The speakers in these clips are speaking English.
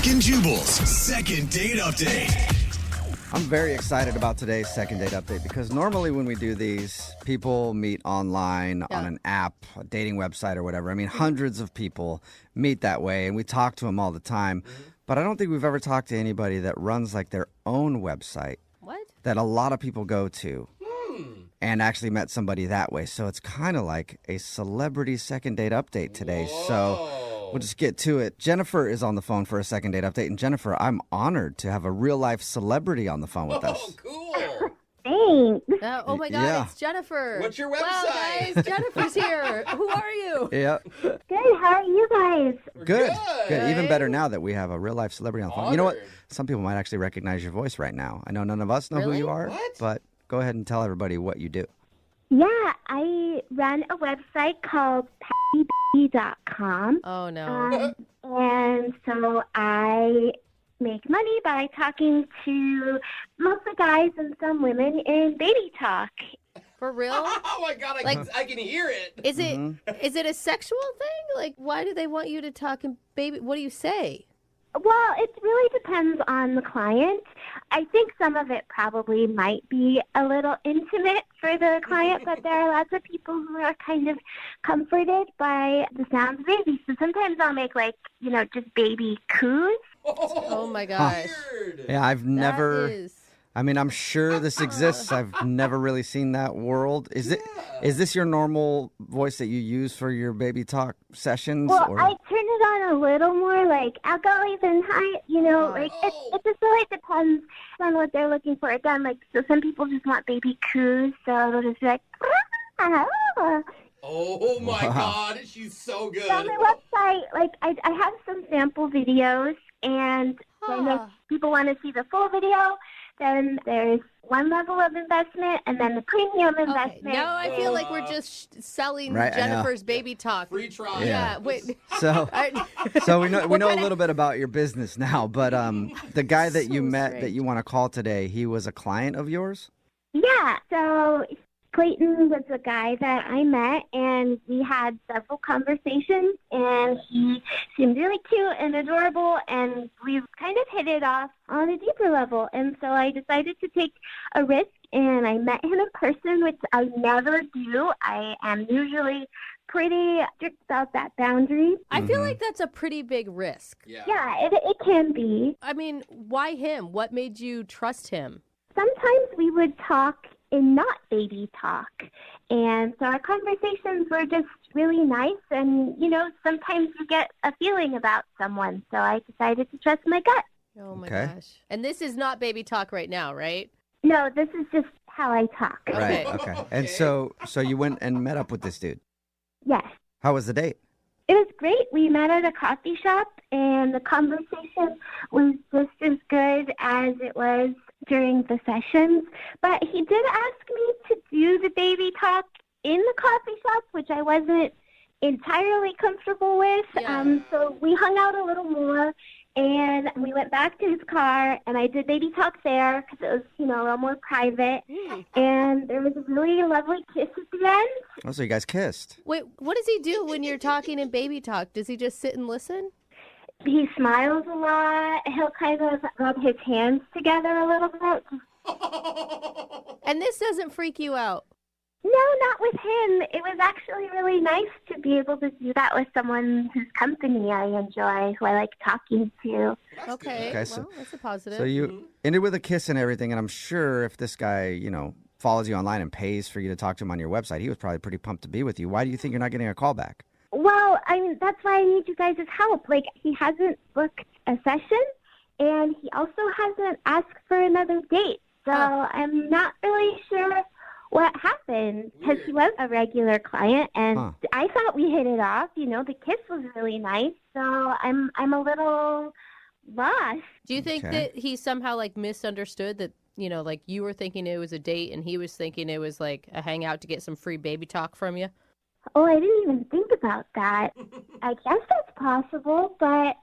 Brooke and Jubal's second date update. I'm very excited about today's second date update because normally when we do these, people meet online on an app, a dating website or whatever. I mean, hundreds of people meet that way and we talk to them all the time. But I don't think we've ever talked to anybody that runs like their own website. What? That a lot of people go to and actually met somebody that way. So it's kind of like a celebrity second date update today. Whoa. So we'll just get to it. Jennifer is on the phone for a second date update. And Jennifer, I'm honored to have a real life celebrity on the phone with us. Oh, cool. Thanks. Oh my God, Yeah. it's Jennifer. What's your Wow, website? guys, Jennifer's here. Who are you? Yeah. Good. How are you guys? Good. Good. Even better now that we have a real life celebrity on the phone. You know what? Honored. Some people might actually recognize your voice right now. I know none of us know who Really? you are, What? but go ahead and tell everybody what you do. Yeah, I run a website called PoutyBaby.com. Oh no. And so I make money by talking to mostly guys and some women in baby talk. For real? Oh my God, I can hear it. Is it a sexual thing? Like, why do they want you to talk in baby? What do you say? Well, it really depends on the client. I think some of it probably might be a little intimate for the client, but there are lots of people who are kind of comforted by the sounds of babies. So sometimes I'll make just baby coos. Oh my gosh. Weird. Yeah, I've never. That is... I mean, I'm sure this exists. I've never really seen that world. Is this your normal voice that you use for your baby talk sessions? Well, or? I turn it on a little more like outgoing than high, it just really depends on what they're looking for. Again, so some people just want baby coos, so they'll just be like, Oh my God, she's so good. So on my website, I have some sample videos, and then if people want to see the full video, then there's one level of investment, and then the premium Okay, investment. now I feel like we're just selling Right, I know. Jennifer's baby talk. Free trial. Yeah, wait. So, I- so we know What a kinda- little bit about your business now. But the guy that you So met strange. that you want to call today, he was a client of yours. Yeah, so Clayton was a guy that I met, and we had several conversations, and he seemed really cute and adorable, and we kind of hit it off on a deeper level. And so I decided to take a risk, and I met him in person, which I never do. I am usually pretty strict about that boundary. I feel like that's a pretty big risk. Yeah. Yeah, it can be. I mean, why him? What made you trust him? Sometimes we would talk in not baby talk. And so our conversations were just really nice. And, sometimes you get a feeling about someone. So I decided to trust my gut. Oh my Okay. gosh. And this is not baby talk right now, right? No, this is just how I talk. Okay. Right. Okay. And so you went and met up with this dude. Yes. How was the date? It was great. We met at a coffee shop, and the conversation was just as good as it was during the sessions. But he did ask me to do the baby talk in the coffee shop, which I wasn't entirely comfortable with. Yeah. So we hung out a little more, and we went back to his car, and I did baby talk there because it was, a little more private. And there was a really lovely kiss at the end. Oh, so you guys kissed. Wait, what does he do when you're talking in baby talk? Does he just sit and listen? He smiles a lot. He'll kind of rub his hands together a little bit. And this doesn't freak you out? No, not with him. It was actually really nice to be able to do that with someone whose company I enjoy, who I like talking to. Okay, Okay, so- well, that's a positive. So you ended with a kiss and everything. And I'm sure if this guy, follows you online and pays for you to talk to him on your website, he was probably pretty pumped to be with you. Why do you think you're not getting a call back? Well, that's why I need you guys' help. He hasn't booked a session, and he also hasn't asked for another date. So I'm not really sure what happened, because he was a regular client, and I thought we hit it off. The kiss was really nice, so I'm a little lost. Do you think that he somehow misunderstood that, you were thinking it was a date and he was thinking it was a hangout to get some free baby talk from you? Oh, I didn't even think about that. I guess that's possible, but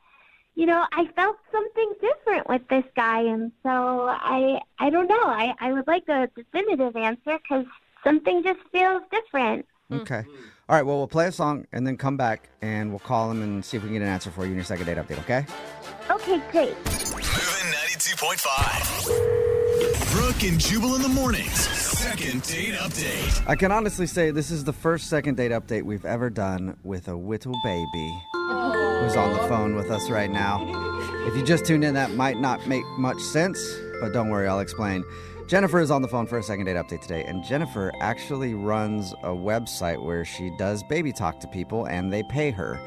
I felt something different with this guy, and so I don't know. I would like a definitive answer, because something just feels different. Okay. All right. Well, we'll play a song and then come back and we'll call him and see if we can get an answer for you in your second date update. Okay. Okay. Okay, great. Moving 92.5. Brooke and Jubal in the mornings. Second date update. I can honestly say this is the first second date update we've ever done with a little baby who's on the phone with us right now. If you just tuned in, that might not make much sense, but don't worry, I'll explain. Jennifer is on the phone for a second date update today, and Jennifer actually runs a website where she does baby talk to people, and they pay her.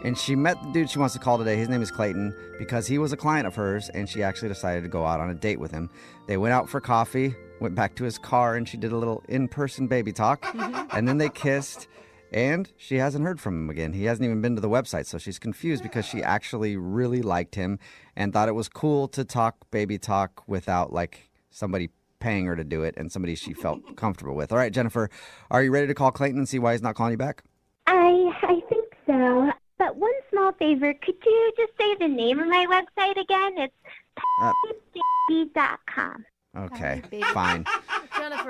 And she met the dude she wants to call today. His name is Clayton, because he was a client of hers, and she actually decided to go out on a date with him. They went out for coffee, went back to his car, and she did a little in-person baby talk, and then they kissed, and she hasn't heard from him again. He hasn't even been to the website, so she's confused because she actually really liked him and thought it was cool to talk baby talk without, like, somebody paying her to do it and somebody she felt comfortable with. All right, Jennifer, are you ready to call Clayton and see why he's not calling you back? I think so. But one small favor, could you just say the name of my website again? It's pouty.com. Okay, baby. fine. Jennifer.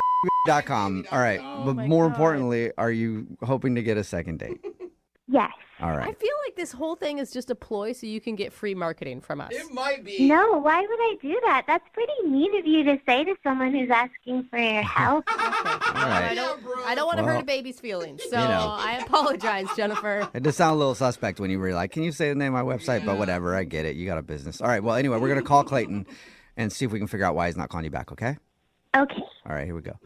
.com. All right, but my more God. importantly, are you hoping to get a second date? Yes. All I right. feel like this whole thing is just a ploy so you can get free marketing from us. It might be. No, why would I do that? That's pretty mean of you to say to someone who's asking for your help. All right. I don't want to Well, hurt a baby's feelings, so you know. I apologize, Jennifer. It does sound a little suspect when you were like, can you say the name of my website? But whatever, I get it. You got a business. All right, well, anyway, we're going to call Clayton and see if we can figure out why he's not calling you back, okay? Okay. All right, here we go.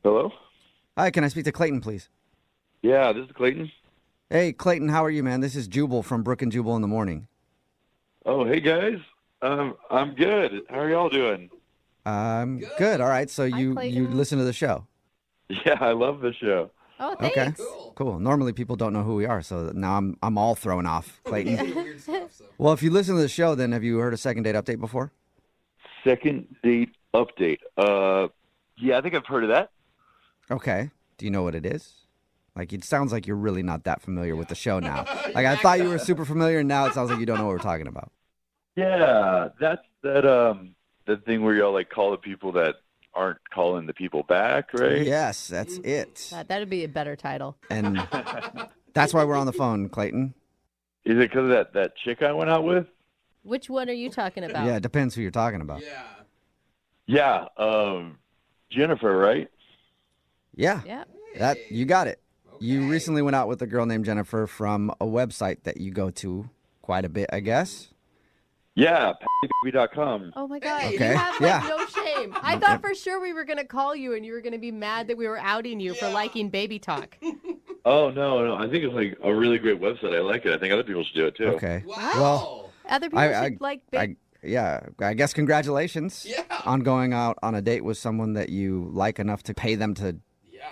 Hello? Hi, can I speak to Clayton, please? Yeah, this is Clayton. Hey, Clayton, how are you, man? This is Jubal from Brooke and Jubal in the morning. Oh, hey guys. I'm good. How are y'all doing? Good. All right, so you Clayton. listen to the show. Yeah, I love the show. Oh, thanks. Okay. Cool. Normally people don't know who we are, so now I'm all thrown off, Clayton. Weird stuff, so. Well, if you listen to the show, then have you heard a second date update before? Second date update. Yeah, I think I've heard of that. Okay. Do you know what it is? Like, it sounds like you're really not that familiar with the show now. Like, I thought you were super familiar, and now it sounds like you don't know what we're talking about. Yeah, that's that thing where y'all like call the people that aren't calling the people back, right? Yes, that's it. That'd be a better title. And that's why we're on the phone, Clayton. Is it because of that chick I went out with? Which one are you talking about? Yeah, it depends who you're talking about. Yeah. Yeah, Jennifer, right? Yeah, Yeah. that you got it. You recently went out with a girl named Jennifer from a website that you go to quite a bit, I guess. Yeah, pouty.com. Oh my God. Okay. You have Yeah. no shame. I thought for sure we were going to call you and you were going to be mad that we were outing you for liking baby talk. Oh, no. I think it's like a really great website. I like it. I think other people should do it too. Okay. Wow. Well, Other people should like big. I guess congratulations Yeah. on going out on a date with someone that you like enough to pay them to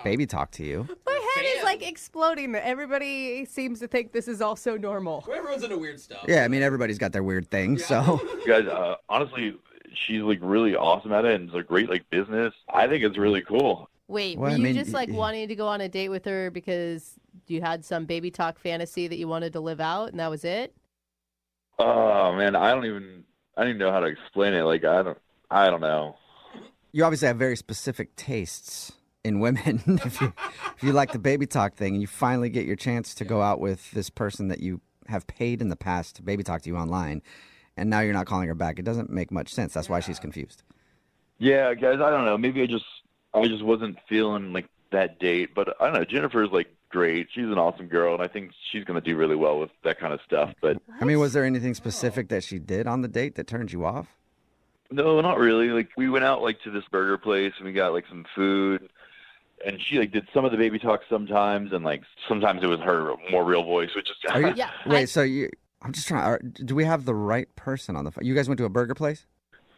baby talk to you. My head is fan. like exploding. Everybody seems to think this is all so normal. Everyone's into weird stuff. Yeah, I mean, everybody's got their weird things, so. Guys, honestly, she's like really awesome at it, and it's a great like business. I think it's really cool. Wait, Well, were I you mean, just like wanting to go on a date with her because you had some baby talk fantasy that you wanted to live out and that was it? Oh man, I don't even know how to explain it. Like I don't know. You obviously have very specific tastes in women. if you like the baby talk thing and you finally get your chance to go out with this person that you have paid in the past to baby talk to you online, and now you're not calling her back, it doesn't make much sense. That's why she's confused. Yeah, guys, I don't know. Maybe I just wasn't feeling like that date. But I don't know. Jennifer's like great. She's an awesome girl, and I think she's gonna do really well with that kind of stuff. But I mean, was there anything specific that she did on the date that turned you off? no, not really. Like we went out like to this burger place and we got like some food. And she like did some of the baby talk sometimes, and like sometimes it was her more real voice, which is Are you, Yeah, wait, so I'm just trying. Do we have the right person on the phone? You guys went to a burger place?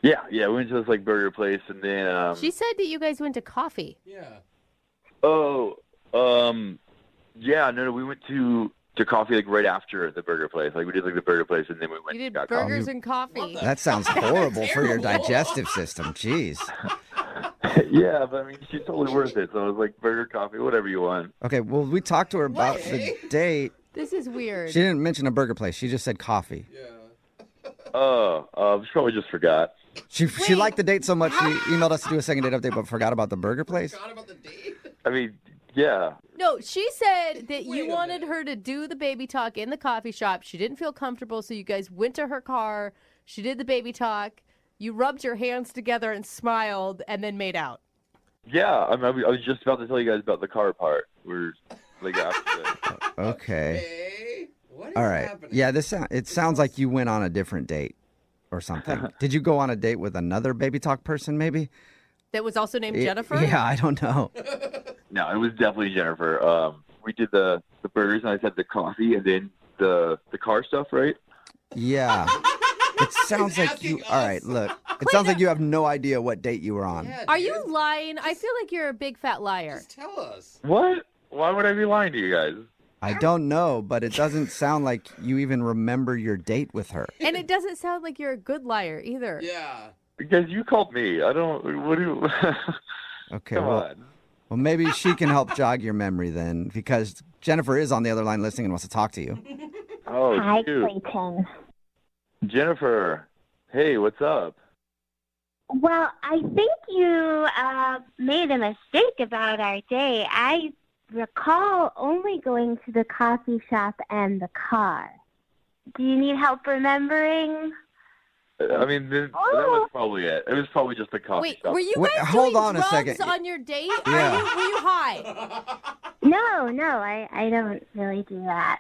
yeah. We went to this like burger place, and then She said that you guys went to coffee. Yeah. yeah, no, we went to coffee like right after the burger place. Like we did like the burger place, and then we went You and did got burgers coffee. and coffee. What the- That sounds horrible for your Terrible. digestive system. Jeez. Yeah, but I mean, she's totally worth it. So it was like burger, coffee, whatever you want. Okay, well, we talked to her about the date. This is weird. She didn't mention a burger place. She just said coffee. Yeah. She probably just forgot. She liked the date so much she emailed us to do a second date update, but forgot about the burger place. Forgot about the date. I mean, yeah. No, she said that Wait you a wanted minute. her to do the baby talk in the coffee shop. She didn't feel comfortable, so you guys went to her car. She did the baby talk. You rubbed your hands together and smiled, and then made out. Yeah, I was just about to tell you guys about the car part. We're like after that. Okay. Hey, what is All right. happening? Yeah, it sounds like you went on a different date or something. Did you go on a date with another baby talk person maybe? That was also named Jennifer? Yeah, I don't know. No, it was definitely Jennifer. We did the burgers and I said the coffee and then the car stuff, right? Yeah. It sounds He's like you. asking All right, us. look. It sounds like you have no idea what date you were on. Yeah, Are dude. you lying? I feel like you're a big fat liar. Just tell us. What? Why would I be lying to you guys? I don't know, but it doesn't sound like you even remember your date with her. And it doesn't sound like you're a good liar either. Yeah. Because you called me. I don't. What do you? Okay, Come well, on. well, maybe she can help jog your memory then, because Jennifer is on the other line listening and wants to talk to you. Oh, Hi, shoot. Clayton. Jennifer. Hey, what's up? Well, I think you made a mistake about our day. I recall only going to the coffee shop and the car. Do you need help remembering? I mean, that was probably it. It was probably just the coffee Wait, shop. were you Wait, guys hold doing on a drugs second. on your date? Yeah. Were you high? No, I don't really do that.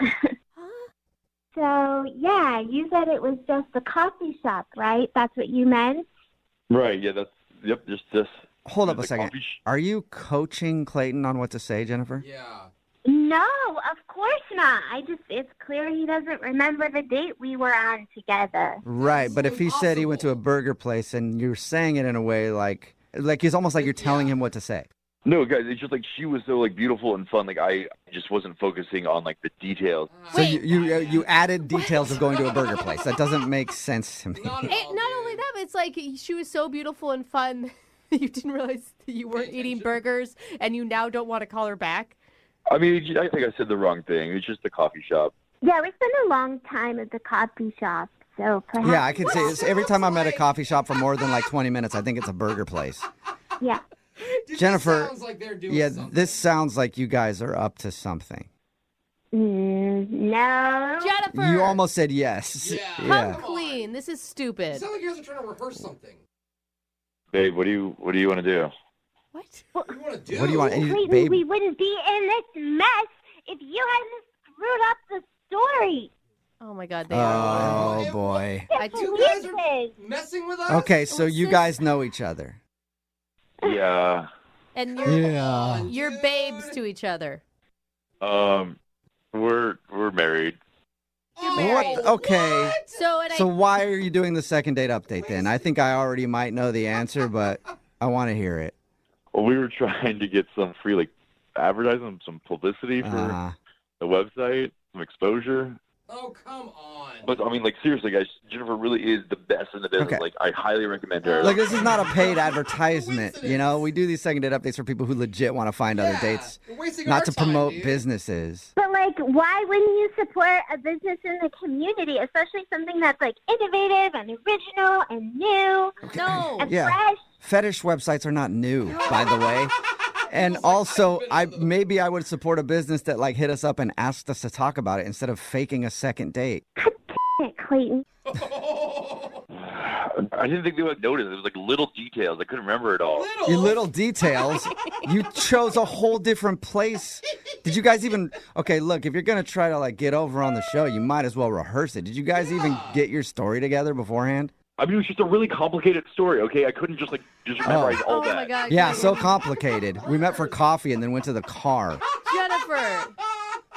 So, yeah, you said it was just the coffee shop, right? That's what you meant? Right. Yeah. Yep. Just this. Hold up a the second. coffee Are you coaching Clayton on what to say, Jennifer? Yeah. No, of course not. It's clear he doesn't remember the date we were on together. Right, but if he said he went to a Impossible. burger place and you're saying it in a way like it's almost like you're telling him what to say. No, guys, it's just like she was so like beautiful and fun. Like I just wasn't focusing on like the details. So Wait. you added details of going to a burger place. That doesn't make sense to me. Not, at It, all, not dude. only that, but it's like she was so beautiful and fun. You didn't realize that you weren't eating burgers, and you now don't want to call her back. I mean, I think I said the wrong thing. It's just the coffee shop. Yeah, we spent a long time at the coffee shop, so perhaps. Yeah, I can say this. Every time I'm at a coffee shop for more than like 20 minutes, I think it's a burger place. Yeah. Dude, Jennifer, this sounds like they're doing Yeah, something. this sounds like you guys are up to something. No. Jennifer, You almost said yes. Yeah. come Yeah. clean. This is It stupid. sounds like you guys are trying to rehearse something. Babe, what do you want to do? What? What do you want to do? What do you want? Clayton, Babe, we wouldn't be in this mess if you hadn't screwed up the story. Oh my God, they are. oh boy. I Can't do- You guys believe are this. messing with us? Okay, so What's you this? guys know each other. And Yeah. Yeah. you're Dude. babes to each other. We're married. Oh, married. What? Okay. what? So why are you doing the second date update then? I think I already might know the answer, but I want to hear it. Well, we were trying to get some free like advertising, some publicity for Uh, the website, some exposure. Oh, come on. But I mean, like seriously, guys, Jennifer really is the best in the business. Okay. Like I highly recommend her. look, this is not a paid advertisement. You know, we do these second date updates for people who legit want to find other Yeah, dates, you're wasting not our to time, promote dude. businesses. But, like, why wouldn't you support a business in the community, especially something that's, like, innovative and original and new No. and Yeah. fresh? Fetish websites are not new, by the way. And also, maybe I would support a business that like hit us up and asked us to talk about it instead of faking a second date. Clayton. I didn't think they would notice. It was like little details. I couldn't remember it all. You little details. You chose a whole different place. Did you guys even? Okay, look. If you're gonna try to like get over on the show, you might as well rehearse it. Did you guys even get your story together beforehand? I mean, it was just a really complicated story. Okay, I couldn't just memorize all Oh that. my God. Yeah, Clayton. so complicated. We met for coffee and then went to the car. Jennifer.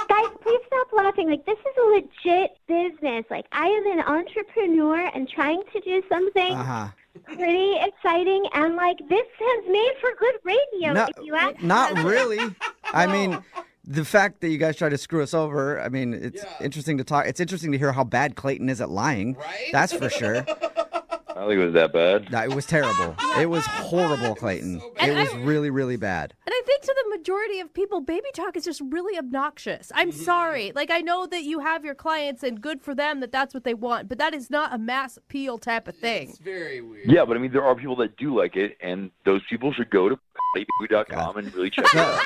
Guys, please stop laughing. Like, this is a legit business. Like, I am an entrepreneur and trying to do something Uh-huh. pretty exciting. And, like, this has made for good radio, No, if you ask not me. really. I mean, the fact that you guys tried to screw us over, I mean, it's Yeah. interesting to talk. It's interesting to hear how bad Clayton is at lying. Right? That's for sure. I don't think it was that bad. No, it was terrible. It was horrible, Clayton. It was really, really bad. And I think to the majority of people, baby talk is just really obnoxious. I'm sorry. Like, I know that you have your clients and good for them that that's what they want, but that is not a mass appeal type of thing. It's very weird. Yeah, but I mean, there are people that do like it, and those people should go to pouty.com and really check it out.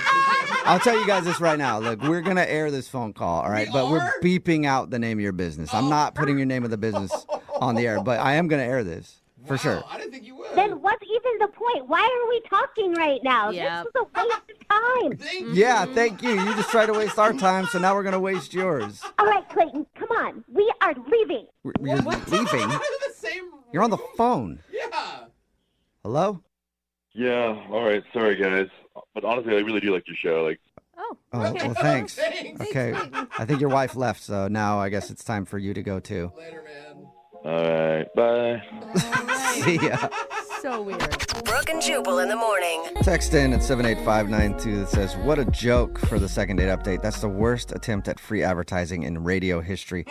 I'll tell you guys this right now. Look, we're going to air this phone call, all right? But we're beeping out the name of your business. I'm not putting your name of the business on the air, but I am going to air this for sure. I didn't think you would. Then what's even the point? Why are we talking right now? Yeah. This is a waste of time. Thank you. Yeah, thank you. You just tried to waste our time, so now we're going to waste yours. All right, Clayton, come on. We are leaving. You're leaving? The same You're on the room? phone. Yeah. Hello? Yeah, all right. Sorry, guys. But honestly, I really do like your show. Like, Oh, Oh, okay. well, thanks. Thanks. Okay. I think your wife left, so now I guess it's time for you to go too. Later, man. all right, bye. See ya. So weird. Brooke and Jubal in the morning. Text in at 78592 that says, what a joke for the second date update. That's the worst attempt at free advertising in radio history.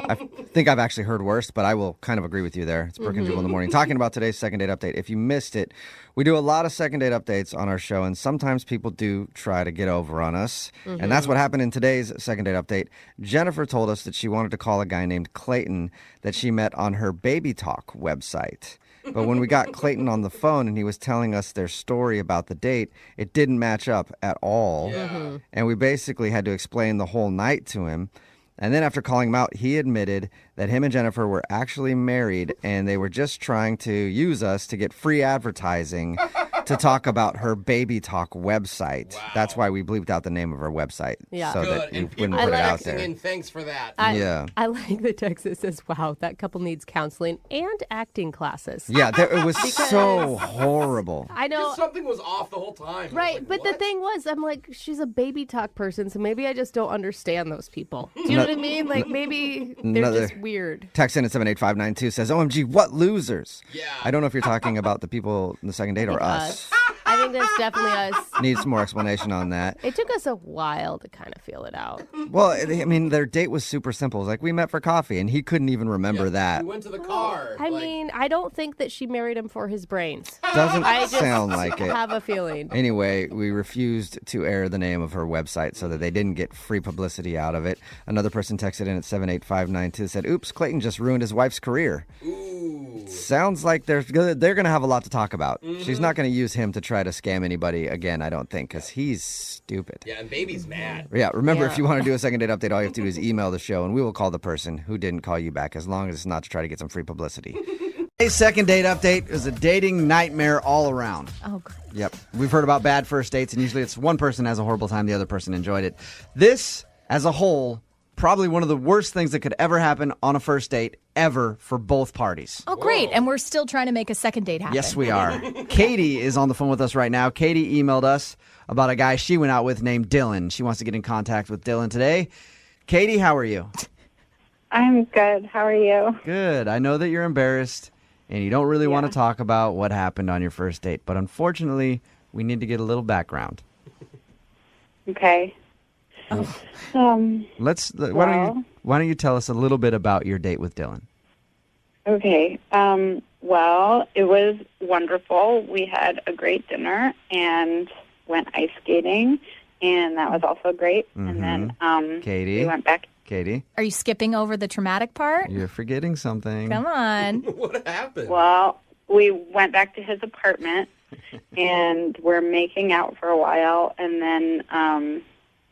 I think I've actually heard worse, but I will kind of agree with you there. It's Brooke and Jubal in the morning talking about today's second date update. If you missed it, we do a lot of second date updates on our show, and sometimes people do try to get over on us. And that's what happened in today's second date update. Jennifer told us that she wanted to call a guy named Clayton that she met on her Baby Talk website. But when we got Clayton on the phone and he was telling us their story about the date, it didn't match up at all. Yeah. And we basically had to explain the whole night to him. And then after calling him out, he admitted that him and Jennifer were actually married and they were just trying to use us to get free advertising to talk about her Baby Talk website. Wow. That's why we bleeped out the name of her website. Yeah. So Good. that you And people wouldn't are put it out texting there. in. Thanks for that. Yeah. I like the text that says, wow, that couple needs counseling and acting classes. Yeah, it was so horrible. I know. Just something was off the whole time. Right, Like, but the what? thing was, I'm like, she's a baby talk person, so maybe I just don't understand those people. Do you know what I mean? Like, maybe they're Another- just weird. Text in at 78592 says, OMG, what losers? Yeah. I don't know if you're talking about the people in the second date or us. I think that's definitely us. Needs some more explanation on that. It took us a while to kind of feel it out. Well, I mean, their date was super simple. It was like, we met for coffee, and he couldn't even remember that. We went to the car. I like, mean, I don't think that she married him for his brains. Doesn't I just sound like it. have a feeling. Anyway, we refused to air the name of her website so that they didn't get free publicity out of it. Another person texted in at 78592 said, oops, Clayton just ruined his wife's career. ooh. Sounds like they're going to have a lot to talk about. She's not going to use him to try to scam anybody again, I don't think, because he's stupid. Yeah, and baby's mad. Yeah, remember, Yeah. if you want to do a second date update, all you have to do is email the show, and we will call the person who didn't call you back, as long as it's not to try to get some free publicity. Today's second date update is a dating nightmare all around. Oh, great. Yep. We've heard about bad first dates, and usually it's one person has a horrible time, the other person enjoyed it. This, as a whole, probably one of the worst things that could ever happen on a first date ever for both parties. Oh, great. And we're still trying to make a second date happen. Yes, we are. Katie is on the phone with us right now. Katie emailed us about a guy she went out with named Dylan. She wants to get in contact with Dylan today. Katie, how are you? I'm good. How are you? Good. I know that you're embarrassed and you don't really want to talk about what happened on your first date, but unfortunately, we need to get a little background. Okay. Why don't you tell us a little bit about your date with Dylan? Okay. Well, it was wonderful. We had a great dinner and went ice skating, and that was also great. And then Katie? we went back. Katie, Are you skipping over the traumatic part? you're forgetting something. Come on. What happened? Well, we went back to his apartment, and we're making out for a while, and then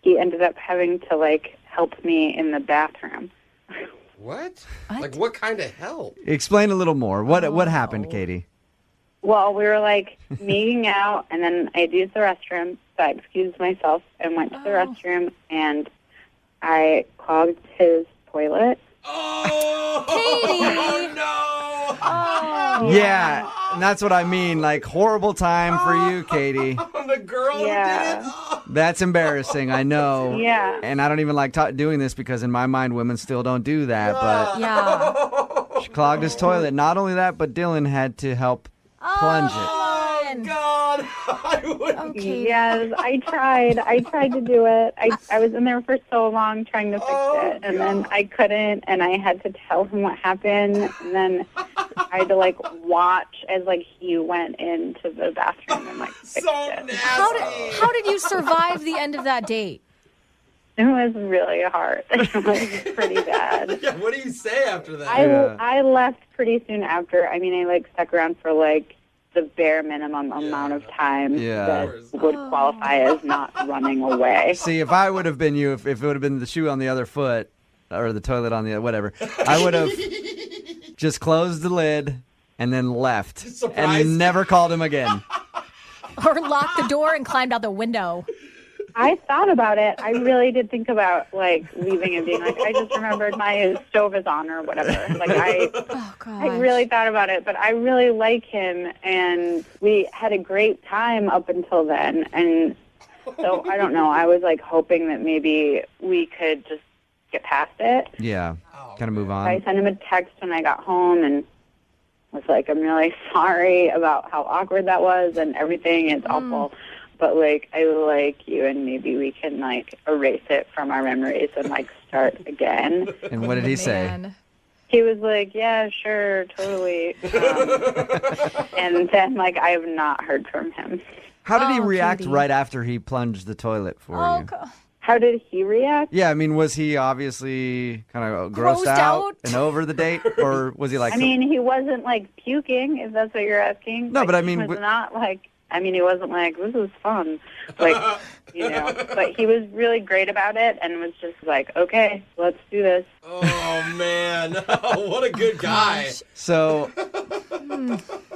he ended up having to, help me in the bathroom. What? What? Like, what kind of help? Explain a little more. What happened, Katie? Well, we were, making out, and then I'd used the restroom, so I excused myself and went to the restroom, and I clogged his toilet. Oh! Katie! no! Oh. Yeah, and that's what I mean. Horrible time for you, Katie. The girl Yeah. who did it? Oh. That's embarrassing, I know. Yeah. And I don't even like doing this because in my mind, women still don't do that. But Yeah. she clogged his toilet. Not only that, but Dylan had to help plunge it. Oh, God. God, I would. Okay. Yes, I tried. I tried to do it. I was in there for so long trying to fix it, and then I couldn't, and I had to tell him what happened, and then I had to like watch as like he went into the bathroom and like fixed So it. nasty. How did you survive the end of that date? It was really hard. It was pretty bad. Yeah, what do you say after that? I left pretty soon after. I mean, I like stuck around for like the bare minimum amount of time that would qualify as not running away. See, if I would have been you, if it would have been the shoe on the other foot or the toilet on the other, whatever, I would have just closed the lid and then left Surprise. and never called him again. Or locked the door and climbed out the window? I thought about it. I really did think about like leaving and being like, I just remembered my stove is on or whatever. Like Oh, gosh. I really thought about it, but I really like him, and we had a great time up until then. And so I don't know. I was like hoping that maybe we could just get past it. Yeah, kind of move I on. sent him a text when I got home and was like, I'm really sorry about how awkward that was and everything. It's awful. But, like, I like you, and maybe we can, like, erase it from our memories and, like, start again. And what did he say? Man. He was like, yeah, sure, totally. And then, like, I have not heard from him. How did he Oh, react Katie. right after he plunged the toilet for Oh, you? How did he react? Yeah, I mean, was he obviously kind of Grossed grossed out out? and over the date? Or was he like... I mean, he wasn't, like, puking, if that's what you're asking. No, but I mean, He was but- not, like... I mean, he wasn't like, this is fun. Like, you know, but he was really great about it and was just like, okay, let's do this. Oh, man. What a good guy. So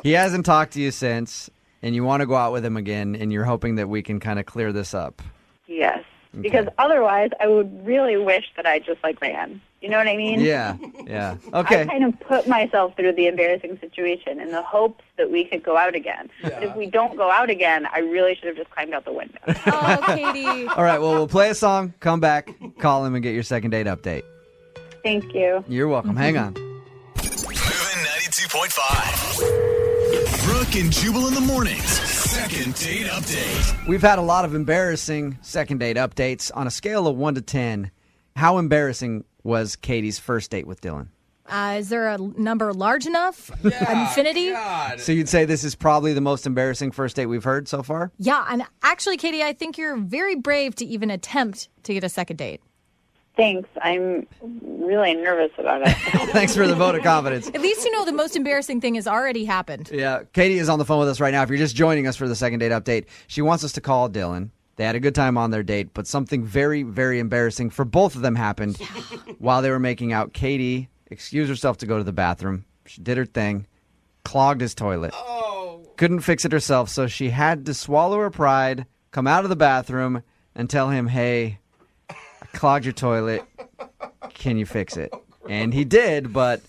he hasn't talked to you since, and you want to go out with him again, and you're hoping that we can kind of clear this up. Yes. Because otherwise, I would really wish that I just, like, ran. You know what I mean? Yeah, yeah. I Okay. kind of put myself through the embarrassing situation in the hopes that we could go out again. But if we don't go out again, I really should have just climbed out the window. Oh, Katie. All right, well, we'll play a song, come back, call him, and get your second date update. Thank you. You're welcome. Hang on. Moving 92.5. Brooke and Jubal in the mornings. Second date update. We've had a lot of embarrassing second date updates. On a scale of 1 to 10, how embarrassing was Katie's first date with Dylan? Is there a number large enough? Infinity? God. So you'd say this is probably the most embarrassing first date we've heard so far? Yeah, and actually, Katie, I think you're very brave to even attempt to get a second date. Thanks. I'm really nervous about it. Thanks for the vote of confidence. At least you know the most embarrassing thing has already happened. Yeah, Katie is on the phone with us right now. If you're just joining us for the second date update, she wants us to call Dylan. They had a good time on their date, but something very, very embarrassing for both of them happened while they were making out. Katie excused herself to go to the bathroom. She did her thing, clogged his toilet. Couldn't fix it herself, so she had to swallow her pride, come out of the bathroom, and tell him, hey, I clogged your toilet. Can you fix it? And he did, but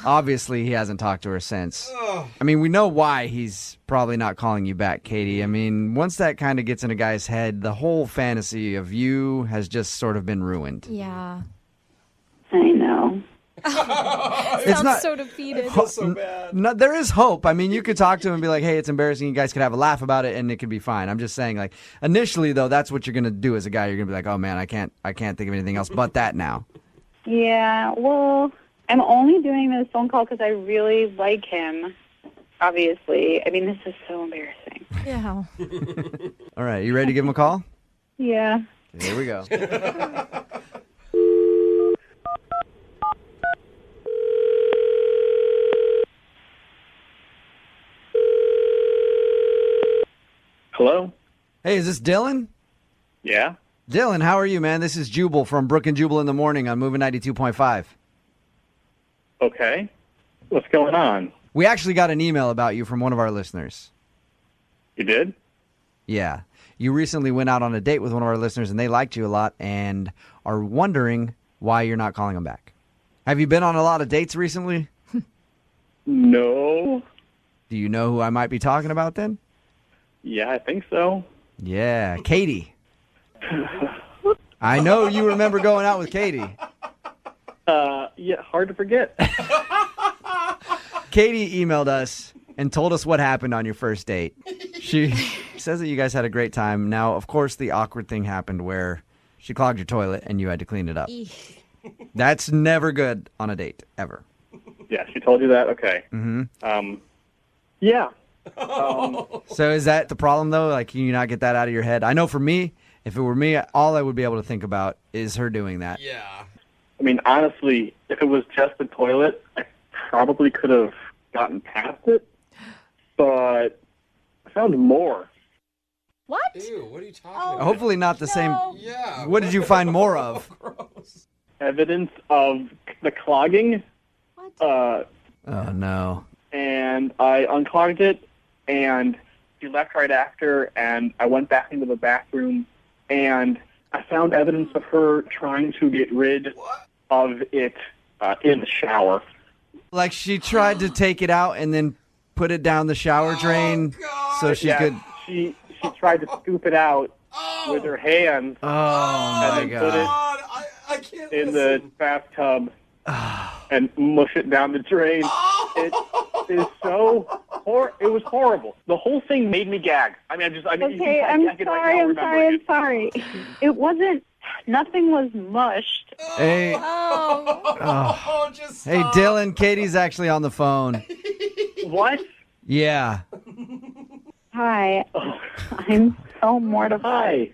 obviously he hasn't talked to her since. I mean, we know why he's probably not calling you back, Katie. I mean, once that kind of gets in a guy's head, the whole fantasy of you has just sort of been ruined. Yeah. I know. It's Sounds so defeated. So bad. No, there is hope. I mean, you could talk to him and be like, hey, it's embarrassing. You guys could have a laugh about it and it could be fine. I'm just saying, like, initially, though, that's what you're going to do as a guy. You're going to be like, oh, man, I can't think of anything else but that now. Yeah, well, I'm only doing this phone call because I really like him, obviously. I mean, this is so embarrassing. Yeah. All right, you ready to give him a call? Yeah. Here we go. Hello? Hey, is this Dylan? Yeah? Dylan, how are you, man? This is Jubal from Brooke and Jubal in the Morning on Moving 92.5. Okay. What's going on? We actually got an email about you from one of our listeners. You did? Yeah. You recently went out on a date with one of our listeners, and they liked you a lot and are wondering why you're not calling them back. Have you been on a lot of dates recently? No. Do you know who I might be talking about then? Yeah, I think so. Yeah, Katie. I know you remember going out with Katie. Yeah, hard to forget. Katie emailed us and told us what happened on your first date. She says that you guys had a great time. Now, of course, the awkward thing happened where she clogged your toilet and you had to clean it up. That's never good on a date, ever. Yeah, she told you that? Okay. Mm-hmm. Yeah. So is that the problem, though? Like, can you not get that out of your head? I know for me, if it were me, all I would be able to think about is her doing that. Yeah. I mean, honestly, if it was just the toilet, I probably could have gotten past it, but I found more. What? Ew, what are you talking about? Hopefully not the same. Yeah. What did you find more of? Gross. Evidence of the clogging. What? Oh, no. And I unclogged it, and she left right after, and I went back into the bathroom, and I found evidence of her trying to get rid of it in the shower. Like she tried to take it out and then put it down the shower drain so she could... She tried to scoop it out with her hands Oh, my and then God. I can't put it in the bathtub and mush it down the drain. It is so it was horrible. The whole thing made me gag. I mean, Okay, I I'm can sorry, right now I'm remember sorry, it. I'm sorry. It wasn't, nothing was mushed. Hey, Oh, just hey, stop. Dylan, Katie's actually on the phone. What? Yeah. Hi, I'm so mortified. Hi.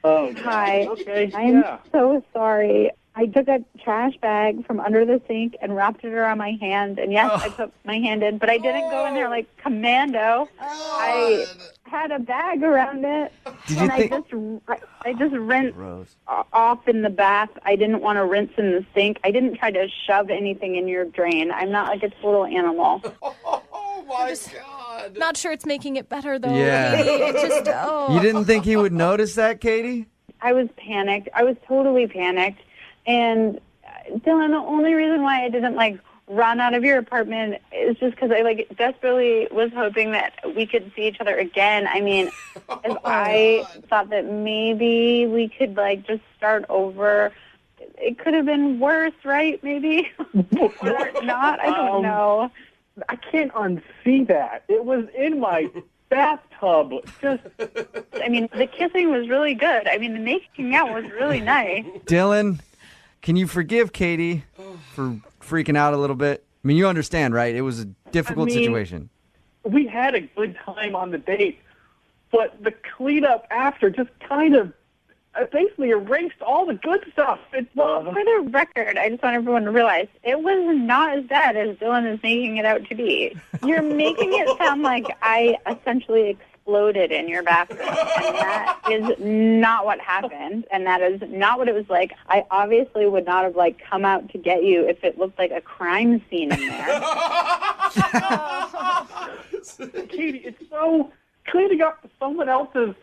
Oh, Hi. Okay. I'm yeah. so sorry. I took a trash bag from under the sink and wrapped it around my hand. And yes, I put my hand in, but I didn't go in there like commando. I had a bag around it, Did and you think... I just rinsed Gross. off in the bath. I didn't want to rinse in the sink. I didn't try to shove anything in your drain. I'm not like a total animal. Oh, my God. Not sure it's making it better, though. Yeah. Katie. It just, You didn't think he would notice that, Katie? I was panicked. I was totally panicked. And Dylan, the only reason why I didn't run out of your apartment is just because I desperately was hoping that we could see each other again. I mean, if I thought that maybe we could just start over, it could have been worse, right? Maybe or not. I don't know. I can't unsee that. It was in my bathtub. I mean, the kissing was really good. I mean, the making out was really nice. Dylan, can you forgive Katie for freaking out a little bit? I mean, you understand, right? It was a difficult situation. We had a good time on the date, but the cleanup after just kind of basically erased all the good stuff. Well, for the record, I just want everyone to realize it was not as bad as Dylan is making it out to be. You're making it sound like I essentially exploded in your bathroom, and that is not what happened, and that is not what it was like. I obviously would not have come out to get you if it looked like a crime scene in there. Katie, it's so cleaning up someone else's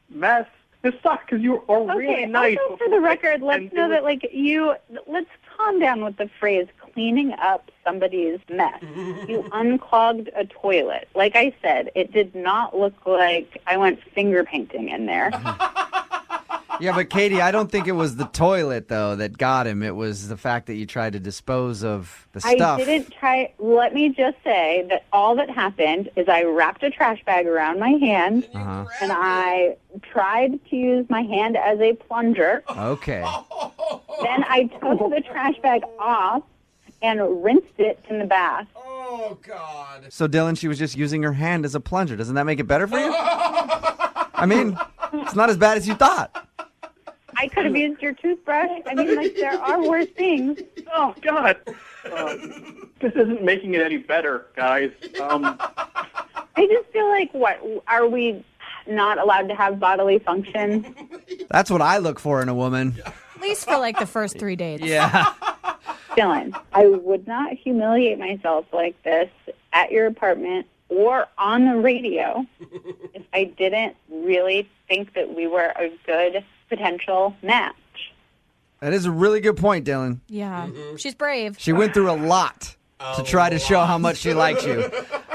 mess. It sucks because you are really nice. Also, for the record, let's know that let's calm down with the phrase cleaning up somebody's mess. You unclogged a toilet. Like I said, it did not look like I went finger painting in there. Yeah, but Katie, I don't think it was the toilet, though, that got him. It was the fact that you tried to dispose of the stuff. I didn't try. Let me just say that all that happened is I wrapped a trash bag around my hand, and I tried to use my hand as a plunger. Okay. Then I took the trash bag off and rinsed it in the bath. Oh, God. So, Dylan, she was just using her hand as a plunger. Doesn't that make it better for you? I mean, it's not as bad as you thought. I could have used your toothbrush. I mean, there are worse things. Oh, God. This isn't making it any better, guys. I just feel like, are we not allowed to have bodily function? That's what I look for in a woman. At least for the first 3 dates. Yeah. Dylan, I would not humiliate myself like this at your apartment or on the radio if I didn't really think that we were a good potential match. That is a really good point, Dylan. Yeah. She's brave. She went through a lot to try to show how much she likes you.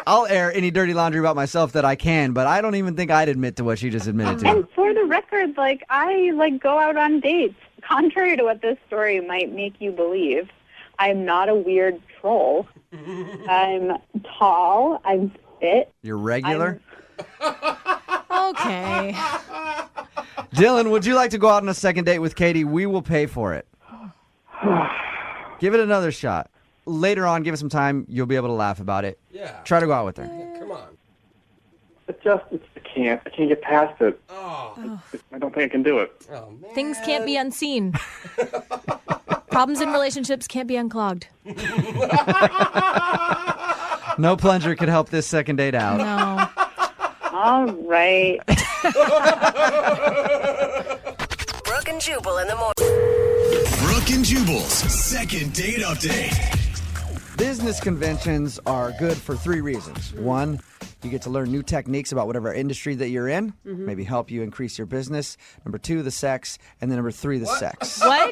I'll air any dirty laundry about myself that I can, but I don't even think I'd admit to what she just admitted to. And for the record, I go out on dates. Contrary to what this story might make you believe, I'm not a weird troll. I'm tall. I'm fit. You're regular? Okay. Dylan, would you like to go out on a second date with Katie? We will pay for it. Give it another shot. Later on, give it some time. You'll be able to laugh about it. Yeah. Try to go out with her. Come on. I can't get past it. Oh. I don't think I can do it. Oh, man. Things can't be unseen. Problems in relationships can't be unclogged. No plunger could help this second date out. No. All right. Brooke and Jubal in the morning. Brooke and Jubal's second date update. Business conventions are good for 3 reasons. 1, you get to learn new techniques about whatever industry that you're in, maybe help you increase your business. Number 2, the sex. And then number 3, the sex. What?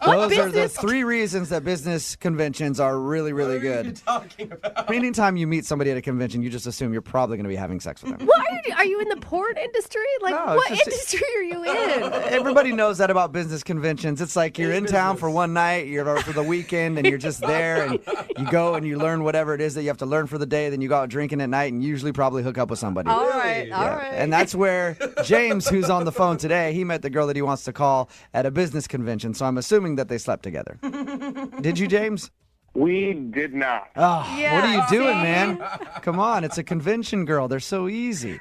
Those are the 3 reasons that business conventions are really, really good. What are you talking about? Anytime you meet somebody at a convention, you just assume you're probably going to be having sex with them. What are you in the porn industry? Like, No, what it's just- industry are you in? Everybody knows that about business conventions. It's like you're in town for one night, you're for the weekend, and you're just there, and you go and you learn whatever it is that you have to learn for the day. Then you go out drinking at night, and you usually probably hook up with somebody. All right, all right. And that's where James, who's on the phone today, he met the girl that he wants to call at a business convention. So I'm assuming that they slept together. Did you, James? We did not. Oh, Yeah, what are you doing, see? man? Come on, it's a convention girl. They're so easy.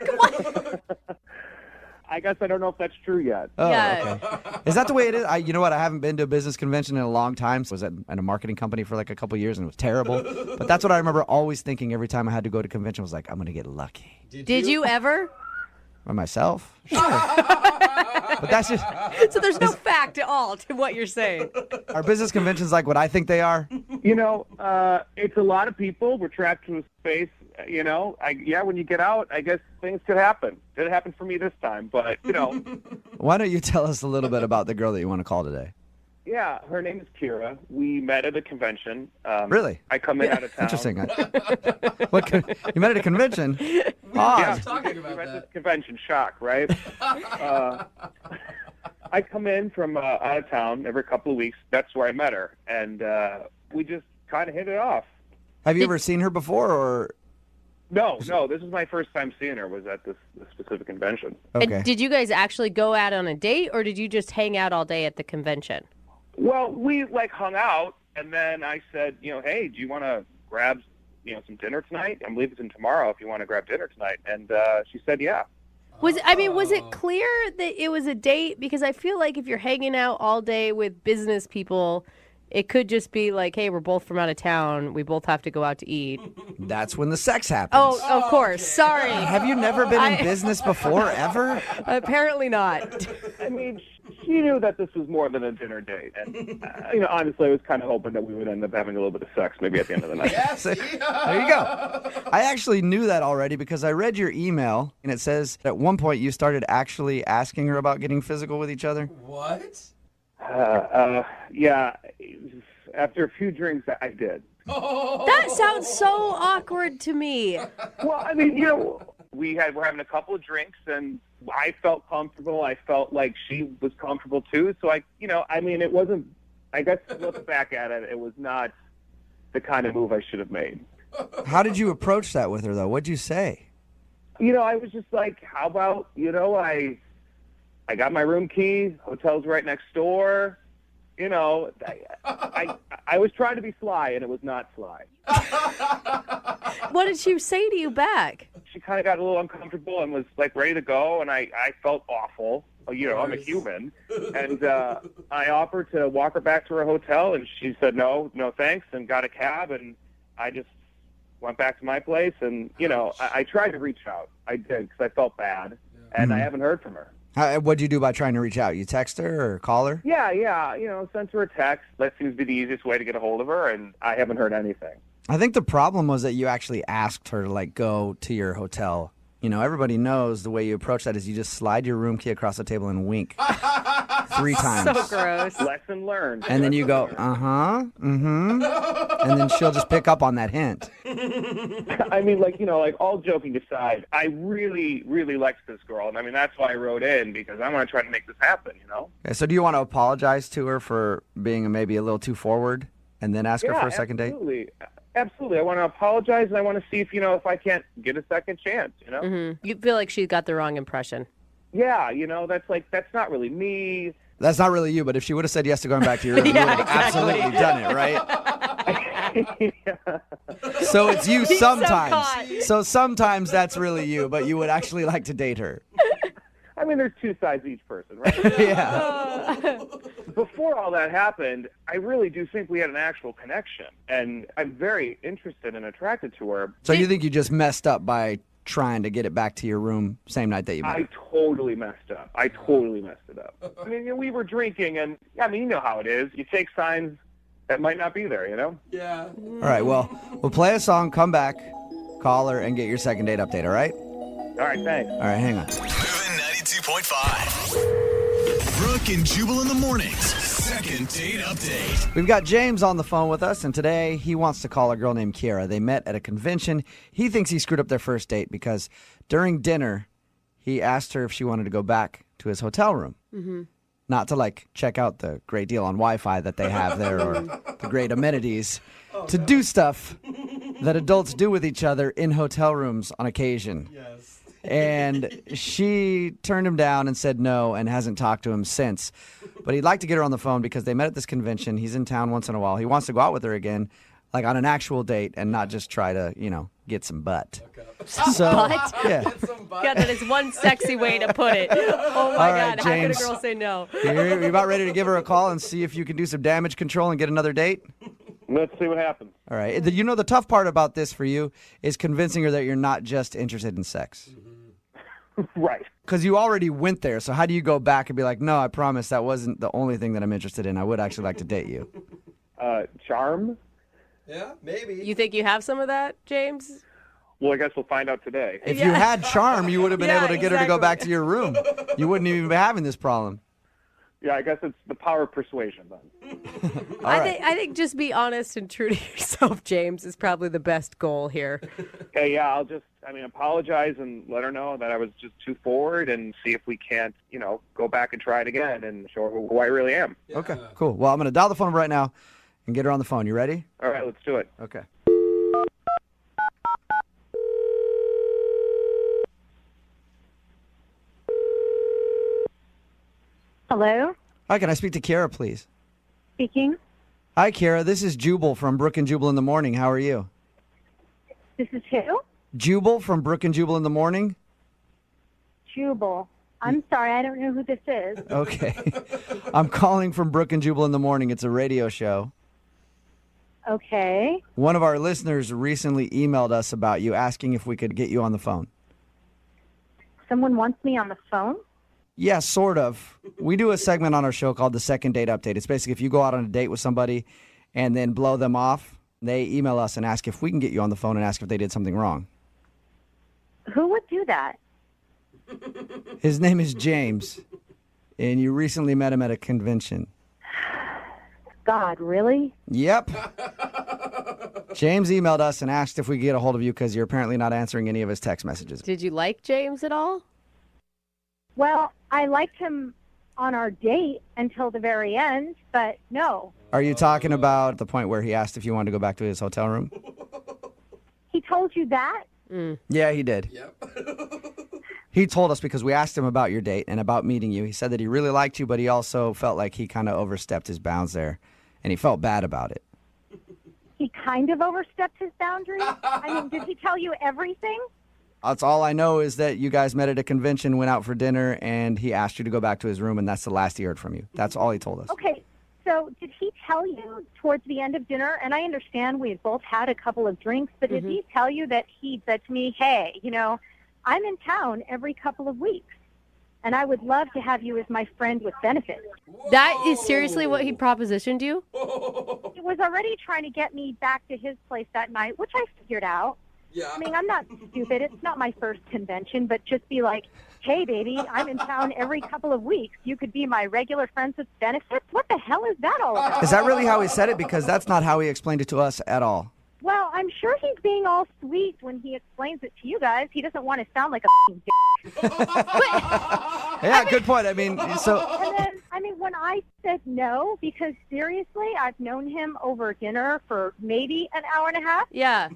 I guess I don't know if that's true yet. Oh, Yeah. okay. Is that the way it is? You know what? I haven't been to a business convention in a long time. So I was at a marketing company for like a couple years, and it was terrible. But that's what I remember always thinking every time I had to go to convention. I was like, I'm going to get lucky. Did you ever? By myself? Sure. But that's just, So there's no fact at all to what you're saying. are business conventions like what I think they are? You know, it's a lot of people. We're trapped in a space. You know, when you get out, I guess things could happen. It happened for me this time, but, you know. Why don't you tell us a little bit about the girl that you want to call today? Yeah, her name is Kira. We met at a convention. Really? I come in out of town. Interesting. You met at a convention? Odd. Yeah, Talking we about met at that. this convention. Shock, right? I come in from out of town every couple of weeks. That's where I met her, and we just kind of hit it off. Have you ever seen her before, or? No, this is my first time seeing her. Was at this specific convention. Okay. And did you guys actually go out on a date, or did you just hang out all day at the convention? Well, we hung out, and then I said, hey, do you want to grab, some dinner tonight? I'm leaving tomorrow if you want to grab dinner tonight. And she said, yeah. Was it clear that it was a date? Because I feel like if you're hanging out all day with business people, it could just be like, hey, we're both from out of town. We both have to go out to eat. That's when the sex happens. Oh, of course. Sorry. Have you never been in business before, ever? Apparently not. I mean, she knew that this was more than a dinner date. And, honestly, I was kind of hoping that we would end up having a little bit of sex maybe at the end of the night. Yes. There you go. I actually knew that already because I read your email, and it says at one point you started actually asking her about getting physical with each other. What? Yeah, after a few drinks, I did. That sounds so awkward to me. Well, I mean, we're having a couple of drinks, and I felt comfortable. I felt like she was comfortable too. So it wasn't. I guess look back at it, it was not the kind of move I should have made. How did you approach that with her, though? What'd you say? I was just like, how about I got my room key. Hotel's right next door. I was trying to be sly, and it was not sly. What did she say to you back? She kind of got a little uncomfortable and was ready to go, and I felt awful. I'm a human, and I offered to walk her back to her hotel, and she said no thanks, and got a cab, and I just went back to my place, and I tried to reach out. I did because I felt bad, and I haven't heard from her. What'd you do by trying to reach out? You text her or call her? Yeah, sent her a text. That seems to be the easiest way to get a hold of her, and I haven't heard anything. I think the problem was that you actually asked her to go to your hotel. Everybody knows the way you approach that is you just slide your room key across the table and wink 3 times. So gross. Lesson learned. And then you go, and then she'll just pick up on that hint. I mean, all joking aside, I really, really liked this girl. And I mean, that's why I wrote in, because I want to try to make this happen, Okay, so do you want to apologize to her for being maybe a little too forward and then ask her for a second date? Absolutely. Absolutely. I want to apologize, and I want to see if I can't get a second chance, You feel like she got the wrong impression. Yeah, that's not really me. That's not really you, but if she would have said yes to going back to your room, you would have absolutely done it, right? So it's you sometimes. So sometimes that's really you, but you would actually like to date her. I mean, there's two sides to each person, right? Yeah. Before all that happened, I really do think we had an actual connection, and I'm very interested and attracted to her. So you think you just messed up by trying to get it back to your room same night that you met? I totally messed up. I totally messed it up. I mean, we were drinking, and you know how it is. You take signs that might not be there, Yeah. All right, well, we'll play a song, come back, call her, and get your second date update, all right? All right, thanks. All right, hang on. Moving 92.5. Brooke and Jubal in the mornings. Second date update. We've got James on the phone with us, and today he wants to call a girl named Kiara. They met at a convention. He thinks he screwed up their first date because during dinner, he asked her if she wanted to go back to his hotel room. Mm-hmm. Not to, check out the great deal on Wi-Fi that they have there or the great amenities. To do stuff that adults do with each other in hotel rooms on occasion. Yes. And she turned him down and said no and hasn't talked to him since. But he'd like to get her on the phone because they met at this convention. He's in town once in a while. He wants to go out with her again, on an actual date and not just try to, get some butt. Okay. So, Butt? yeah. God, that is one sexy way to put it. Oh, my All right, God. How could a James. girl say no? You're about ready to give her a call and see if you can do some damage control and get another date? Let's see what happens. All right. The tough part about this for you is convincing her that you're not just interested in sex. Right. Because you already went there, so how do you go back and be like, no, I promise that wasn't the only thing that I'm interested in. I would actually like to date you. Charm? Yeah, maybe. You think you have some of that, James? Well, I guess we'll find out today. If you had charm, you would have been Yeah, able to get her to go exactly. back to your room. You wouldn't even be having this problem. Yeah, I guess it's the power of persuasion then. I think just be honest and true to yourself, James, is probably the best goal here. Okay, yeah, I'll just, apologize and let her know that I was just too forward and see if we can't, go back and try it again and show her who I really am. Yeah. Okay, cool. Well, I'm going to dial the phone right now and get her on the phone. You ready? All right, let's do it. Okay. Hello? Hi, can I speak to Kiara, please? Speaking. Hi, Kiara. This is Jubal from Brooke and Jubal in the Morning. How are you? This is who? Jubal from Brooke and Jubal in the Morning? Jubal. I'm sorry, I don't know who this is. Okay. I'm calling from Brooke and Jubal in the Morning. It's a radio show. Okay. One of our listeners recently emailed us about you, asking if we could get you on the phone. Someone wants me on the phone? Yeah, sort of. We do a segment on our show called the Second Date Update. It's basically if you go out on a date with somebody and then blow them off, they email us and ask if we can get you on the phone and ask if they did something wrong. Who would do that? His name is James, and you recently met him at a convention. God, really? Yep. James emailed us and asked if we could get a hold of you because you're apparently not answering any of his text messages. Did you like James at all? Well, I liked him on our date until the very end, but no. Are you talking about the point where he asked if you wanted to go back to his hotel room? He told you that? Yeah, he did. Yep. He told us because we asked him about your date and about meeting you. He said that he really liked you, but he also felt like he kind of overstepped his bounds there, and he felt bad about it. He kind of overstepped his boundaries? I mean, did he tell you everything? That's all I know is that you guys met at a convention, went out for dinner, and he asked you to go back to his room, and that's the last he heard from you. That's all he told us. Okay, so did he tell you towards the end of dinner, and I understand we had both had a couple of drinks, but did he tell you that he said to me, hey, I'm in town every couple of weeks, and I would love to have you as my friend with benefits? That is seriously what he propositioned you? He was already trying to get me back to his place that night, which I figured out. Yeah. I mean, I'm not stupid. It's not my first convention, but just be like, hey, baby, I'm in town every couple of weeks. You could be my regular friends with benefits? What the hell is that all about? Is that really how he said it? Because that's not how he explained it to us at all. Well, I'm sure he's being all sweet when he explains it to you guys. He doesn't want to sound like a f***ing dick. Yeah, good point. I mean, so... And then I mean, when I said no, because seriously, I've known him over dinner for maybe an hour and a half. Yeah.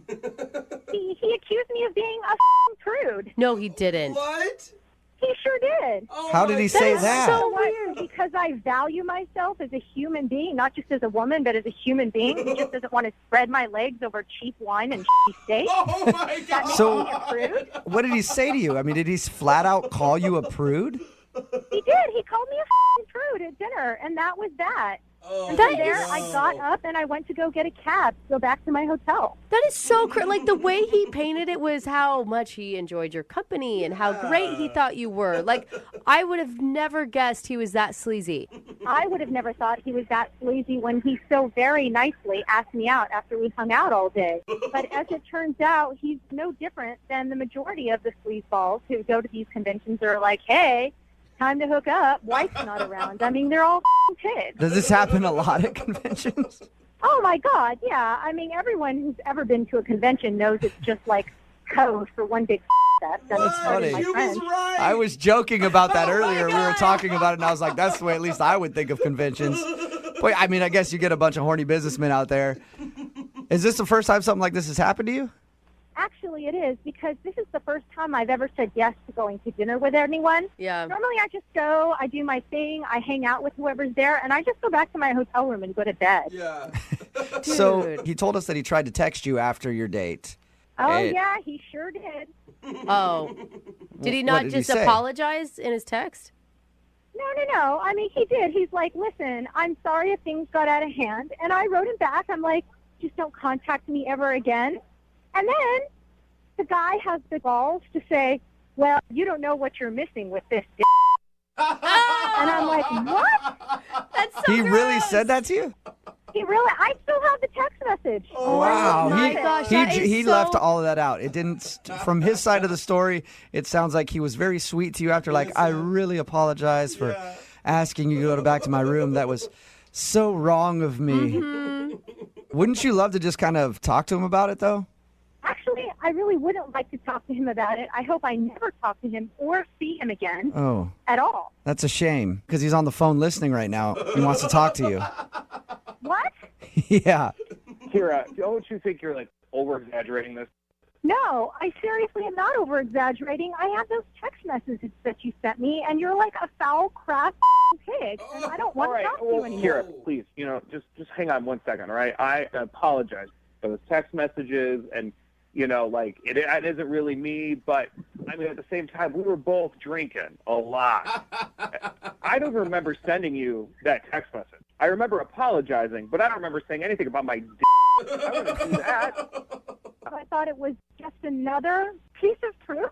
He accused me of being a f***ing prude. No, he didn't. What? He sure did. Oh How did he say is that? so weird. Because I value myself as a human being, not just as a woman, but as a human being. He just doesn't want to spread my legs over cheap wine and shitty steak. Oh my That God. makes So- me a prude. What did he say to you? I mean, did he flat out call you a prude? He did. He called me a f***ing prude at dinner, and that was that. Oh, And That from there, is- I got up and I went to go get a cab to go back to my hotel. That is so like the way he painted it was how much he enjoyed your company and how great he thought you were. Like, I would have never guessed he was that sleazy. I would have never thought he was that sleazy when he so very nicely asked me out after we hung out all day. But as it turns out, he's no different than the majority of the sleazeballs who go to these conventions and are like, hey, time to hook up. Wife's not around. I mean, they're all f***ing pigs. Does this happen a lot at conventions? Oh, my God, yeah. I mean, everyone who's ever been to a convention knows it's just like code for one big fest. I mean, That's pardon funny. my You was French. right. I was joking about that Oh my earlier. We were God. talking about it, and I was like, that's the way at least I would think of conventions. But, I mean, I guess you get a bunch of horny businessmen out there. Is this the first time something like this has happened to you? Actually, it is, because this is the first time I've ever said yes to going to dinner with anyone. Yeah. Normally, I just go, I do my thing, I hang out with whoever's there, and I just go back to my hotel room and go to bed. Yeah. So Dude. he told us that he tried to text you after your date. Oh, Hey. yeah, he sure did. Oh. Did he What not did he just say? apologize in his text? No. I mean, he did. He's like, listen, I'm sorry if things got out of hand. And I wrote him back. I'm like, just don't contact me ever again. And then the guy has the balls to say, well, you don't know what you're missing with this d-. And I'm like, what? That's so He really gross. said that to you? He really, I still have the text message. Wow. my he gosh, he, that is he so- left all of that out. It didn't, from his side of the story, it sounds like he was very sweet to you after, like, I really apologize for asking you to go back to my room. That was so wrong of me. Mm-hmm. Wouldn't you love to just kind of talk to him about it, though? Actually, I really wouldn't like to talk to him about it. I hope I never talk to him or see him again Oh, at all. that's a shame, because he's on the phone listening right now. He wants to talk to you. What? Yeah. Kira, don't you think you're like over-exaggerating this? No, I seriously am not over-exaggerating. I have those text messages that you sent me, and you're like a foul, crass pig, and I don't want All right, to talk to you anymore. Kira, please, just hang on 1 second, all right? I apologize for those text messages, and, it isn't really me, but, I mean, at the same time, we were both drinking a lot. I don't remember sending you that text message. I remember apologizing, but I don't remember saying anything about my I wouldn't do that. I thought it was just another piece of proof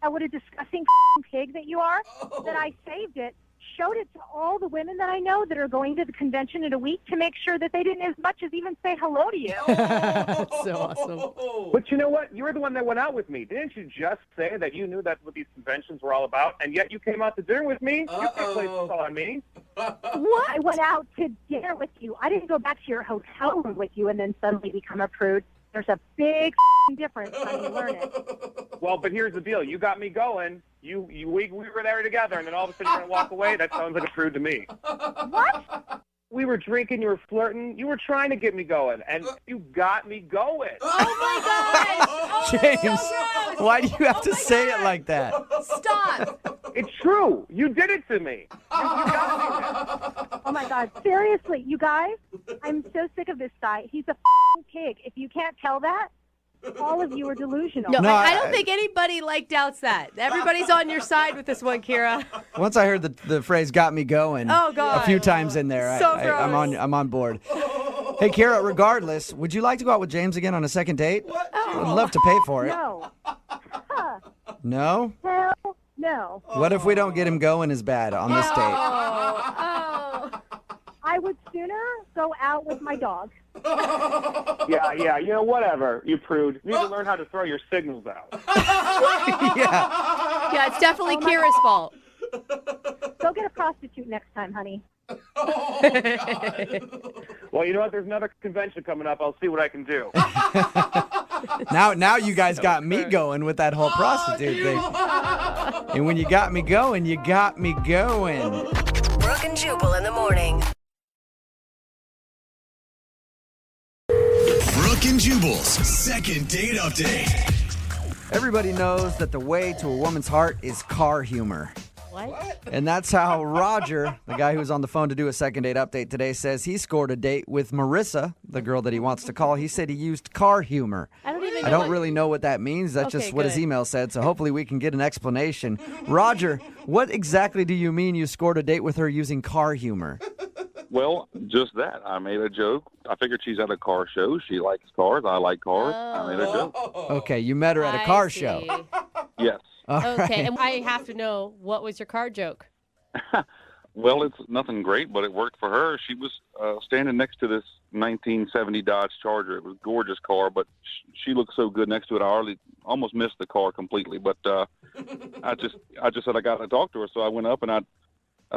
of what a disgusting pig that you are, that I saved it, showed it to all the women that I know that are going to the convention in a week to make sure that they didn't as much as even say hello to you. That's so awesome. But you know what? You were the one that went out with me. Didn't you just say that you knew that's what these conventions were all about, and yet you came out to dinner with me? You can't place this all on me. What? I went out to dinner with you. I didn't go back to your hotel room with you and then suddenly become a prude. There's a big difference, honey. Learn it. Well, but here's the deal. You got me going. We were there together, and then all of a sudden you're going to walk away? That sounds like a prude to me. What? We were drinking. You were flirting. You were trying to get me going, and you got me going. Oh my gosh! Oh, James, that's so gross. why do you have to say it like that? Stop! It's true. You did it to me. You got me there. Oh, my God. Seriously, you guys, I'm so sick of this guy. He's a pig. If you can't tell that, all of you are delusional. No, No, I I- don't think anybody doubts that. Everybody's on your side with this one, Kira. Once I heard the phrase "got me going" Oh, God. a few times in there, So I'm on board. Hey, Kira, regardless, would you like to go out with James again on a second date? I'd love to pay for it. No. Huh. No? Hell no. What if we don't get him going as bad on this date? Oh. I would sooner go out with my dog. Yeah, whatever, you prude. You need to learn how to throw your signals out. Yeah. Yeah, it's definitely Kira's fault. Go get a prostitute next time, honey. Well, you know what? There's another convention coming up. I'll see what I can do. Now you guys got me going with that whole prostitute thing. And when you got me going, you got me going. Brooke Brooke and Jubal in the morning. Brooke and Jubal's second date update. Everybody knows that the way to a woman's heart is car humor. What? And that's how Roger, the guy who was on the phone to do a second date update today, says he scored a date with Marissa, the girl that he wants to call. He said he used car humor. I don't really know what that means. That's just what his email said, so hopefully we can get an explanation. Roger, what exactly do you mean you scored a date with her using car humor? Well, just that. I made a joke. I figured she's at a car show. She likes cars. I like cars. I made a joke. Okay, you met her at a car show. Yes. Okay, and I have to know, what was your car joke? Well, it's nothing great, but it worked for her. She was standing next to this 1970 Dodge Charger. It was a gorgeous car, but she looked so good next to it. I almost missed the car completely. But I just said I got to talk to her, so I went up and I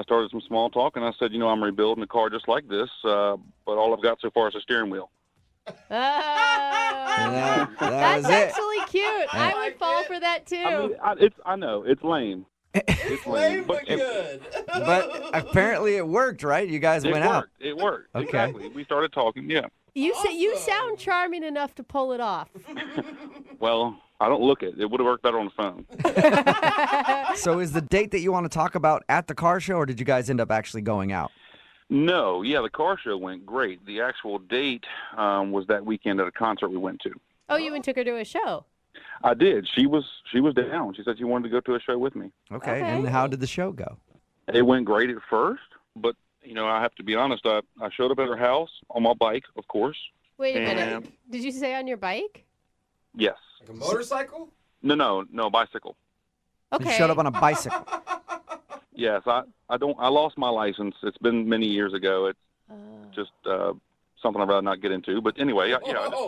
started some small talk, and I said, I'm rebuilding a car just like this, but all I've got so far is a steering wheel. That's actually cute. I would fall for that too. I know it's lame. It's lame, but good. But apparently it worked, right? You guys went out. It worked. Okay. Exactly. We started talking. Yeah. You sound charming enough to pull it off. Well, I don't look it. It would have worked better on the phone. So is the date that you want to talk about at the car show, or did you guys end up actually going out? No, yeah, the car show went great. The actual date was that weekend at a concert we went to. Oh, you even took her to a show? I did. She was down. She said she wanted to go to a show with me. Okay. And how did the show go? It went great at first, but I have to be honest. I showed up at her house on my bike, of course. Wait a minute. Did you say on your bike? Yes. Like a motorcycle? No, bicycle. Okay. You showed up on a bicycle. Yes, I lost my license. It's been many years ago. It's just something I'd rather not get into. But anyway, yeah.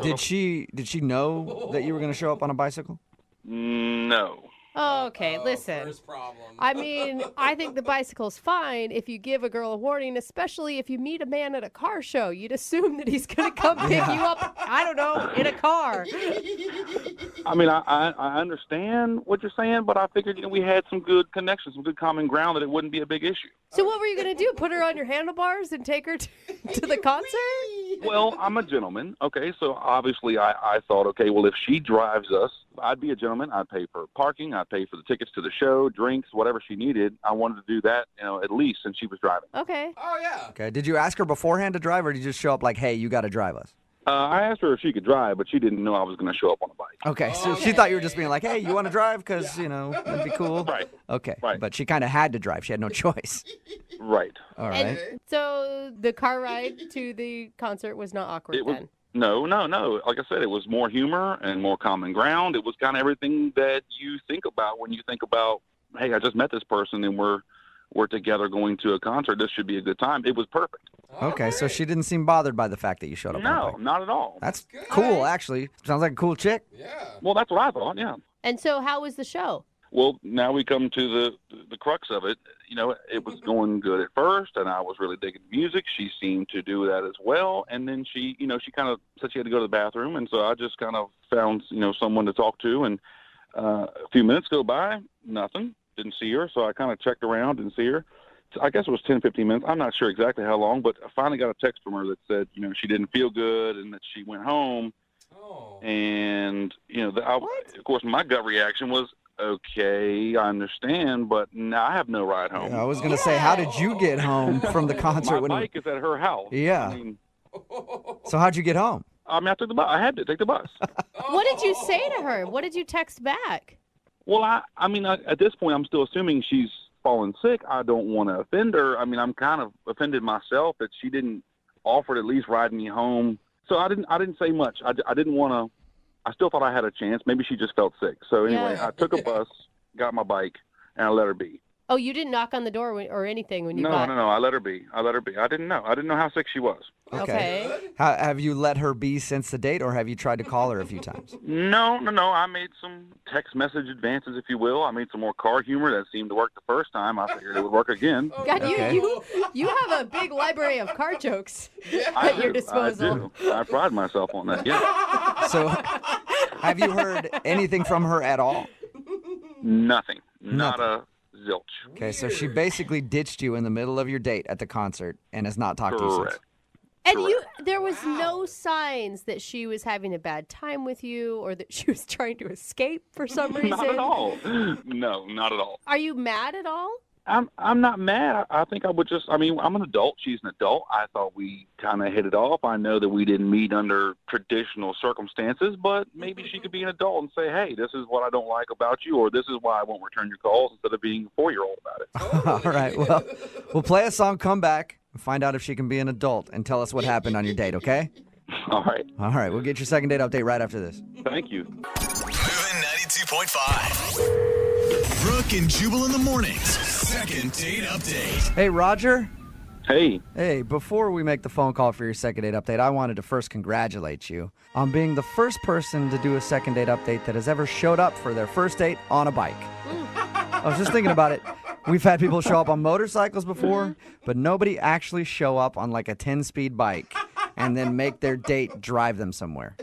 Did she know that you were going to show up on a bicycle? No. Okay, listen. First problem. I mean, I think the bicycle's fine if you give a girl a warning, especially if you meet a man at a car show. You'd assume that he's going to come pick you up, I don't know, in a car. I mean, I understand what you're saying, but I figured we had some good connections, some good common ground, that it wouldn't be a big issue. So what were you going to do? Put her on your handlebars and take her to the concert? Well, I'm a gentleman, okay? So obviously I thought, okay, well, if she drives us, I'd be a gentleman. I'd pay for parking. I'd pay for the tickets to the show, drinks, whatever she needed. I wanted to do that, at least since she was driving. Okay. Oh, yeah. Okay. Did you ask her beforehand to drive, or did you just show up like, hey, you got to drive us? I asked her if she could drive, but she didn't know I was going to show up on a bike. Okay, so she thought you were just being like, hey, you want to drive? Because, it'd be cool. Right. Okay, right. But she kind of had to drive. She had no choice. Right. All right. And so the car ride to the concert was not awkward then? No. Like I said, it was more humor and more common ground. It was kind of everything that you think about when you think about, hey, I just met this person and we're together going to a concert. This should be a good time. It was perfect. Okay, so she didn't seem bothered by the fact that you showed up on a bike. No, not at all. That's cool, actually. Sounds like a cool chick. Yeah. Well, that's what I thought, yeah. And so how was the show? Well, now we come to the crux of it. It was going good at first, and I was really digging music. She seemed to do that as well. And then she kind of said she had to go to the bathroom, and so I just kind of found, someone to talk to. And a few minutes go by, nothing. Didn't see her, so I kind of checked around, didn't see her. I guess it was 10, 15 minutes. I'm not sure exactly how long, but I finally got a text from her that said, she didn't feel good and that she went home. Oh. And, of course, my gut reaction was, okay, I understand, but now I have no ride home. I was going to say, how did you get home from the concert? My bike is at her house. Yeah. So how'd you get home? I took the bus. I had to take the bus. What did you say to her? What did you text back? Well, at this point, I'm still assuming she's fallen sick. I don't want to offend her. I'm kind of offended myself that she didn't offer to at least ride me home. So I didn't say much. I didn't want to. I still thought I had a chance. Maybe she just felt sick. So anyway, I took a bus, got my bike, and I let her be. Oh, you didn't knock on the door or anything when you got... No. I let her be. I didn't know. I didn't know how sick she was. Okay. Have you let her be since the date, or have you tried to call her a few times? No. I made some text message advances, if you will. I made some more car humor that seemed to work the first time. I figured it would work again. God, you have a big library of car jokes at your disposal. I do. I pride myself on that, yeah. So have you heard anything from her at all? Nothing. Not a zilch. Okay, so she basically ditched you in the middle of your date at the concert and has not talked to you since. Correct. And there was no signs that she was having a bad time with you or that she was trying to escape for some reason? Not at all. No, not at all. Are you mad at all? I'm not mad. I think I would just, I'm an adult. She's an adult. I thought we kind of hit it off. I know that we didn't meet under traditional circumstances, but maybe she could be an adult and say, hey, this is what I don't like about you, or this is why I won't return your calls, instead of being a 4-year-old about it. All right, well, we'll play a song, come back, and find out if she can be an adult and tell us what happened on your date, okay? All right. All right, we'll get your second date update right after this. Thank you. Moving 92.5. Brooke and Jubal in the mornings. Second date update. Hey, Roger. Hey. Hey, before we make the phone call for your second date update, I wanted to first congratulate you on being the first person to do a second date update that has ever showed up for their first date on a bike. I was just thinking about it. We've had people show up on motorcycles before, but nobody actually show up on like a 10-speed bike and then make their date drive them somewhere.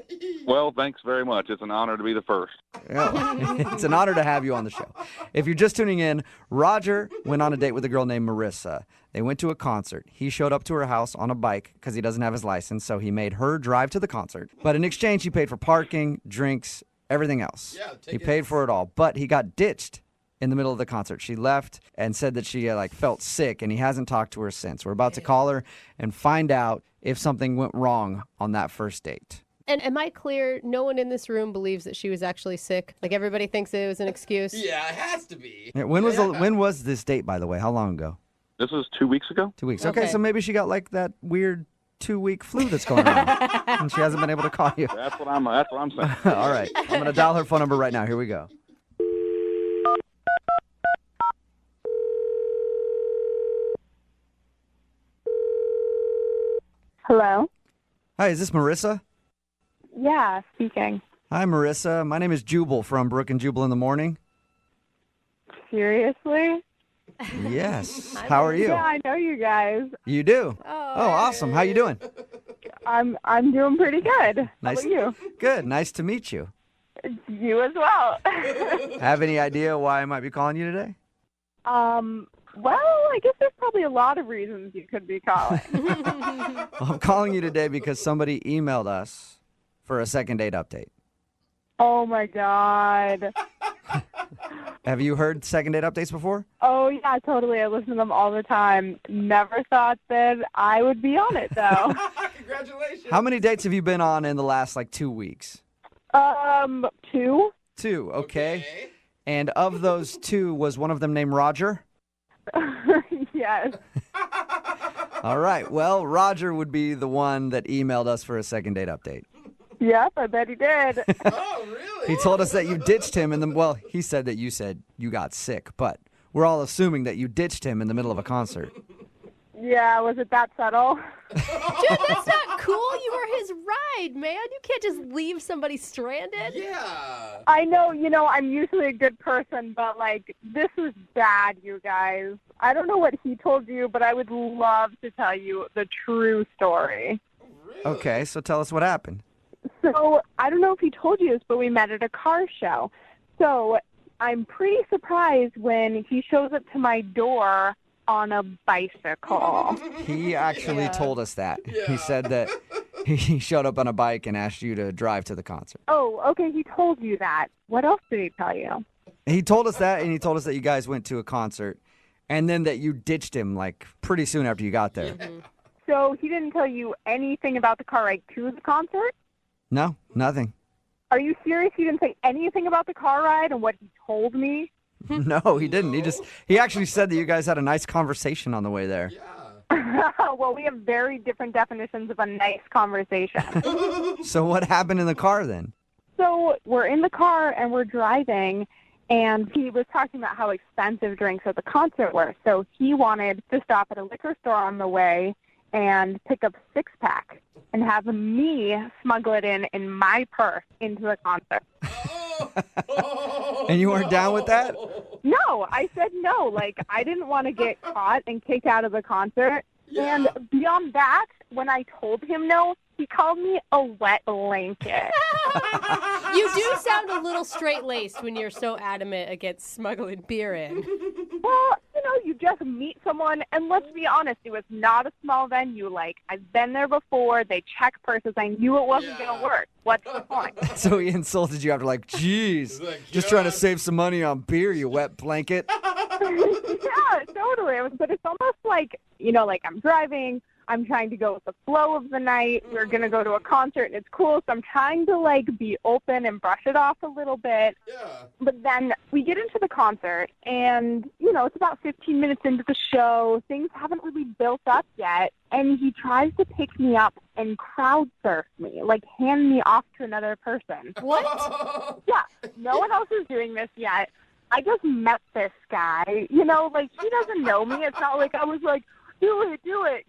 Well, thanks very much. It's an honor to be the first. It's an honor to have you on the show. If you're just tuning in, Roger went on a date with a girl named Marissa. They went to a concert. He showed up to her house on a bike because he doesn't have his license, so he made her drive to the concert. But in exchange, he paid for parking, drinks, everything else. Yeah, he paid for it all, but he got ditched in the middle of the concert. She left and said that she felt sick, and he hasn't talked to her since. We're about to call her and find out if something went wrong on that first date. And am I clear? No one in this room believes that she was actually sick? Like everybody thinks it was an excuse? Yeah, it has to be. Yeah, when was this date, by the way? How long ago? This was 2 weeks ago. 2 weeks. Okay, so maybe she got like that weird 2-week flu that's going on, and she hasn't been able to call you. That's what I'm saying. All right, I'm going to dial her phone number right now. Here we go. Hello? Hi, is this Marissa? Yeah, speaking. Hi, Marissa. My name is Jubal from Brooke and Jubal in the Morning. Seriously? Yes. How are you? Yeah, I know you guys. You do? Oh, awesome. How you doing? I'm doing pretty good. Nice. How about you? Good. Nice to meet you. You as well. Have any idea why I might be calling you today? Well, I guess there's probably a lot of reasons you could be calling. Well, I'm calling you today because somebody emailed us for a second date update. Oh, my God. Have you heard second date updates before? Oh, yeah, totally. I listen to them all the time. Never thought that I would be on it, though. Congratulations. How many dates have you been on in the last, 2 weeks? 2. 2, okay. And of those 2, was one of them named Roger? Yes. All right. Well, Roger would be the one that emailed us for a second date update. Yep, I bet he did. Oh, really? He told us that you ditched him he said that you said you got sick, but we're all assuming that you ditched him in the middle of a concert. Yeah, was it that subtle? Dude, that's not cool. You were his ride, man. You can't just leave somebody stranded. Yeah. I know, I'm usually a good person, but, this was bad, you guys. I don't know what he told you, but I would love to tell you the true story. Really? Okay, so tell us what happened. So, I don't know if he told you this, but we met at a car show. So, I'm pretty surprised when he shows up to my door on a bicycle. He actually told us that. Yeah. He said that he showed up on a bike and asked you to drive to the concert. Oh, okay, he told you that. What else did he tell you? He told us that, and he told us that you guys went to a concert, and then that you ditched him, pretty soon after you got there. Mm-hmm. So he didn't tell you anything about the car ride to the concert? No, nothing. Are you serious? He didn't say anything about the car ride and what he told me? No, he didn't. He actually said that you guys had a nice conversation on the way there. Yeah. Well, we have very different definitions of a nice conversation. So what happened in the car then? So we're in the car and we're driving, and he was talking about how expensive drinks at the concert were. So he wanted to stop at a liquor store on the way and pick up a 6-pack and have me smuggle it in my purse into the concert. And you weren't down with that? No, I said no. I didn't want to get caught and kicked out of the concert. Yeah. And beyond that, when I told him no, he called me a wet blanket. You do sound a little straight-laced when you're so adamant against smuggling beer in. Well, Well, you just meet someone, and let's be honest, it was not a small venue. Like, I've been there before. They check purses. I knew it wasn't going to work. What's the point? So he insulted you after, like, geez, just trying to save some money on beer, you wet blanket. Yeah, totally. But it's almost like, like I'm driving. I'm trying to go with the flow of the night. We're going to go to a concert, and it's cool. So I'm trying to, be open and brush it off a little bit. Yeah. But then we get into the concert, and, it's about 15 minutes into the show. Things haven't really built up yet. And he tries to pick me up and crowd surf me, hand me off to another person. What? Yeah. No one else is doing this yet. I just met this guy. He doesn't know me. It's not like I was like, do it,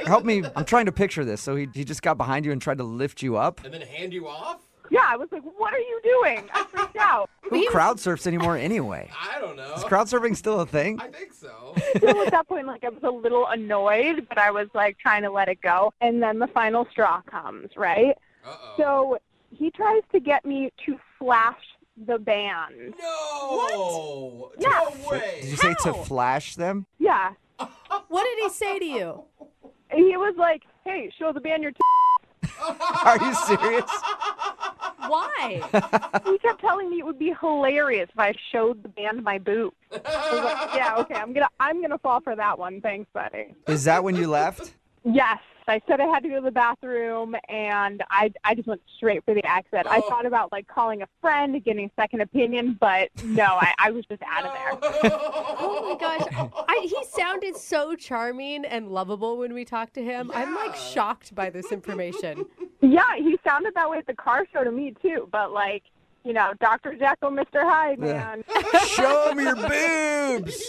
Help me. I'm trying to picture this. So he just got behind you and tried to lift you up? And then hand you off? Yeah, I was like, what are you doing? I freaked out. Who crowd surfs anymore anyway? I don't know. Is crowd surfing still a thing? I think so. Still at that point, I was a little annoyed, but I was, trying to let it go. And then the final straw comes, right? Uh-oh. So he tries to get me to flash the band. No! What? Yeah. No way! Did you say to flash them? Yeah. What did he say to you? He was like, hey, show the band your Are you serious? Why? He kept telling me it would be hilarious if I showed the band my boobs. I was like, yeah, okay, I'm gonna fall for that one. Thanks, buddy. Is that when you left? Yes. I said I had to go to the bathroom, and I just went straight for the exit. I thought about, calling a friend, getting a second opinion, but no, I was just out of there. Oh, my gosh. He sounded so charming and lovable when we talked to him. Yeah. I'm, shocked by this information. Yeah, he sounded that way at the car show to me, too, but, Dr. Jekyll, Mr. Hyde, man. Show me your boobs!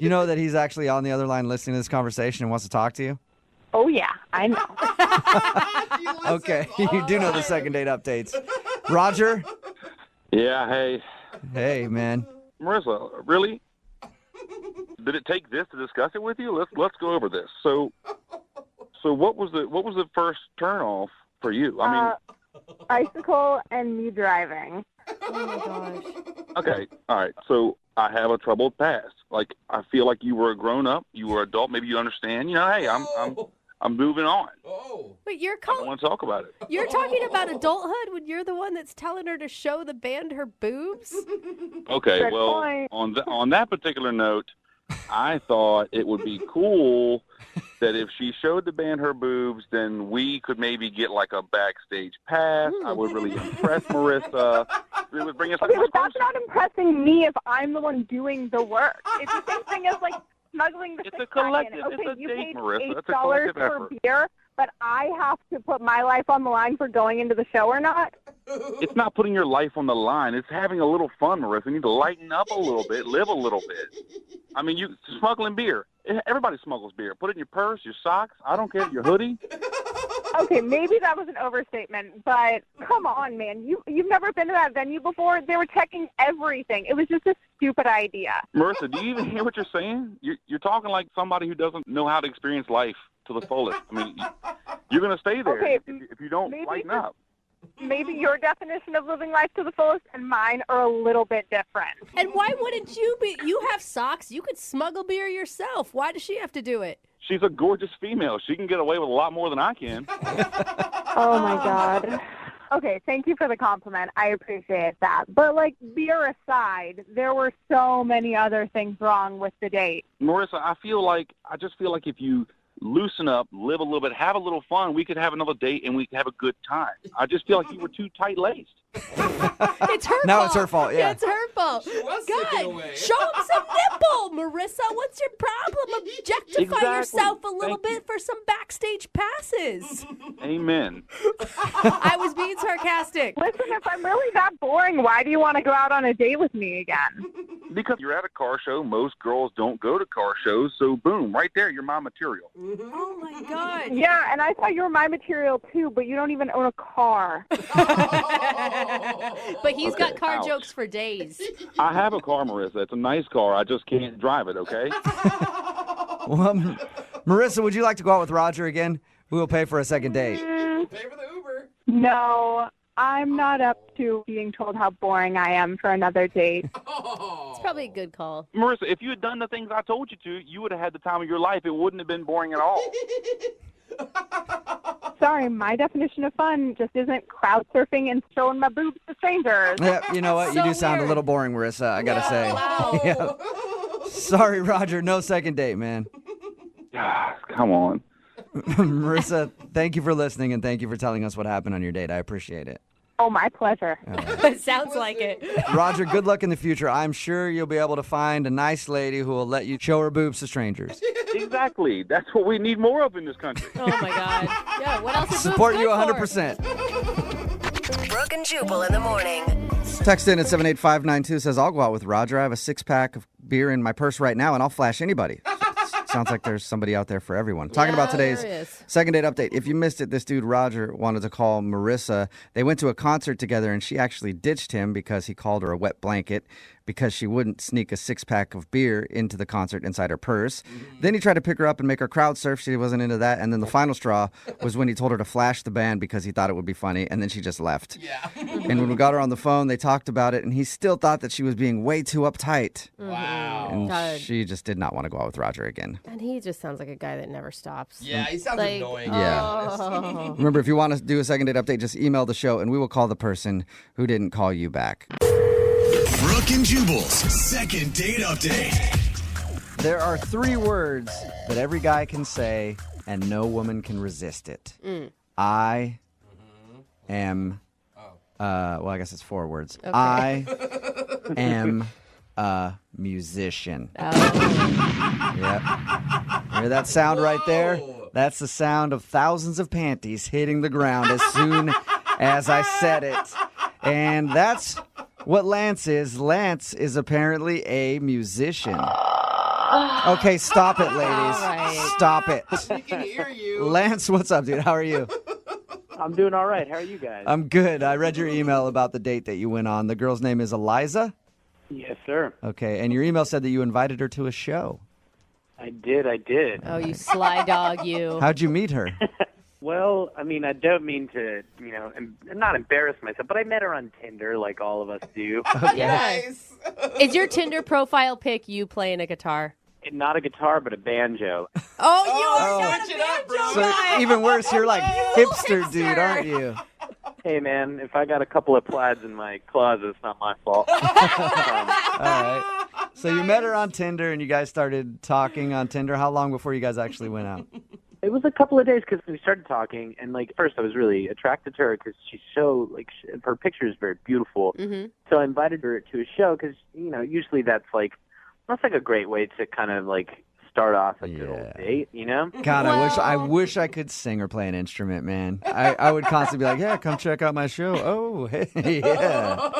You know that he's actually on the other line listening to this conversation and wants to talk to you? Oh, yeah, I know. Okay, you do know the second date updates. Roger? Yeah, hey. Hey, man. Marissa, really? Did it take this to discuss it with you? Let's go over this. So what was the first turn off for you? Icicle and me driving. Oh, my gosh. Okay, all right. So I have a troubled past. I feel like you were a grown up, you were an adult. Maybe you understand. Hey, I'm moving on. Oh. Wait, I don't want to talk about it. you're talking about adulthood when you're the one that's telling her to show the band her boobs? Okay, Good well, point. on that particular note, I thought it would be cool that if she showed the band her boobs, then we could maybe get a backstage pass. I would really impress Marissa. It would bring us Okay, but that's not impressing me if I'm the one doing the work. It's the same thing as smuggling the It's six a collective. pack in. Okay, It's a you date, paid Marissa. It's a $8 collective for effort. beer, but I have to put my life on the line for going into the show or not. It's not putting your life on the line. It's having a little fun, Marissa. You need to lighten up a little bit, live a little bit. You smuggling beer. Everybody smuggles beer. Put it in your purse, your socks. I don't care, your hoodie. Okay, maybe that was an overstatement, but come on, man. You've never been to that venue before? They were checking everything. It was just a stupid idea. Marissa, do you even hear what you're saying? You're talking like somebody who doesn't know how to experience life to the fullest. You're going to stay there Okay, if you don't lighten up. Maybe your definition of living life to the fullest and mine are a little bit different. And why wouldn't you be? You have socks. You could smuggle beer yourself. Why does she have to do it? She's a gorgeous female. She can get away with a lot more than I can. Oh, my God. Okay, thank you for the compliment. I appreciate that. But, beer aside, there were so many other things wrong with the date. Marissa, I just feel like if you loosen up, live a little bit, have a little fun, we could have another date and we could have a good time. I just feel like you were too tight-laced. It's her fault. Now it's her fault, yeah. It's her fault. She was sticking God, away. show him some nipple, Marissa. What's your problem? Objectify Exactly. yourself a little Thank bit for some backstage passes. Amen. I was being sarcastic. Listen, if I'm really that boring, why do you want to go out on a date with me again? Because you're at a car show. Most girls don't go to car shows. So, boom, right there, you're my material. Oh, my God. Yeah, and I thought you were my material, too, but you don't even own a car. But he's got car ouch. jokes for days. I have a car, Marissa. It's a nice car. I just can't drive it, okay? Well, Marissa, would you like to go out with Roger again? We will pay for a second date. Pay for the Uber. No, I'm not up to being told how boring I am for another date. Oh. probably a good call. Marissa, if you had done the things I told you to, you would have had the time of your life. It wouldn't have been boring at all. Sorry, my definition of fun just isn't crowd surfing and showing my boobs to strangers. Yeah, you know what? You do sound a little boring, Marissa, I gotta say. Yeah. Sorry, Roger. No second date, man. Come on. Marissa, thank you for listening, and thank you for telling us what happened on your date. I appreciate it. Oh, my pleasure. Sounds like it. Roger, good luck in the future. I'm sure you'll be able to find a nice lady who will let you show her boobs to strangers. Exactly. That's what we need more of in this country. Oh, my God. Yeah, what else are boobs Support you good 100%. Brooke and Jubal in the morning. Text in at 78592 says, I'll go out with Roger. I have a 6-pack of beer in my purse right now, and I'll flash anybody. Sounds like there's somebody out there for everyone. Talking about today's second date update. If you missed it, this dude, Roger, wanted to call Marissa. They went to a concert together, and she actually ditched him because he called her a wet blanket because she wouldn't sneak a 6-pack of beer into the concert inside her purse. Then he tried to pick her up and make her crowd surf. She wasn't into that. And then the final straw was when he told her to flash the band because he thought it would be funny, and then she just left. Yeah. And when we got her on the phone, they talked about it, and he still thought that she was being way too uptight. Wow. And she just did not want to go out with Roger again. And he just sounds like a guy that never stops. Yeah, he sounds annoying. Yeah. Remember, if you want to do a second date update, just email the show, and we will call the person who didn't call you back. Brooke and Jubal's second date update. There are 3 words that every guy can say, and no woman can resist it. I am, well, I guess it's 4 words. Okay. I am a musician. Yep. Hear that sound right there? That's the sound of thousands of panties hitting the ground as soon as I said it. And that's what Lance is. Lance is apparently a musician. Okay, stop it, ladies. Right. Stop it. We can hear you. Lance, what's up, dude? How are you? I'm doing all right. How are you guys? I'm good. I read your email about the date that you went on. The girl's name is Eliza? Yes, sir. Okay, and your email said that you invited her to a show. I did. Oh, you sly dog, you. How'd you meet her? Well, I mean, I don't mean to, not embarrass myself, but I met her on Tinder like all of us do. Yes. Is your Tinder profile pic you playing a guitar? Not a guitar, but a banjo. Oh, you are not switch a it up, bro. banjo So guy. even worse, you're like hipster dude, aren't you? Hey, man, if I got a couple of plaids in my closet, it's not my fault. All right. So you met her on Tinder, and you guys started talking on Tinder. How long before you guys actually went out? It was a couple of days because we started talking, and first I was really attracted to her because she's so her picture is very beautiful. Mm-hmm. So I invited her to a show because usually that's like a great way to kind of start off a good old date, God, I wish I could sing or play an instrument, man. I would constantly be like, yeah, come check out my show. Oh, hey, yeah.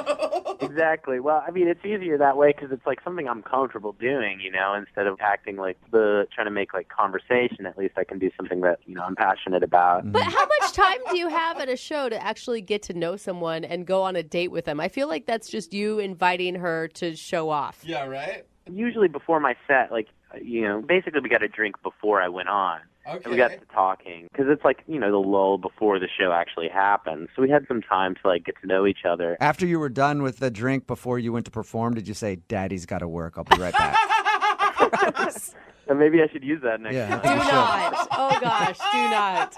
Exactly. Well, I mean, it's easier that way because it's something I'm comfortable doing, instead of acting trying to make conversation. At least I can do something that, I'm passionate about. But how much time do you have at a show to actually get to know someone and go on a date with them? I feel like that's just you inviting her to show off. Yeah, right? Usually before my set, basically we got a drink before I went on. Okay. And we got to talking because it's the lull before the show actually happens. So we had some time to get to know each other. After you were done with the drink before you went to perform, did you say, Daddy's got to work, I'll be right back? So maybe I should use that next time. Do not. Oh, gosh, do not.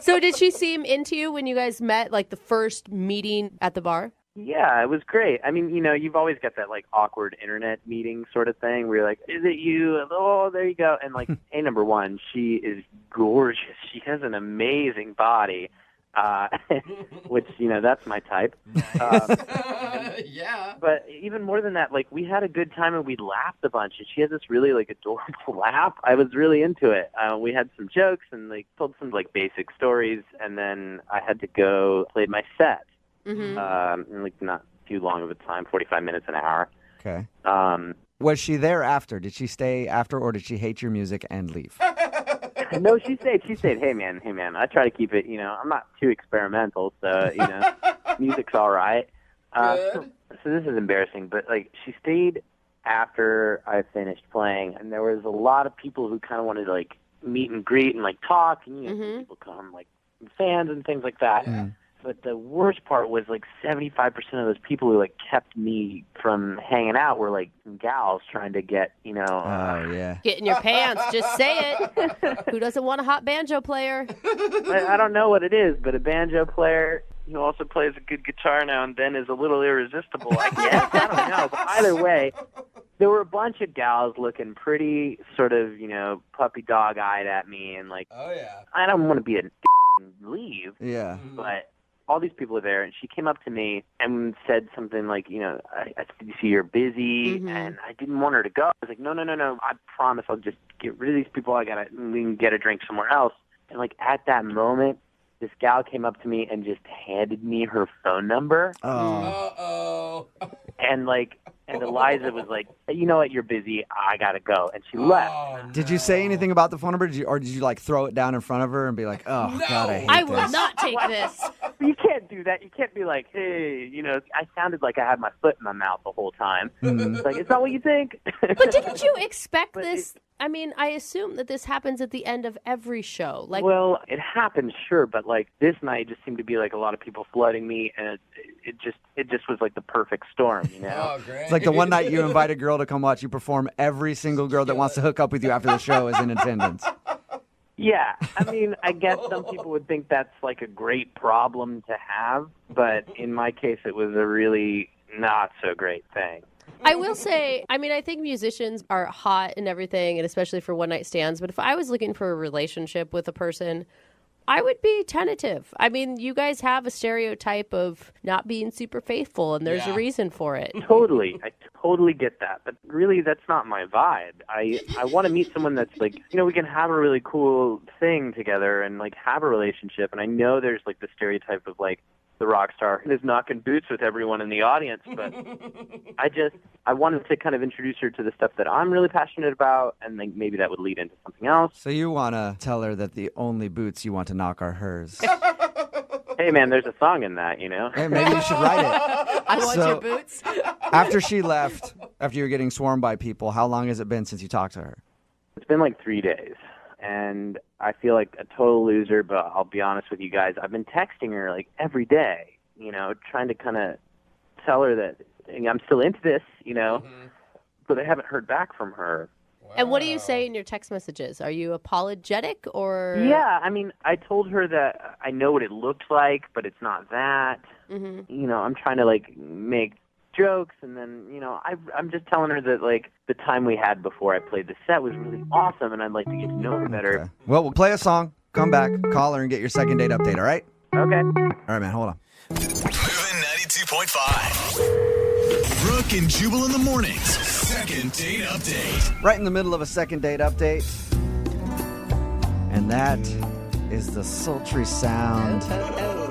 So did she seem into you when you guys met, the first meeting at the bar? Yeah, it was great. I mean, you've always got that awkward internet meeting sort of thing where you're like, is it you? Oh, there you go. And hey, number one, she is gorgeous. She has an amazing body, which, that's my type. Yeah. But even more than that, we had a good time and we laughed a bunch. And she had this really adorable laugh. I was really into it. We had some jokes and told some basic stories. And then I had to go play my set. Mm-hmm. Not too long of a time, 45 minutes, an hour. Okay. Was she there after? Did she stay after, or did she hate your music and leave? No, she stayed. Hey, man. I try to keep it, I'm not too experimental, so, music's all right. So this is embarrassing, but, she stayed after I finished playing, and there was a lot of people who kind of wanted to, meet and greet and, talk, and, people come, fans and things like that. But the worst part was like 75% of those people who like kept me from hanging out were like gals trying to get, Oh, yeah. Get in your pants. Just say it. Who doesn't want a hot banjo player? I don't know what it is, but a banjo player who also plays a good guitar now and then is a little irresistible, I guess. I don't know. But either way, there were a bunch of gals looking pretty sort of, puppy dog-eyed at me and like, Oh, yeah. I don't want to be a and leave. Yeah. But all these people are there, and she came up to me and said something like, I see you're busy, and I didn't want her to go. I was like, no, I promise I'll just get rid of these people. We can get a drink somewhere else. And like at that moment, this gal came up to me and just handed me her phone number. Uh-oh. And Eliza was like, you know what, you're busy, I gotta go. And she left. No. Did you say anything about the phone number, or did you like throw it down in front of her and be like, oh, No. God, I hate I this? will not take this. You can't do that. You can't be like, hey, I sounded like I had my foot in my mouth the whole time. It's like, it's not what you think. But didn't you expect this? I mean, I assume that this happens at the end of every show. Like, Well, it happens, sure, but like this night just seemed to be like a lot of people flooding me, and it just was like the perfect storm, Oh, great. It's like the one night you invite a girl to come watch you perform, every single girl that wants to hook up with you after the show is in attendance. Yeah, I mean, I guess some people would think that's like a great problem to have, but in my case, it was a really not so great thing. I will say, I mean, I think musicians are hot and everything, and especially for one-night stands. But if I was looking for a relationship with a person, I would be tentative. I mean, you guys have a stereotype of not being super faithful, and there's a reason for it. Totally. I totally get that. But really, that's not my vibe. I want to meet someone that's like, we can have a really cool thing together and like have a relationship. And I know there's like the stereotype of like the rock star who's knocking boots with everyone in the audience. But I wanted to kind of introduce her to the stuff that I'm really passionate about, and like maybe that would lead into something else. So you want to tell her that the only boots you want to knock are hers. Hey, man, there's a song in that, Hey, maybe you should write it. I want your boots. After she left, after you were getting swarmed by people, how long has it been since you talked to her? It's been like 3 days, and I feel like a total loser, but I'll be honest with you guys. I've been texting her like every day, trying to kind of tell her that I'm still into this, but I haven't heard back from her. And what do you say in your text messages? Are you apologetic or? Yeah, I mean, I told her that I know what it looked like, but it's not that. I'm trying to like make jokes, and then I'm just telling her that like the time we had before I played the set was really awesome, and I'd like to get to know her better. Okay. Well, we'll play a song, come back, call her, and get your second date update, all right? Okay. All right, man, hold on. Moving 92.5. Brooke and Jubal in the mornings. Second date update. Right in the middle of a second date update. And that is the sultry sound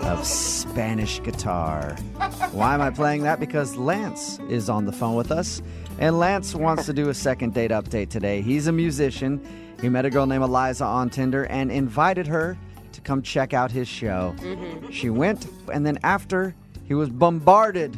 of Spanish guitar. Why am I playing that? Because Lance is on the phone with us. And Lance wants to do a second date update today. He's a musician. He met a girl named Eliza on Tinder and invited her to come check out his show. She went, and then after, he was bombarded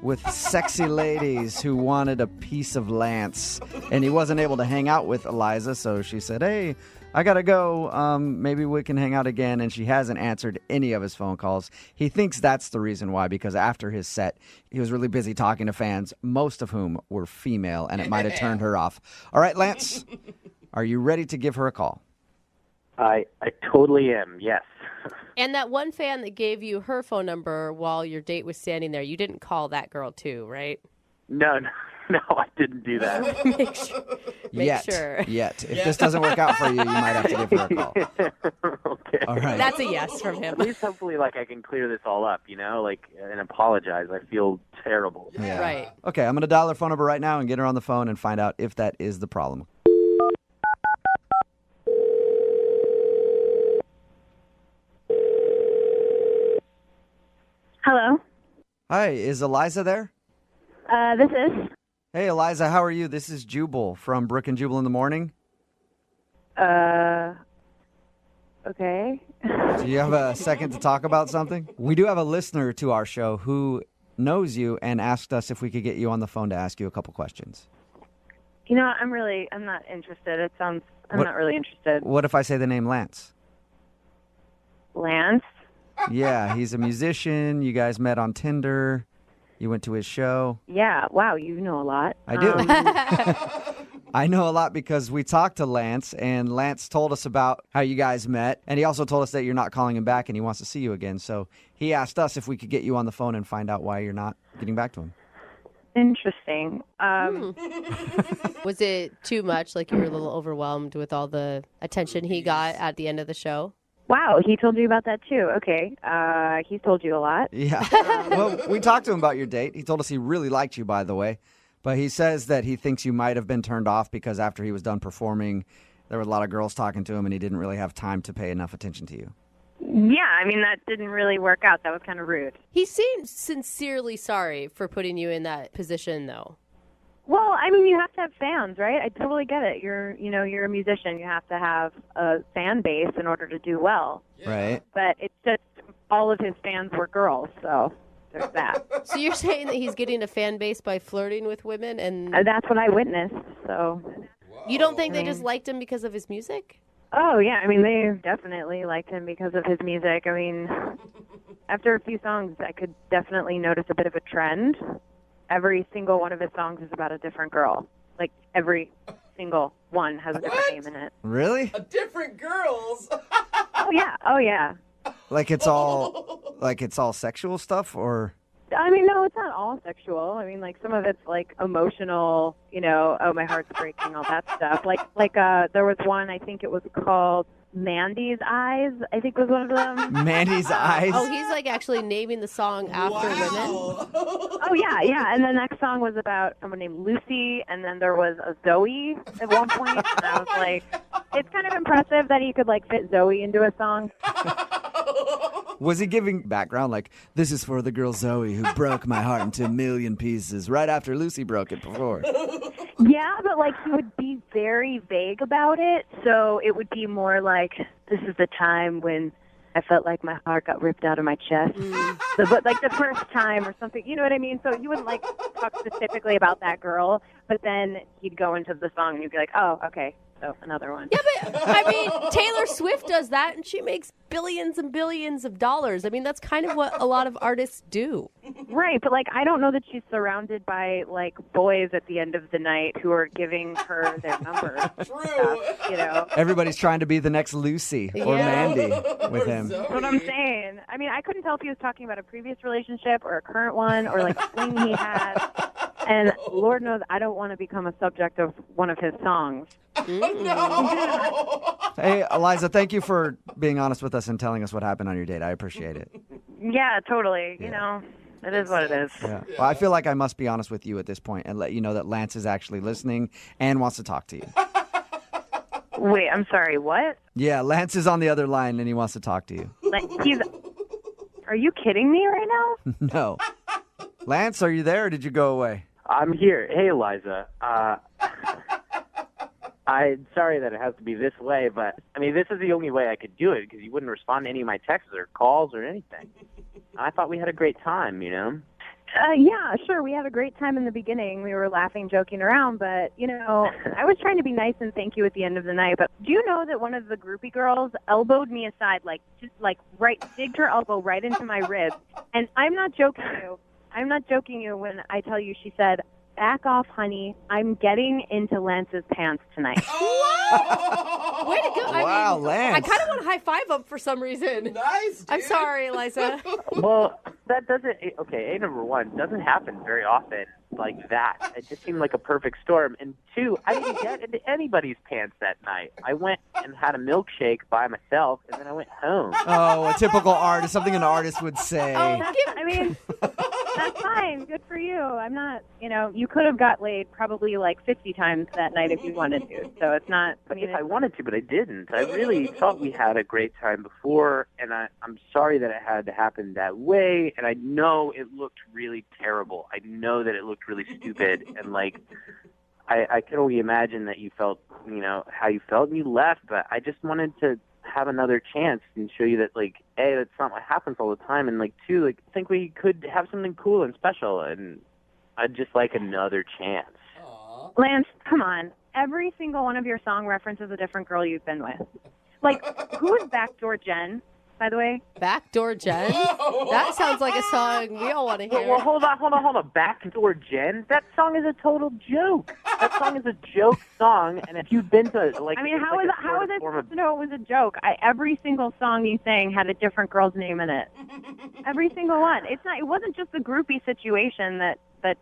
with sexy ladies who wanted a piece of Lance. And he wasn't able to hang out with Eliza, so she said, hey, I gotta go. Maybe we can hang out again. And she hasn't answered any of his phone calls. He thinks that's the reason why, because after his set, he was really busy talking to fans, most of whom were female, and it might have turned her off. All right, Lance, are you ready to give her a call? I totally am, yes. And that one fan that gave you her phone number while your date was standing there, you didn't call that girl too, right? No, I didn't do that. Make sure. Yet. If this doesn't work out for you, you might have to give her a call. Okay. All right. That's a yes from him. At least hopefully like I can clear this all up, and apologize. I feel terrible. Yeah. Right. Okay, I'm going to dial her phone number right now and get her on the phone and find out if that is the problem. Hello. Hi, is Eliza there? This is. Hey, Eliza, how are you? This is Jubal from Brooke and Jubal in the Morning. Okay. Do you have a second to talk about something? We do have a listener to our show who knows you and asked us if we could get you on the phone to ask you a couple questions. I'm not interested. I'm not really interested. What if I say the name Lance? Lance? Yeah, he's a musician. You guys met on Tinder. You went to his show. Yeah, wow, you know a lot. I do. I know a lot because we talked to Lance, and Lance told us about how you guys met, and he also told us that you're not calling him back and he wants to see you again. So he asked us if we could get you on the phone and find out why you're not getting back to him. Interesting. Was it too much? Like you were a little overwhelmed with all the attention he got at the end of the show? Wow, he told you about that too. Okay. He's told you a lot. Yeah. Well, we talked to him about your date. He told us he really liked you, by the way. But he says that he thinks you might have been turned off because after he was done performing, there were a lot of girls talking to him and he didn't really have time to pay enough attention to you. Yeah, I mean, that didn't really work out. That was kind of rude. He seemed sincerely sorry for putting you in that position, though. Well, I mean, you have to have fans, right? I totally get it. You're a musician. You have to have a fan base in order to do well. Right. But it's just all of his fans were girls, so there's that. So you're saying that he's getting a fan base by flirting with women, and That's what I witnessed, so. You don't think they just liked him because of his music? Oh, yeah. I mean, they definitely liked him because of his music. I mean, after a few songs, I could definitely notice a bit of a trend. Every single one of his songs is about a different girl. Like, every single one has a different name in it. Really? Different girls. Oh, yeah. Oh, yeah. Like it's all sexual stuff, or? I mean, no, it's not all sexual. I mean, like, some of it's, like, emotional, oh, my heart's breaking, all that stuff. Like, there was one, I think it was called Mandy's Eyes, I think was one of them. Mandy's Eyes? Oh, he's, like, actually naming the song after women? Oh, yeah. And the next song was about someone named Lucy, and then there was a Zoe at one point, and I was like, it's kind of impressive that he could, like, fit Zoe into a song. Was he giving background like, this is for the girl Zoe who broke my heart into a million pieces right after Lucy broke it before? Yeah, but, like, he would be very vague about it, so it would be more like, this is the time when I felt like my heart got ripped out of my chest. So, but, like, the first time or something, you know what I mean? So you wouldn't, like, talk specifically about that girl, but then he'd go into the song and you'd be like, oh, okay. So another one. Yeah, but I mean, Taylor Swift does that, and she makes billions and billions of dollars. I mean, that's kind of what a lot of artists do. Right, but, like, I don't know that she's surrounded by, like, boys at the end of the night who are giving her their numbers. True. Everybody's trying to be the next Lucy or Mandy with him. That's what I'm saying. I mean, I couldn't tell if he was talking about a previous relationship or a current one or, like, a fling he had. And Lord knows I don't want to become a subject of one of his songs. No. Hey, Eliza, thank you for being honest with us and telling us what happened on your date. I appreciate it. Yeah, totally. It is what it is. Yeah. Well, I feel like I must be honest with you at this point and let you know that Lance is actually listening and wants to talk to you. Wait, I'm sorry, what? Yeah, Lance is on the other line and he wants to talk to you. Are you kidding me right now? No. Lance, are you there or did you go away? I'm here. Hey, Eliza. I'm sorry that it has to be this way, but, I mean, this is the only way I could do it because you wouldn't respond to any of my texts or calls or anything. I thought we had a great time, Yeah, sure. We had a great time in the beginning. We were laughing, joking around, but, I was trying to be nice and thank you at the end of the night. But do you know that one of the groupie girls elbowed me aside, digged her elbow right into my rib? And I'm not joking you when I tell you she said, back off, honey. I'm getting into Lance's pants tonight. Way to go. Wow, Lance. I kind of want to high five him for some reason. Nice, dude. I'm sorry, Eliza. Well, that doesn't, okay, number one, doesn't happen very often like that. It just seemed like a perfect storm. And two, I didn't get into anybody's pants that night. I went and had a milkshake by myself, and then I went home. Oh, a typical artist, something an artist would say. I mean, that's fine. Good for you. I'm not, you could have got laid probably like 50 times that night if you wanted to. So it's not. If I wanted to, but I didn't. I really thought we had a great time before, and I'm sorry that it had to happen that way. And I know it looked really terrible. I know that it looked really stupid. And, I can only imagine that you felt, how you felt, and you left. But I just wanted to have another chance and show you that, A, that's not what happens all the time, and, two, I think we could have something cool and special, and I'd just like another chance. Lance, come on. Every single one of your song references a different girl you've been with. Who is Backdoor Jen? by the way? Backdoor Jen? That sounds like a song we all want to hear. Well, hold on. Backdoor Jen? That song is a total joke. That song is a joke song, and if you've been to, like... I mean, it's how like is it supposed to know it was a joke? Every single song you sang had a different girl's name in it. Every single one. It wasn't just the groupie situation that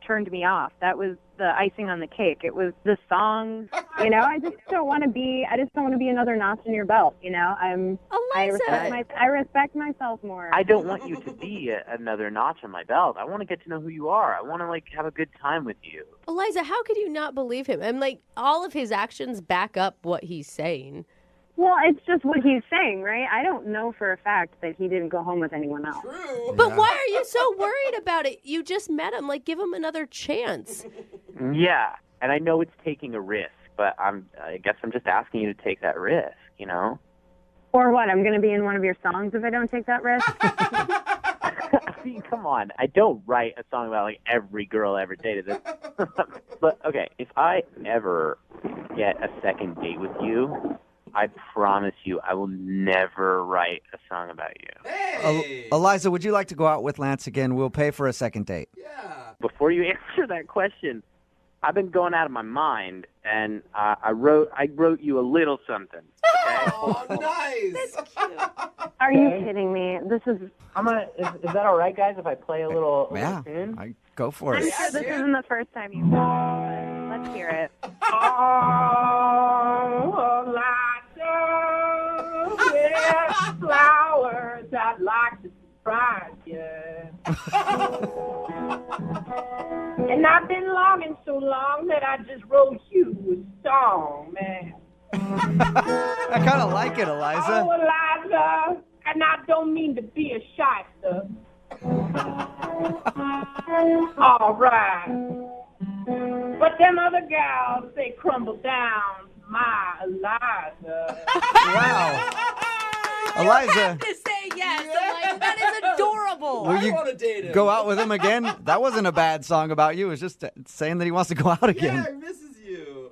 turned me off. That was the icing on the cake. It was the song. You know, I just don't want to be another notch in your belt. You know, I respect myself more. I don't want you to be another notch on my belt. I want to get to know who you are. I want to, like, have a good time with you. Eliza, how could you not believe him? And, like, all of his actions back up what he's saying. Well, it's just what he's saying, right? I don't know for a fact that he didn't go home with anyone else. True. But why are you so worried about it? You just met him. Like, give him another chance. Yeah, and I know it's taking a risk, but I guess I'm just asking you to take that risk, you know? Or what? I'm going to be in one of your songs if I don't take that risk? I mean, come on. I don't write a song about, like, every girl I ever dated. But, okay, if I ever get a second date with you, I promise you I will never write a song about you. Hey! Eliza, would you like to go out with Lance again? We'll pay for a second date. Yeah. Before you answer that question, I've been going out of my mind, and I wrote you a little something. Okay? Oh, nice. That's cute. Are you kidding me? This is... Is that all right, guys, if I play a little tune? Go for I'm it. sure this isn't the first time you've done it. Let's hear it. Oh, with flowers, I'd like to surprise you. And I've been longing so long that I just wrote you a song, man. I kind of like it, Eliza. Oh, Eliza, and I don't mean to be a shyster. All right. But them other gals, they crumble down my Eliza. Wow. Eliza, To say yes. Eliza, that is adorable. will you I want to date him. go out with him again? That wasn't a bad song about you. It was just saying that he wants to go out again. Yeah, he misses you.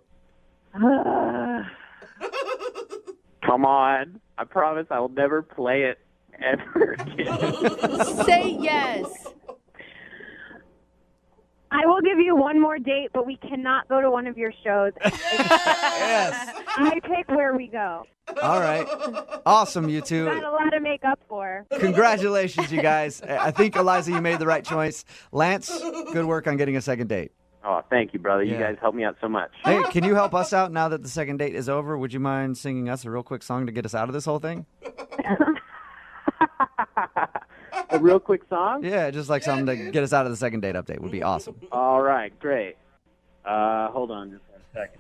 Come on. I promise I will never play it ever again. Say yes. I will give you one more date, but we cannot go to one of your shows. Yes. I pick where we go. All right. Awesome, you two. Got a lot to make up for. Congratulations, you guys. I think, Eliza, you made the right choice. Lance, good work on getting a second date. Oh, thank you, brother. You Yeah. guys helped me out so much. Hey, can you help us out now that the second date is over? Would you mind singing us a real quick song to get us out of this whole thing? A real quick song? Yeah, just like something to get us out of the second date update would be awesome. All right, great. Hold on just one second.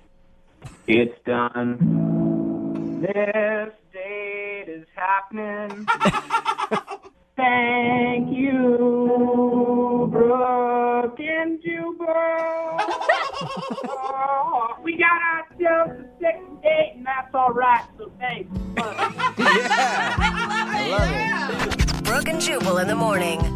It's done. This date is happening. Thank you, Brooke and Jubal. We got ourselves a second date, and that's all right, so thanks. Yeah. I love it. Brooke and Jubal in the morning.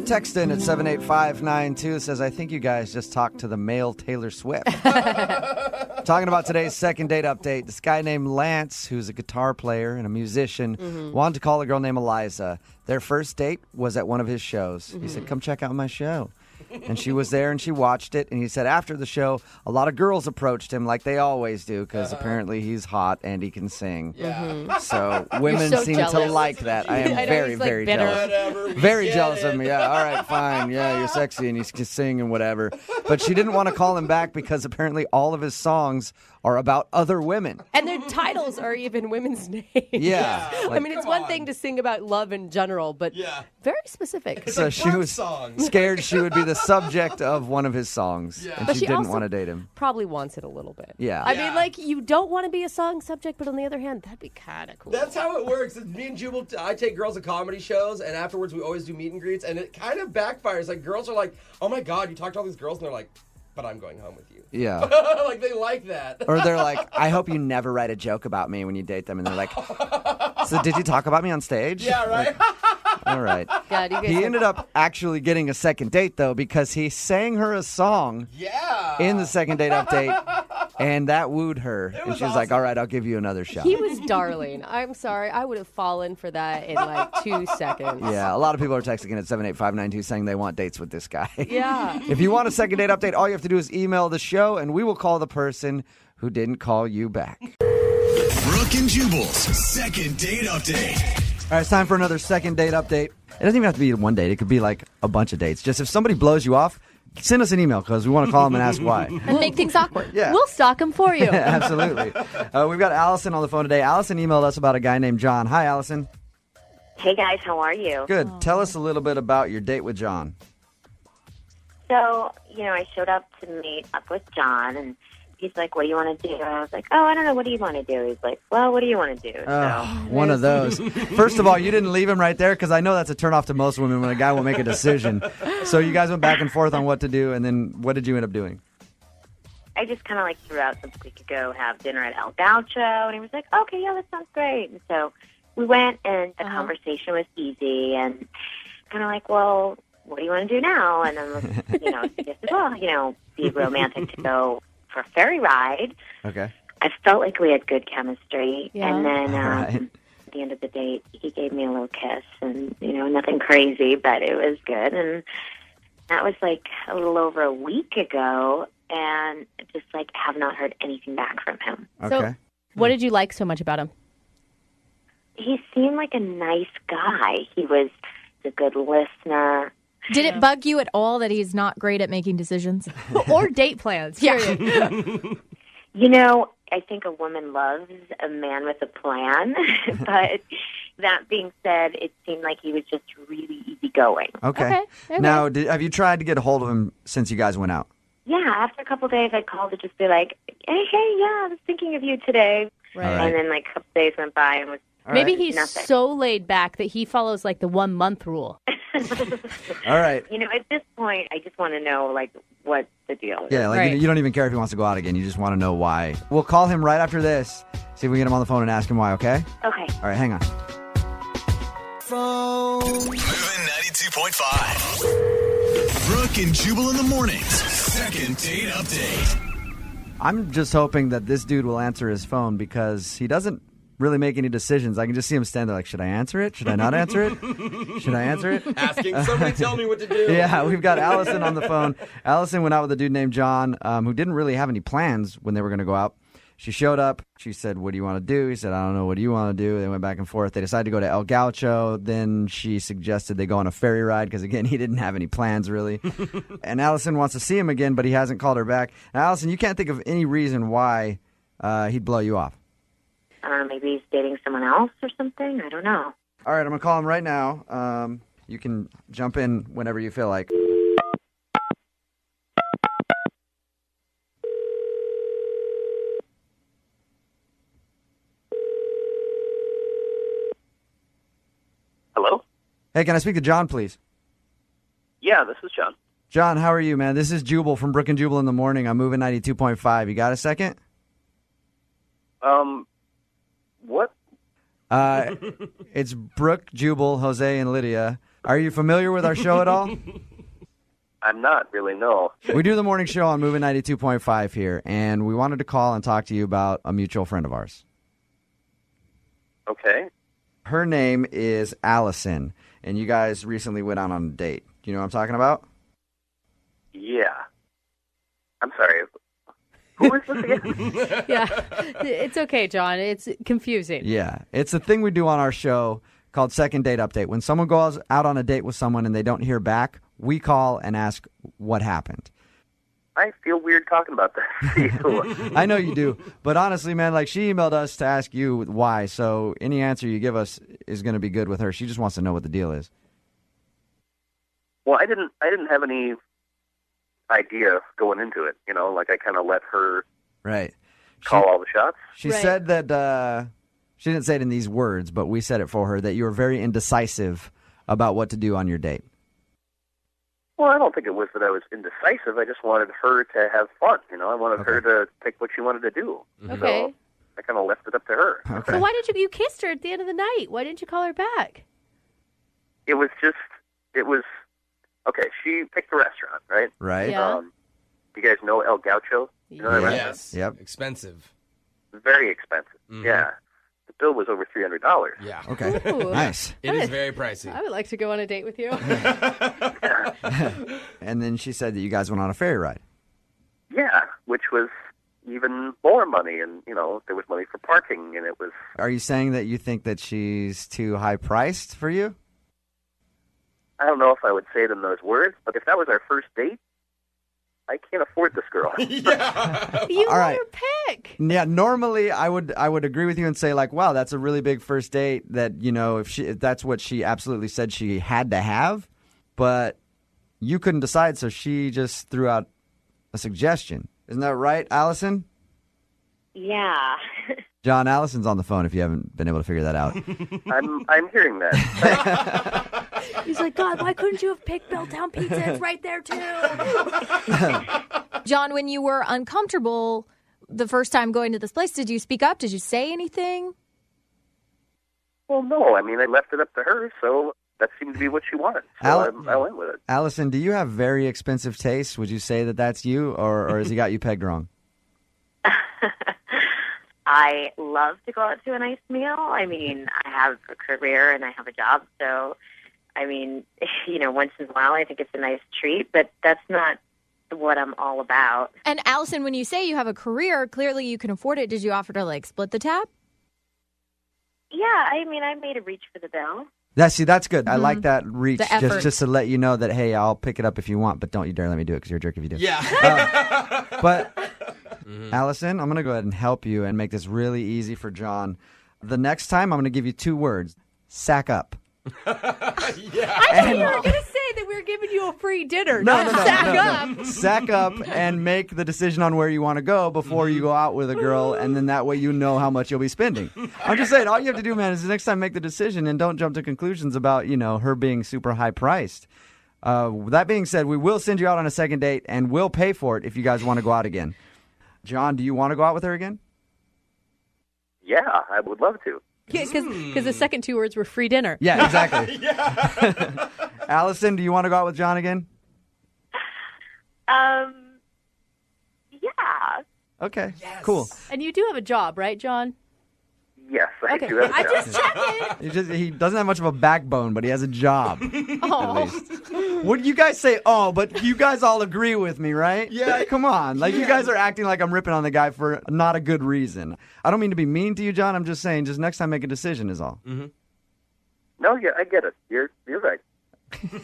Text in at 78592 says, I think you guys just talked to the male Taylor Swift. Talking about today's second date update, this guy named Lance, who's a guitar player and a musician, wanted to call a girl named Eliza. Their first date was at one of his shows. He said, come check out my show. And she was there and she watched it. And he said after the show, a lot of girls approached him like they always do because apparently he's hot and he can sing. Yeah. So women so seem jealous. to like that. I am I know, very, he's, like, very bitter. jealous. Whatever. we Very get jealous it. of me. Yeah, all right, fine. Yeah, you're sexy and you can sing and whatever. But she didn't want to call him back because apparently all of his songs are about other women. And their titles are even women's names. Yeah. I Like, mean, it's come one on. thing to sing about love in general, but Yeah. very specific. so like she love was songs. scared she would be the subject of one of his songs. Yeah. And But she she didn't also- want to date him. Probably wants it a little bit. Yeah. I Yeah. mean, like, you don't want to be a song subject, but on the other hand, that'd be kind of cool. That's how it works. It's me and Jubal, I take girls to comedy shows, and afterwards we always do meet and greets, and it kind of backfires. Like, girls are like, oh my God, you talked to all these girls, and they're like, but I'm going home with you. Yeah. Like, they like that. Or they're like, I hope you never write a joke about me when you date them. And they're like, so did you talk about me on stage? Yeah, right? All right. God, you guys He have- ended up actually getting a second date, though, because he sang her a song Yeah. in the second date update. And that wooed her. And she was like, all right, I'll give you another shot. He was darling. I'm sorry. I would have fallen for that in like 2 seconds. Yeah, a lot of people are texting in at 78592 saying they want dates with this guy. Yeah. If you want a second date update, all you have to do is email the show, and we will call the person who didn't call you back. Brooke and Jubal's second date update. All right, it's time for another second date update. It doesn't even have to be one date. It could be like a bunch of dates. Just if somebody blows you off, send us an email because we want to call them and ask why. And make things awkward. Yeah. We'll stalk him for you. Absolutely. We've got Allison on the phone today. Allison emailed us about a guy named John. Hi, Allison. Hey, guys. How are you? Good. Tell us a little bit about your date with John. So, I showed up to meet up with John, and he's like, what do you want to do? And I was like, oh, I don't know. What do you want to do? He's like, well, what do you want to do? One of those. First of all, you didn't leave him right there because I know that's a turnoff to most women when a guy will make a decision. So you guys went back and forth on what to do, and then what did you end up doing? I just kind of threw out that we could go have dinner at El Gaucho, and he was like, okay, yeah, that sounds great. And so we went, and the conversation was easy, and kind of like, well, what do you want to do now? And then, suggested, well, be romantic to go for a ferry ride. Okay. I felt like we had good chemistry. Yeah. And then Right. at the end of the date, he gave me a little kiss, and, nothing crazy, but it was good. And that was a little over a week ago, and just have not heard anything back from him. Okay. So, what did you like so much about him? He seemed like a nice guy. He was a good listener. Did it bug you at all that he's not great at making decisions? Or date plans. Period. I think a woman loves a man with a plan, but that being said, it seemed like he was just really easygoing. Okay. Now, have you tried to get a hold of him since you guys went out? Yeah, after a couple of days, I called to just be like, hey, yeah, I was thinking of you today. Right. And then a couple days went by and was Maybe he's nothing. so laid back that he follows the 1 month rule. All right. At this point, I just want to know, what the deal is. Yeah, you don't even care if he wants to go out again. You just want to know why. We'll call him right after this, see if we can get him on the phone and ask him why, okay? Okay. All right, hang on. Moving 92.5. Brooke and Jubal in the mornings. Second date update. I'm just hoping that this dude will answer his phone because he doesn't really make any decisions. I can just see him stand there should I answer it? Should I not answer it? Should I answer it? Asking somebody tell me what to do. Yeah, we've got Allison on the phone. Allison went out with a dude named John who didn't really have any plans when they were going to go out. She showed up. She said, what do you want to do? He said, I don't know. What do you want to do? They went back and forth. They decided to go to El Gaucho. Then she suggested they go on a ferry ride because, again, he didn't have any plans really. And Allison wants to see him again, but he hasn't called her back. Now, Allison, you can't think of any reason why he'd blow you off. I don't know, maybe he's dating someone else or something. I don't know. All right, I'm going to call him right now. You can jump in whenever you feel like. Hello? Hey, can I speak to John, please? Yeah, this is John. John, how are you, man? This is Jubal from Brooke and Jubal in the morning. I'm moving 92.5. You got a second? What? It's Brooke, Jubal, Jose, and Lydia. Are you familiar with our show at all? I'm not really, no. We do the morning show on Moving 92.5 here, and we wanted to call and talk to you about a mutual friend of ours. Okay. Her name is Allison, and you guys recently went out on a date. Do you know what I'm talking about? Yeah. I'm sorry. Who is this again? Yeah. It's okay, John. It's confusing. Yeah. It's a thing we do on our show called Second Date Update. When someone goes out on a date with someone and they don't hear back, we call and ask what happened. I feel weird talking about that. I know you do. But honestly, man, she emailed us to ask you why. So any answer you give us is going to be good with her. She just wants to know what the deal is. Well, I didn't have any idea going into it. I kind of let her call all the shots. She said that, she didn't say it in these words, but we said it for her, that you were very indecisive about what to do on your date. Well, I don't think it was that I was indecisive. I just wanted her to have fun. I wanted her to pick what she wanted to do. Okay. So I kind of left it up to her. Okay. So why did you kissed her at the end of the night? Why didn't you call her back? It was, okay, she picked the restaurant, right? Right. Yeah. You guys know El Gaucho? You know that restaurant? Yes. Yep. Expensive. Very expensive. Mhm. Yeah. The bill was over $300. Yeah. Okay. Ooh. Nice. It is very pricey. I would like to go on a date with you. And then she said that you guys went on a ferry ride. Yeah, which was even more money, and there was money for parking, and it was. Are you saying that you think that she's too high priced for you? I don't know if I would say it in those words, but if that was our first date, I can't afford this girl. You All let right. her pick. Yeah, normally I would agree with you and say like, wow, that's a really big first date that, if that's what she absolutely said she had to have, but you couldn't decide, so she just threw out a suggestion. Isn't that right, Allison? Yeah. John, Allison's on the phone if you haven't been able to figure that out. I'm hearing that. He's like, God, why couldn't you have picked Belltown Pizza? It's right there, too. John, when you were uncomfortable the first time going to this place, did you speak up? Did you say anything? Well, no. I mean, I left it up to her, so that seemed to be what she wanted. So I went with it. Allison, do you have very expensive taste? Would you say that that's you, or has he got you pegged wrong? I love to go out to a nice meal. I mean, I have a career and I have a job, so I mean, once in a while I think it's a nice treat, but that's not what I'm all about. And Allison, when you say you have a career, clearly you can afford it. Did you offer to split the tab? Yeah, I mean, I made a reach for the bill. That's good. I like that reach, The effort. just to let you know that, hey, I'll pick it up if you want, but don't you dare let me do it because you're a jerk if you do. Yeah. But Allison, I'm going to go ahead and help you and make this really easy for John. The next time, I'm going to give you 2 words. Sack up. I thought you were going to say that we were giving you a free dinner. No. Sack up. Sack up and make the decision on where you want to go before you go out with a girl, and then that way you know how much you'll be spending. I'm just saying, all you have to do, man, is the next time make the decision and don't jump to conclusions about, her being super high priced. That being said, we will send you out on a second date, and we'll pay for it if you guys want to go out again. John, do you want to go out with her again? Yeah, I would love to. Yeah, because the second 2 words were free dinner. Yeah, exactly. Allison, do you want to go out with John again? Yeah. Okay, cool. And you do have a job, right, John? Yes, I Okay. do have a I job. just checking. He doesn't have much of a backbone, but he has a job. Oh. What you guys say? Oh, but you guys all agree with me, right? Yeah. Come on. You guys are acting like I'm ripping on the guy for not a good reason. I don't mean to be mean to you, John. I'm just saying, just next time make a decision is all. Mm-hmm. No, yeah, I get it. You're right.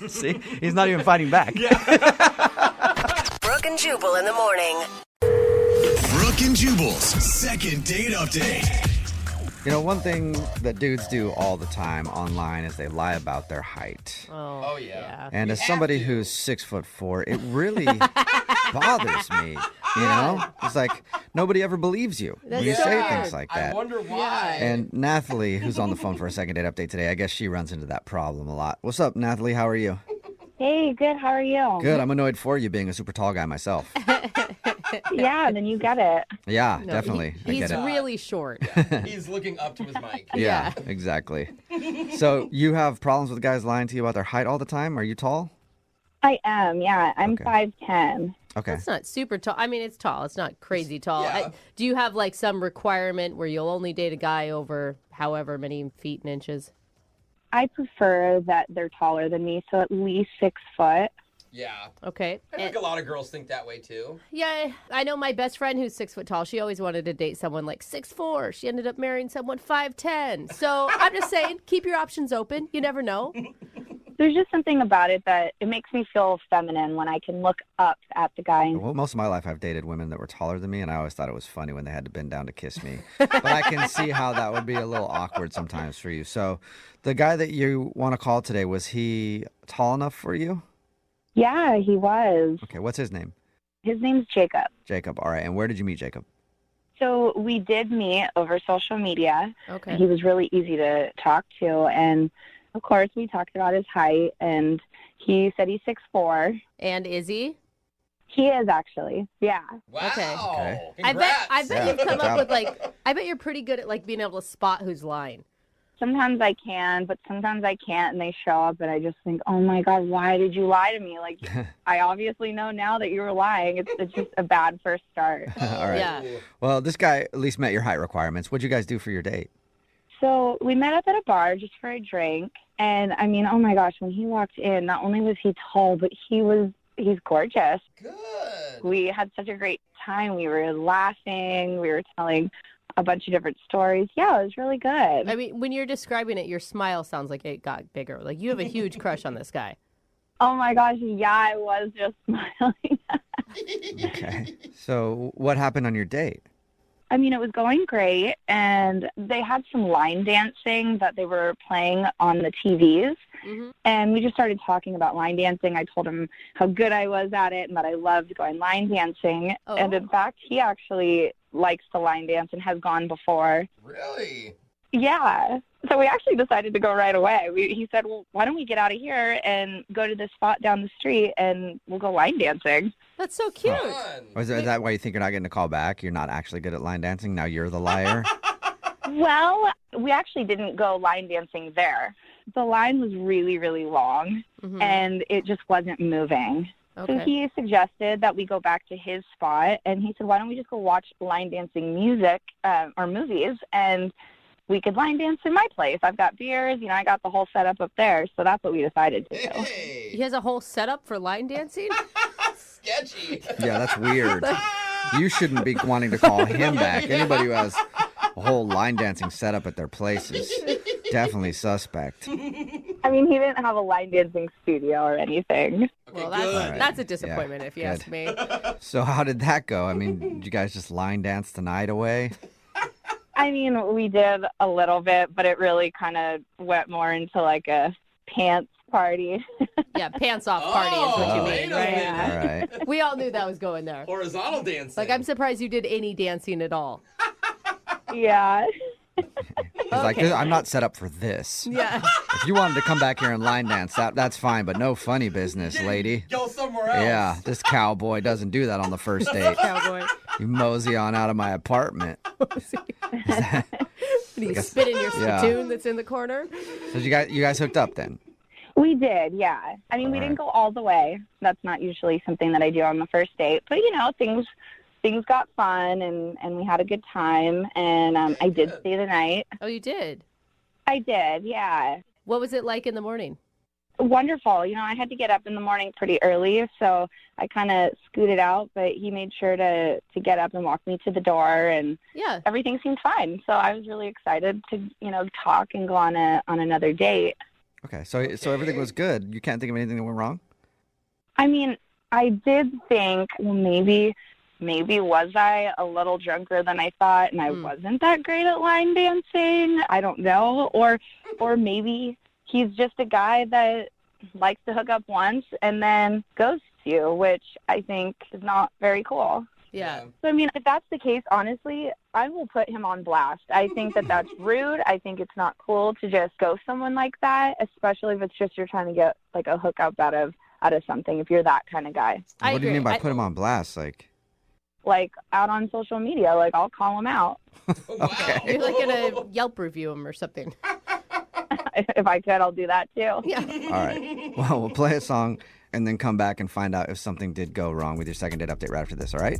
See? He's not even fighting back. Brooke and Jubal in the morning. Brooke and Jubal's second date update. One thing that dudes do all the time online is they lie about their height. Oh yeah. And as somebody who's 6'4", it really bothers me. It's like nobody ever believes you when you That's say so things like that. I wonder why. And Nathalie, who's on the phone for a second date update today, I guess she runs into that problem a lot. What's up, Nathalie? How are you? Hey, good. How are you? Good. I'm annoyed for you being a super tall guy myself. Yeah, then you get it. Yeah, No, definitely. I He's get it. really short. He's looking up to his mic. Yeah, exactly. So you have problems with guys lying to you about their height all the time? Are you tall? I am, yeah. I'm Okay. 5'10". Okay. It's not super tall. I mean, it's tall. It's not crazy tall. Yeah. Do you have some requirement where you'll only date a guy over however many feet and inches? I prefer that they're taller than me, so at least 6 foot. Yeah. Okay. I think a lot of girls think that way too. Yeah, I know my best friend who's 6 foot tall. She always wanted to date someone 6'4". She ended up marrying someone 5'10". So I'm just saying, keep your options open. You never know. There's just something about it that it makes me feel feminine when I can look up at the guy. Well, most of my life I've dated women that were taller than me, and I always thought it was funny when they had to bend down to kiss me. But I can see how that would be a little awkward sometimes for you. So the guy that you want to call today, was he tall enough for you? Yeah, he was. Okay, what's his name? His name's Jacob. Jacob. All right, and where did you meet Jacob? So we did meet over social media. Okay. He was really easy to talk to, and of course we talked about his height, and he said he's 6'4". And is he? He is actually, yeah. Wow. Okay. Okay. I bet Yeah, you've come good up job. with I bet you're pretty good at being able to spot who's lying. Sometimes I can, but sometimes I can't, and they show up, and I just think, oh my God, why did you lie to me? Like, I obviously know now that you were lying. It's just a bad first start. All right. Yeah. Well, this guy at least met your height requirements. What'd you guys do for your date? So we met up at a bar just for a drink, and I mean, oh my gosh, when he walked in, not only was he tall, but he's gorgeous. Good. We had such a great time. We were laughing. We were telling a bunch of different stories. Yeah, it was really good. I mean, when you're describing it, your smile sounds like it got bigger. Like you have a huge crush on this guy. Oh my gosh, yeah, I was just smiling. Okay. So what happened on your date? I mean, it was going great, and they had some line dancing that they were playing on the TVs, and we just started talking about line dancing. I told him how good I was at it and that I loved going line dancing, and in fact, he actually likes to line dance and has gone before. Really? Yeah. So we actually decided to go right away. He said, well, why don't we get out of here and go to this spot down the street and we'll go line dancing. That's so cute. Is that why you think you're not getting a call back? You're not actually good at line dancing? Now you're the liar? Well, we actually didn't go line dancing there. The line was really, really long, and it just wasn't moving. Okay. So he suggested that we go back to his spot, and he said, why don't we just go watch line dancing music or movies, and we could line dance in my place. I've got beers, I got the whole setup up there, so that's what we decided to do. He has a whole setup for line dancing? Sketchy. Yeah, that's weird. You shouldn't be wanting to call him back. Anybody who has a whole line dancing setup at their place is definitely suspect. I mean, he didn't have a line dancing studio or anything. Well, that's a disappointment if you good. ask me. So how did that go? I mean, did you guys just line dance the night away? I mean, we did a little bit, but it really kind of went more into like a pants party. Yeah, pants off party is what you mean, right? All right. We all knew that was going there. Horizontal dancing. Like, I'm surprised you did any dancing at all. Yeah. He's like, I'm not set up for this. Yeah. If you wanted to come back here and line dance, that's fine, but no funny business, lady. Go somewhere else. Yeah, this cowboy doesn't do that on the first date. Cowboy. You mosey on out of my apartment. And you spit in your spittoon that's in the corner. So you guys hooked up then? We did, yeah. I mean, we didn't go all the way. That's not usually something that I do on the first date. But, things got fun, and we had a good time, and I did stay the night. Oh, you did? I did, yeah. What was it like in the morning? Wonderful. I had to get up in the morning pretty early, so I kind of scooted out, but he made sure to get up and walk me to the door, and everything seemed fine. So I was really excited to, talk and go on another date. Okay, so everything was good. You can't think of anything that went wrong? I mean, I did think, well, maybe was I a little drunker than I thought, and I wasn't that great at line dancing? I don't know. Or maybe he's just a guy that likes to hook up once and then ghosts you, which I think is not very cool. Yeah. So, I mean, if that's the case, honestly, I will put him on blast. I think that that's rude. I think it's not cool to just ghost someone like that, especially if it's just you're trying to get, like, a hookup out of something, if you're that kind of guy. What do you mean by put him on blast? Like, out on social media. Like, I'll call him out. Okay. You're like going to Yelp review him or something. If I could, I'll do that too. Yeah. All right. Well, we'll play a song and then come back and find out if something did go wrong with your second date update right after this, all right?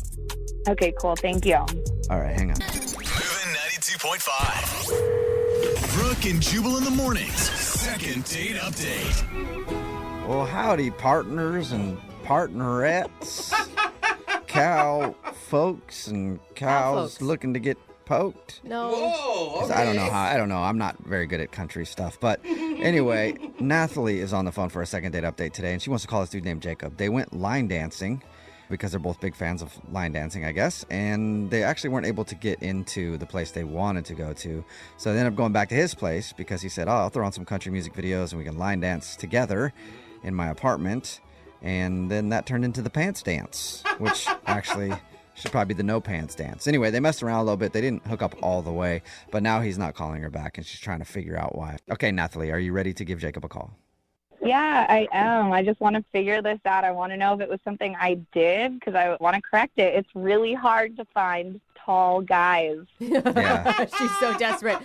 Okay, cool. Thank you. All right, hang on. Moving 92.5. Brooke and Jubal in the mornings. Second date update. Well, howdy, partners and partnerettes. Cow folks and cows folks. looking to get poked. No. Whoa, okay. I don't know. I'm not very good at country stuff. But anyway, Nathalie is on the phone for a second date update today, and she wants to call this dude named Jacob. They went line dancing because they're both big fans of line dancing, I guess, and they actually weren't able to get into the place they wanted to go to. So they ended up going back to his place because he said, I'll throw on some country music videos and we can line dance together in my apartment. And then that turned into the pants dance, which actually should probably be the no pants dance. Anyway, they messed around a little bit. They didn't hook up all the way, but now he's not calling her back, and she's trying to figure out why. Okay, Nathalie, are you ready to give Jacob a call? Yeah, I am. I just want to figure this out. I want to know if it was something I did because I want to correct it. It's really hard to find call guys. She's so desperate.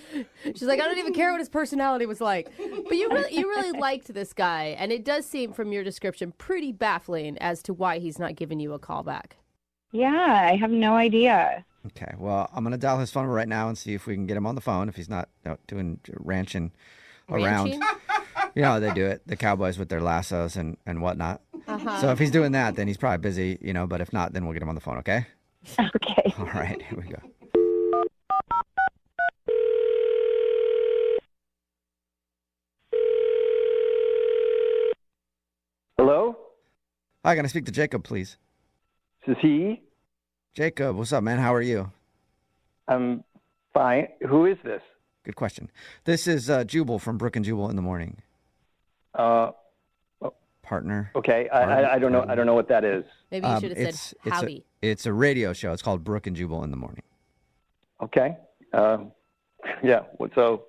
She's like, I don't even care what his personality was like. But you really liked this guy, and it does seem from your description pretty baffling as to why he's not giving you a call back. Yeah, I have no idea. Okay, well, I'm going to dial his phone right now and see if we can get him on the phone if he's not doing ranching around. Ranching? You know how they do it, the cowboys with their lassos and whatnot. Uh-huh. So if he's doing that, then he's probably busy, but if not, then we'll get him on the phone, okay? Okay. All right, here we go. Hello? Hi, can I speak to Jacob, please? This is he? Jacob, what's up, man? How are you? I'm fine. Who is this? Good question. This is Jubal from Brooke and Jubal in the morning. Partner. Okay, I don't know. I don't know what that is. Maybe you should have said howdy. It's a radio show. It's called Brooke and Jubal in the morning. Okay. Yeah. So.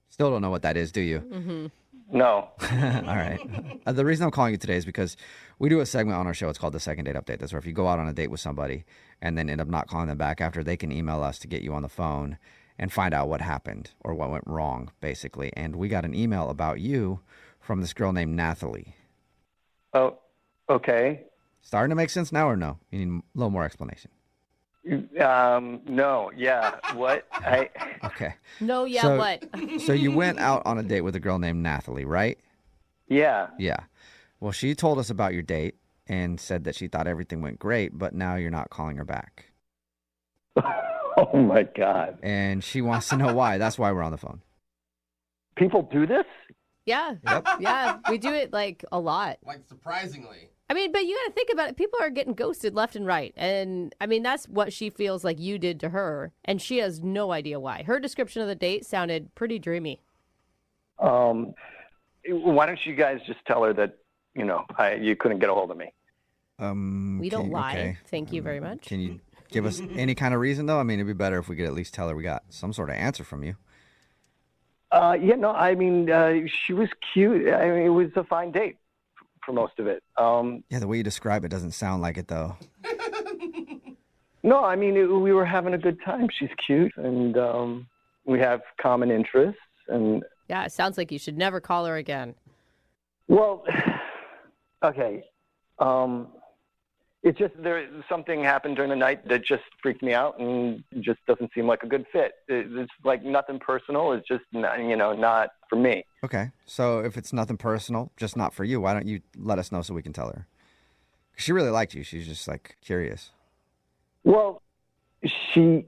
Still don't know what that is, do you? Mm-hmm. No. All right. The reason I'm calling you today is because we do a segment on our show. It's called the Second Date Update. That's where if you go out on a date with somebody and then end up not calling them back after, they can email us to get you on the phone and find out what happened or what went wrong, basically. And we got an email about you from this girl named Nathalie. Oh, okay. Starting to make sense now or no? You need a little more explanation. No. Yeah. What? Okay. No, yeah, So- what? So you went out on a date with a girl named Nathalie, right? Yeah. Yeah. Well, she told us about your date and said that she thought everything went great, but now you're not calling her back. Oh my God. And she wants to know why. That's why we're on the phone. People do this? Yeah. Yeah, we do it like a lot. Like surprisingly. I mean, but you got to think about it. People are getting ghosted left and right. And I mean, that's what she feels like you did to her. And she has no idea why. Her description of the date sounded pretty dreamy. Why don't you guys just tell her that, you couldn't get a hold of me? We don't lie. Okay. Thank you very much. Can you give us any kind of reason, though? I mean, it'd be better if we could at least tell her we got some sort of answer from you. She was cute. I mean, it was a fine date for most of it. Yeah, the way you describe it doesn't sound like it, though. No, I mean, we were having a good time. She's cute, and we have common interests. And Yeah, it sounds like you should never call her again. well, okay. It's just something happened during the night that just freaked me out and just doesn't seem like a good fit. It's like nothing personal. It's just not for me. Okay, so if it's nothing personal, just not for you, why don't you let us know so we can tell her? 'Cause she really liked you. She's just like curious. Well, she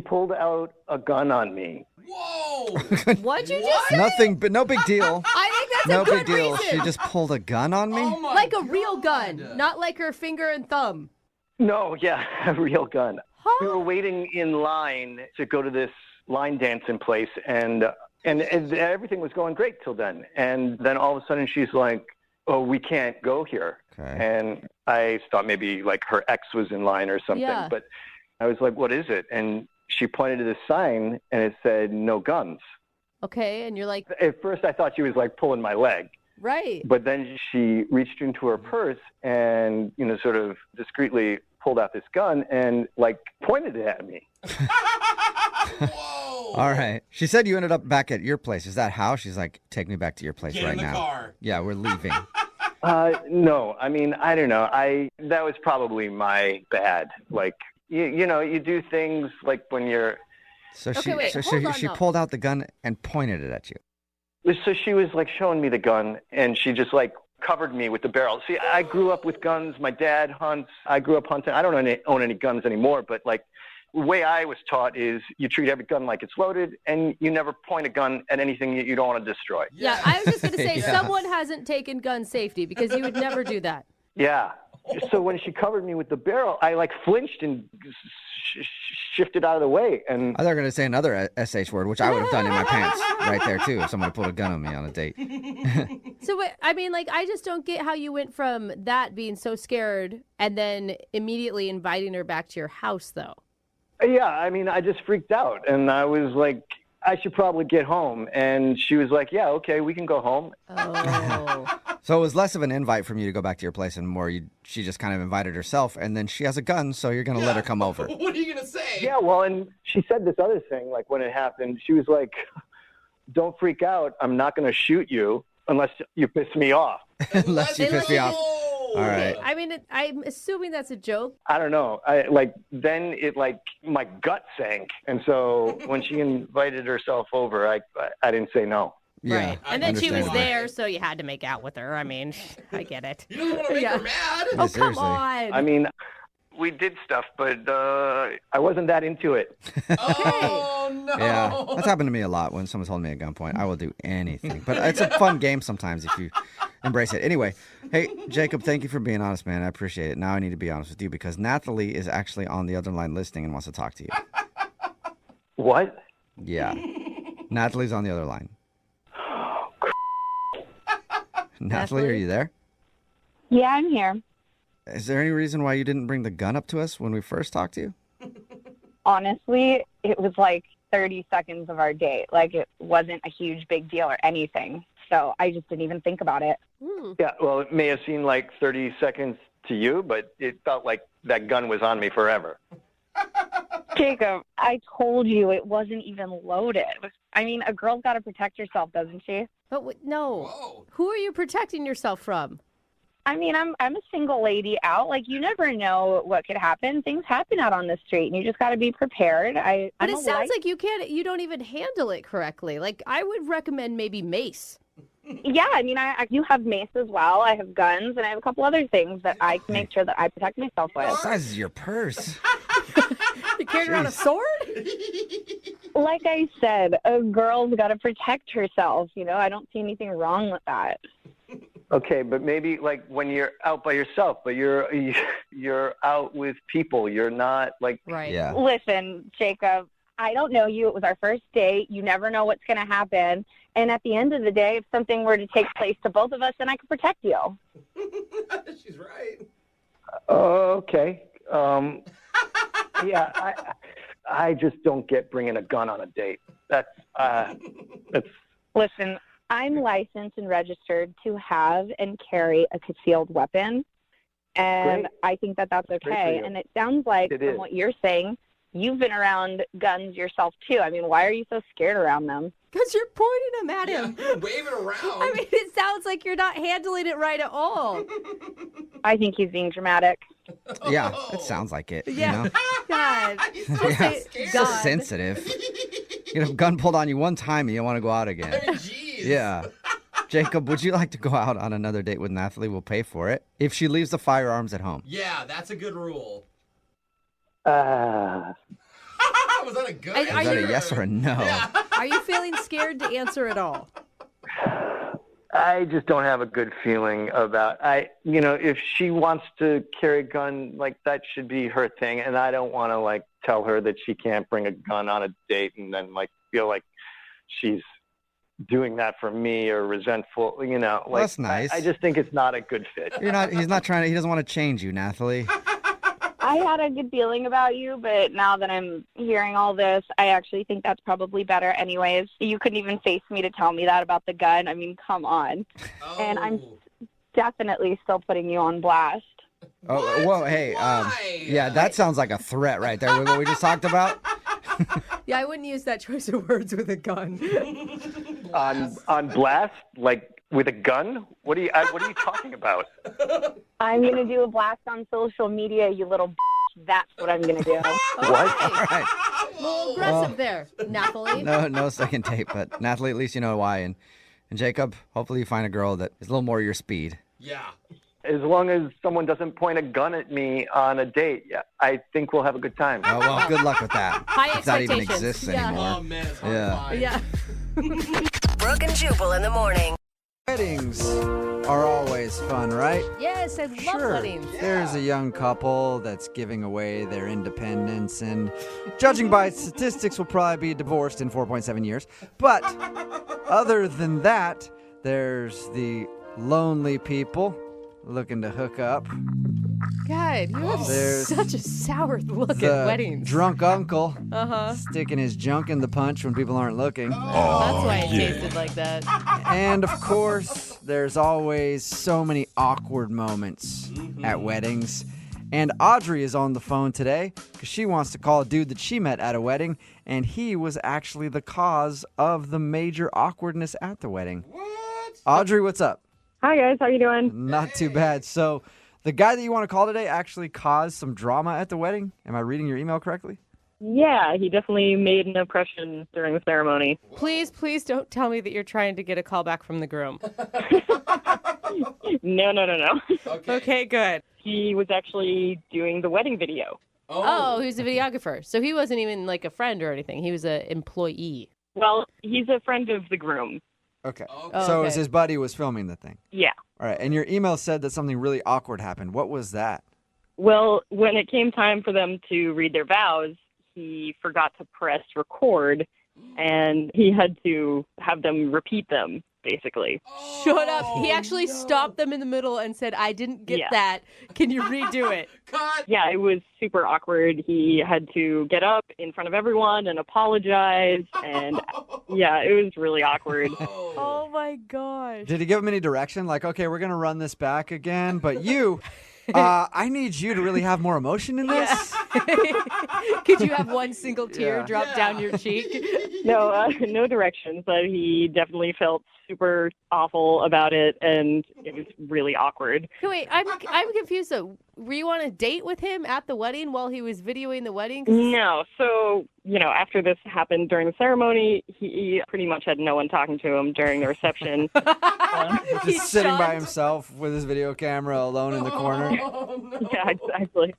pulled out a gun on me. Whoa! What'd you just say? Nothing, but no big deal. I think that's No a good big deal. reason. She just pulled a gun on me? Like a real gun, not like her finger and thumb. No, yeah, a real gun. We were waiting in line to go to this line dancing place, and everything was going great till then. And then all of a sudden she's like, "Oh, we can't go here." Okay. And I thought maybe like her ex was in line or something. Yeah. But I was like, "What is it?" And she pointed to the sign, and it said, "No guns." Okay, and you're like, At first I thought she was like pulling my leg. right. But then she reached into her purse and, sort of discreetly pulled out this gun and like pointed it at me. All right. She said you ended up back at your place. Is that how? She's like, take me back to your place Get right in the now. car. Yeah, we're leaving. No, I mean, I don't know. That was probably my bad. Like, you do things like when you're. So Okay, she, wait, so hold she, on, she though. pulled out the gun and pointed it at you. So she was like showing me the gun, and she just like covered me with the barrel. See, I grew up with guns. My dad hunts. I grew up hunting. I don't own any guns anymore, but like the way I was taught is you treat every gun like it's loaded, and you never point a gun at anything that you don't want to destroy. Yeah, I was just going to say, Yeah. someone hasn't taken gun safety because you would never do that. Yeah. So when she covered me with the barrel, I like flinched and shifted out of the way. And I thought you were going to say another SH word, which I would have done in my pants right there, too, if somebody pulled a gun on me on a date. So, wait, I mean, like, I just don't get how you went from that being so scared and then immediately inviting her back to your house, though. yeah, I mean, I just freaked out, and I was like, I should probably get home. And she was like, yeah, okay, we can go home. Oh. So it was less of an invite from you to go back to your place and more she just kind of invited herself, and then she has a gun, so you're going to let her come over. What are you going to say? Yeah, well, and she said this other thing, like when it happened, she was like, don't freak out. I'm not going to shoot you unless you piss me off. Unless you piss me off. All right. I mean, I'm assuming that's a joke. I don't know. Then my gut sank. And so when she invited herself over, I didn't say no. Yeah, right. And then she was there, so you had to make out with her. I mean, I get it. You don't want to make her mad. Oh, come on. I mean, we did stuff, but I wasn't that into it. Oh, no. Yeah, that's happened to me a lot when someone's holding me at gunpoint. I will do anything. But it's a fun game sometimes if you embrace it. Anyway, hey, Jacob, thank you for being honest, man. I appreciate it. Now I need to be honest with you because Nathalie is actually on the other line listening and wants to talk to you. What? Yeah. Nathalie's on the other line. Nathalie, are you there? Yeah, I'm here. Is there any reason why you didn't bring the gun up to us when we first talked to you? Honestly, it was like 30 seconds of our date. Like, it wasn't a huge big deal or anything. So I just didn't even think about it. Yeah, well, it may have seemed like 30 seconds to you, but it felt like that gun was on me forever. Jacob, I told you it wasn't even loaded. I mean, a girl's got to protect herself, doesn't she? But no. Whoa. Who are you protecting yourself from? I mean, I'm a single lady out. Like, you never know what could happen. Things happen out on the street, and you just got to be prepared. But it sounds like you don't even handle it correctly. Like, I would recommend maybe mace. Yeah, I mean, I do have mace as well. I have guns, and I have a couple other things that I can make sure that I protect myself with. What size is your purse? You carrying around a sword? Like I said, a girl's got to protect herself. You know, I don't see anything wrong with that. Okay, but maybe like when you're out by yourself, but you're out with people. You're not like right. Yeah. Listen, Jacob, I don't know you. It was our first date. You never know what's going to happen. And at the end of the day, if something were to take place to both of us, then I could protect you. She's right. Okay. Yeah, I just don't get bringing a gun on a date. That's. Listen, I'm licensed and registered to have and carry a concealed weapon, and Great. I think that that's okay. And it sounds like, from what you're saying, you've been around guns yourself, too. I mean, why are you so scared around them? Because you're pointing them at him. You're waving around. I mean, it sounds like you're not handling it right at all. I think he's being dramatic. Yeah, it sounds like it. Yeah. You know? God. Yeah. So sensitive. You get a gun pulled on you one time and you want to go out again. I mean, jeez. Yeah. Jacob, would you like to go out on another date with Nathalie? We'll pay for it. If she leaves the firearms at home. Yeah, that's a good rule. Was that a good Is that a yes or a no? Yeah. Are you feeling scared to answer at all? I just don't have a good feeling about. If she wants to carry a gun, like that should be her thing, and I don't want to like tell her that she can't bring a gun on a date, and then like feel like she's doing that for me or resentful. You know, Well, that's nice. I just think it's not a good fit. He's not trying to. He doesn't want to change you, Nathalie. I had a good feeling about you, but now that I'm hearing all this, I actually think that's probably better anyways. You couldn't even face me to tell me that about the gun. I mean, come on. Oh. And I'm definitely still putting you on blast. Oh, whoa, hey, yeah, that sounds like a threat right there with what we just talked about. Yeah, I wouldn't use that choice of words with a gun. On blast, like with a gun? What are you talking about? I'm going to do a blast on social media, you little b****. That's what I'm going to do. What? All right. A little aggressive there, Nathalie. No second date, but Nathalie, at least you know why. And Jacob, hopefully you find a girl that is a little more your speed. Yeah. As long as someone doesn't point a gun at me on a date, yeah, I think we'll have a good time. Oh, well, good luck with that. High if that even expectations. exists Yeah. anymore. Oh, man, it's hard to Yeah. find. Yeah. Brooke and Jubal in the morning. Weddings are always fun, right? Yes, I love weddings. There's a young couple that's giving away their independence, and judging by statistics, will probably be divorced in 4.7 years. But other than that, there's the lonely people looking to hook up. God, you have There's such a sour look at The weddings. drunk uncle Uh-huh. sticking his junk in the punch when people aren't looking. That's why it tasted like that. And of course, there's always so many awkward moments at weddings. And Audrey is on the phone today because she wants to call a dude that she met at a wedding, and he was actually the cause of the major awkwardness at the wedding. What? Audrey, what's up? Hi, guys. How you doing? Not too bad. So the guy that you want to call today actually caused some drama at the wedding? Am I reading your email correctly? Yeah, he definitely made an impression during the ceremony. Please don't tell me that you're trying to get a call back from the groom. No. Okay, good. He was actually doing the wedding video. Oh, he was a videographer. So he wasn't even like a friend or anything. He was an employee. Well, he's a friend of the groom. Okay. Oh, So it okay. was his buddy was filming the thing. Yeah. All right. And your email said that something really awkward happened. What was that? Well, when it came time for them to read their vows, he forgot to press record, and he had to have them repeat them, basically. Shut up. He actually stopped them in the middle and said, I didn't get that. Can you redo it? Yeah, it was super awkward. He had to get up in front of everyone and apologize, and yeah, it was really awkward. Oh my gosh. Did he give him any direction? Like, okay, we're going to run this back again, but I need you to really have more emotion in this. Could you have one single tear drop down your cheek? No directions, but he definitely felt super awful about it, and it was really awkward. Wait, I'm confused though. Were you on a date with him at the wedding while he was videoing the wedding? No. So, after this happened during the ceremony, he pretty much had no one talking to him during the reception. Just sitting by himself with his video camera alone in the corner. Yeah, exactly.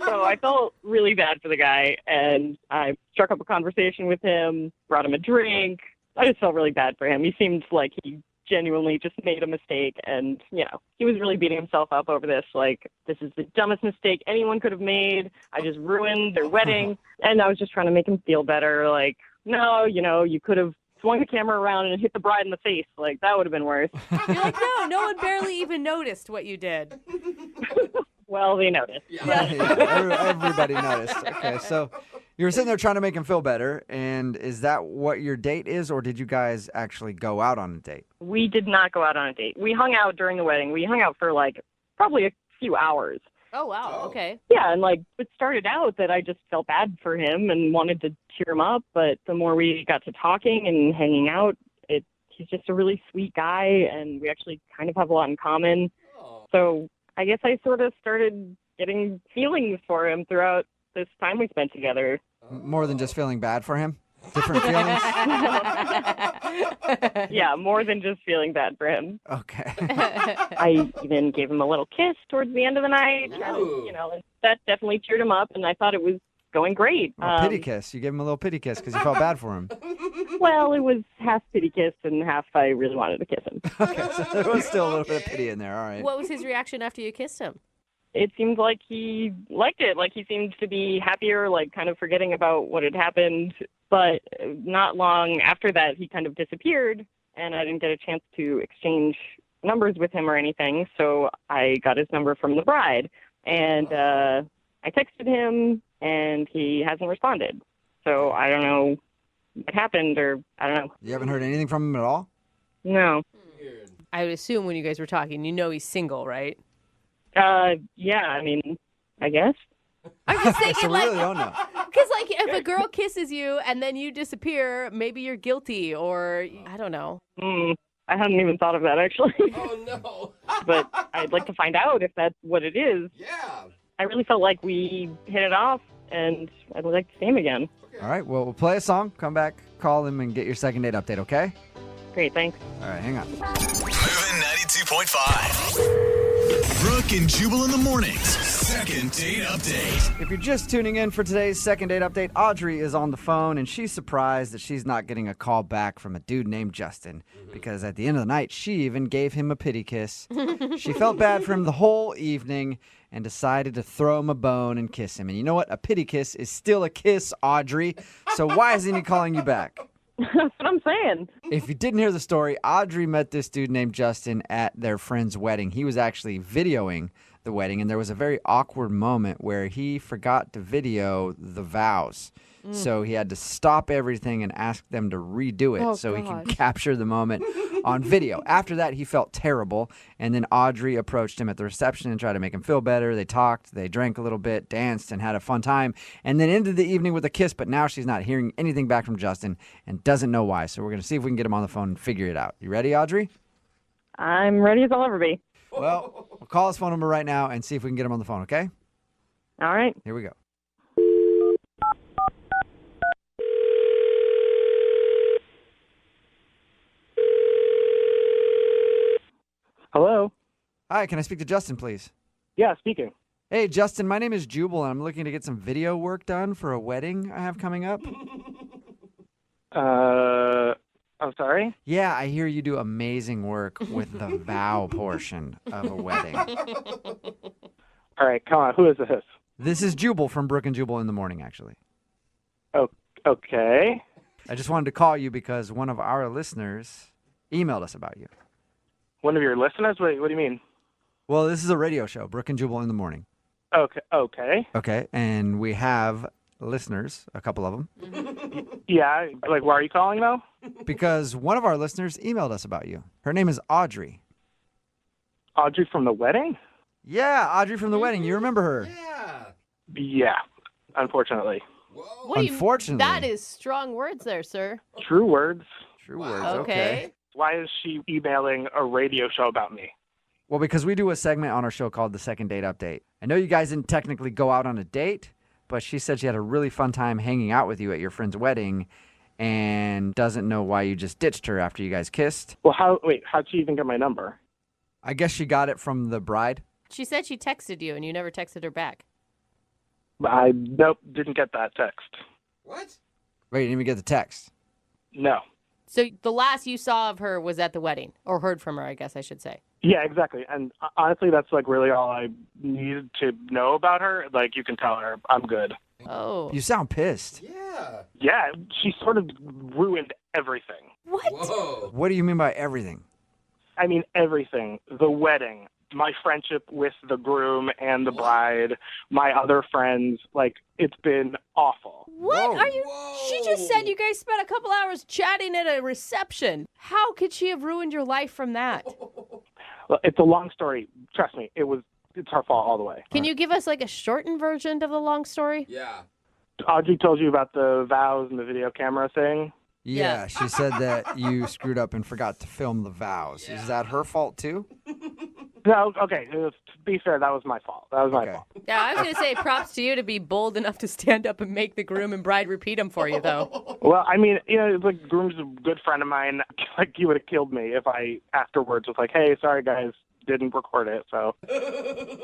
So I felt really bad for the guy, and I struck up a conversation with him, brought him a drink. I just felt really bad for him. He seemed like he genuinely just made a mistake, and, he was really beating himself up over this. Like, this is the dumbest mistake anyone could have made. I just ruined their wedding. And I was just trying to make him feel better. Like, no, you could have swung the camera around and hit the bride in the face. Like, that would have been worse. You're like, no one barely even noticed what you did. Well, they noticed. Everybody noticed. Okay, so you were sitting there trying to make him feel better, and is that what your date is, or did you guys actually go out on a date? We did not go out on a date. We hung out during the wedding. We hung out for, probably a few hours. Oh, wow. Okay. Yeah, and, it started out that I just felt bad for him and wanted to cheer him up, but the more we got to talking and hanging out, he's just a really sweet guy, and we actually kind of have a lot in common. So I guess I sort of started getting feelings for him throughout this time we spent together. More than just feeling bad for him? Different feelings? Yeah, more than just feeling bad for him. Okay. I even gave him a little kiss towards the end of the night. And, that definitely cheered him up, and I thought it was going great. A pity kiss. You gave him a little pity kiss because you felt bad for him. Well, it was half pity kiss and half I really wanted to kiss him. Okay, so there was still a little bit of pity in there. All right. What was his reaction after you kissed him? It seemed like he liked it. Like, he seemed to be happier, kind of forgetting about what had happened. But not long after that, he kind of disappeared, and I didn't get a chance to exchange numbers with him or anything. So I got his number from the bride, and I texted him, and he hasn't responded. So I don't know what happened, or I don't know. You haven't heard anything from him at all? No. I would assume when you guys were talking, he's single, right? Yeah, I mean, I guess. I'm just thinking, So we really don't know. because if a girl kisses you and then you disappear, maybe you're guilty, or I don't know. I hadn't even thought of that, actually. Oh, no. But I'd like to find out if that's what it is. Yeah. I really felt like we hit it off, and I'd like to see him again. All right, well, we'll play a song, come back, call him, and get your second date update, okay? Great, thanks. All right, hang on. Moving 92.5. Brooke and Jubal in the mornings. Second date update. If you're just tuning in for today's second date update, Audrey is on the phone, and she's surprised that she's not getting a call back from a dude named Justin, because at the end of the night, she even gave him a pity kiss. She felt bad for him the whole evening and decided to throw him a bone and kiss him. And you know what? A pity kiss is still a kiss, Audrey. So why isn't he calling you back? That's what I'm saying. If you didn't hear the story, Audrey met this dude named Justin at their friend's wedding. He was actually videoing the wedding, and there was a very awkward moment where he forgot to video the vows. So he had to stop everything and ask them to redo it so he could capture the moment on video. After that, he felt terrible, and then Audrey approached him at the reception and tried to make him feel better. They talked, they drank a little bit, danced, and had a fun time, and then ended the evening with a kiss, but now she's not hearing anything back from Justin and doesn't know why. So we're going to see if we can get him on the phone and figure it out. You ready, Audrey? I'm ready as I'll ever be. Well, we'll call his phone number right now and see if we can get him on the phone, okay? All right. Here we go. Hello? Hi, can I speak to Justin, please? Yeah, speaking. Hey, Justin, my name is Jubal, and I'm looking to get some video work done for a wedding I have coming up. I'm sorry? Yeah, I hear you do amazing work with the vow portion of a wedding. All right, come on. Who is this? This is Jubal from Brooke and Jubal in the Morning, actually. Oh, okay. I just wanted to call you because one of our listeners emailed us about you. One of your listeners? What do you mean? Well, this is a radio show, Brooke and Jubal in the Morning. Okay. Okay, and we have listeners, a couple of them. Yeah, like, why are you calling, though? Because one of our listeners emailed us about you. Her name is Audrey. Audrey from the wedding? Yeah, Audrey from the wedding. You remember her? Yeah, unfortunately. Unfortunately. That is strong words there, sir. True words. True words, Okay. Why is she emailing a radio show about me? Well, because we do a segment on our show called the Second Date Update. I know you guys didn't technically go out on a date, but she said she had a really fun time hanging out with you at your friend's wedding and doesn't know why you just ditched her after you guys kissed. Well, how'd she even get my number? I guess she got it from the bride. She said she texted you and you never texted her back. Nope, didn't get that text. What? Wait, you didn't even get the text? No. So the last you saw of her was at the wedding, or heard from her, I guess I should say. Yeah, exactly. And honestly, that's like really all I needed to know about her. Like, you can tell her I'm good. Oh. You sound pissed. Yeah. Yeah, she sort of ruined everything. What? Whoa. What do you mean by everything? I mean, everything. The wedding, my friendship with the groom and the bride, my other friends. Like, it's been awful. What Whoa. are you? She just said you guys spent a couple hours chatting at a reception. How could she have ruined your life from that? Well, it's a long story. Trust me, it's her fault all the way. Can you give us like a shortened version of the long story? Yeah. Audrey told you about the vows and the video camera thing? Yeah, she said that you screwed up and forgot to film the vows. Is that her fault too? No, okay. To be fair, that was my fault. That was my fault. Yeah, I was going to say props to you to be bold enough to stand up and make the groom and bride repeat them for you, though. Well, I mean, the groom's a good friend of mine. Like, he would have killed me if I afterwards was like, hey, sorry, guys, didn't record it. So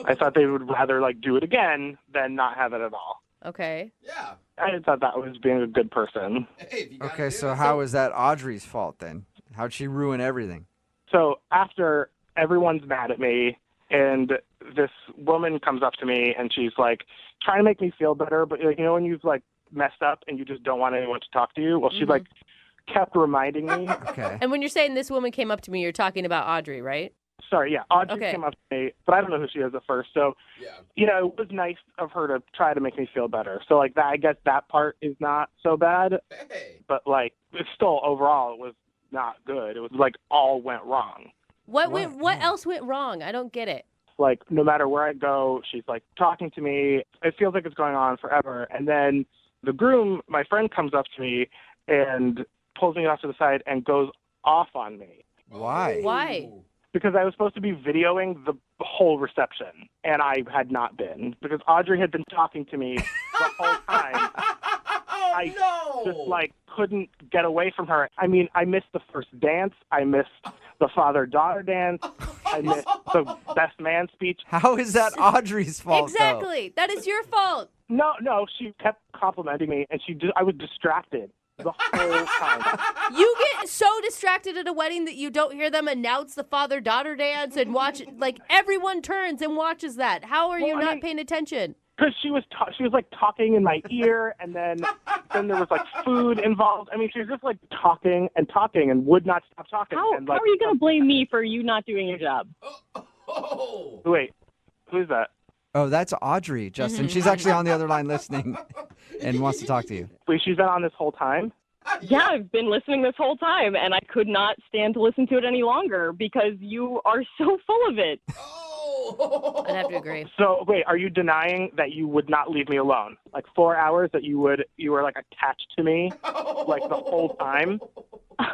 I thought they would rather, like, do it again than not have it at all. Okay. Yeah. I thought that was being a good person. Okay, so how is that Audrey's fault then? How'd she ruin everything? So after everyone's mad at me, and this woman comes up to me, and she's like trying to make me feel better, but like, when you've like messed up and you just don't want anyone to talk to you. Well, she like kept reminding me. Okay. And when you're saying this woman came up to me, you're talking about Audrey, right? Sorry, yeah, Audrey Okay. came up to me, but I don't know who she is at first. So, it was nice of her to try to make me feel better. So, like, that, I guess that part is not so bad. But, like, it's still, overall, it was not good. It was, like, all went wrong. What else went wrong? I don't get it. Like, no matter where I go, she's, like, talking to me. It feels like it's going on forever. And then the groom, my friend, comes up to me and pulls me off to the side and goes off on me. Why? Why? Because I was supposed to be videoing the whole reception, and I had not been. Because Audrey had been talking to me the whole time. I just, like, couldn't get away from her. I mean, I missed the first dance. I missed the father-daughter dance. I missed the best man speech. How is that Audrey's fault, Exactly. That is your fault. No, she kept complimenting me, and I was distracted the whole time. You get so distracted at a wedding that you don't hear them announce the father-daughter dance and watch it. Like, everyone turns and watches that. How are you not paying attention? Because she was like talking in my ear, and then there was like food involved. I mean, she was just like talking and would not stop talking. How and, like, are you going to blame me for you not doing your job? Wait, Who's that? Oh, that's Audrey, Justin. She's actually on the other line listening and wants to talk to you. Wait, she's been on this whole time? Yeah, I've been listening this whole time, and I could not stand to listen to it any longer because you are so full of it. I'd have to agree. So, wait, are you denying that you would not leave me alone? Like 4 hours that you were like attached to me, like the whole time?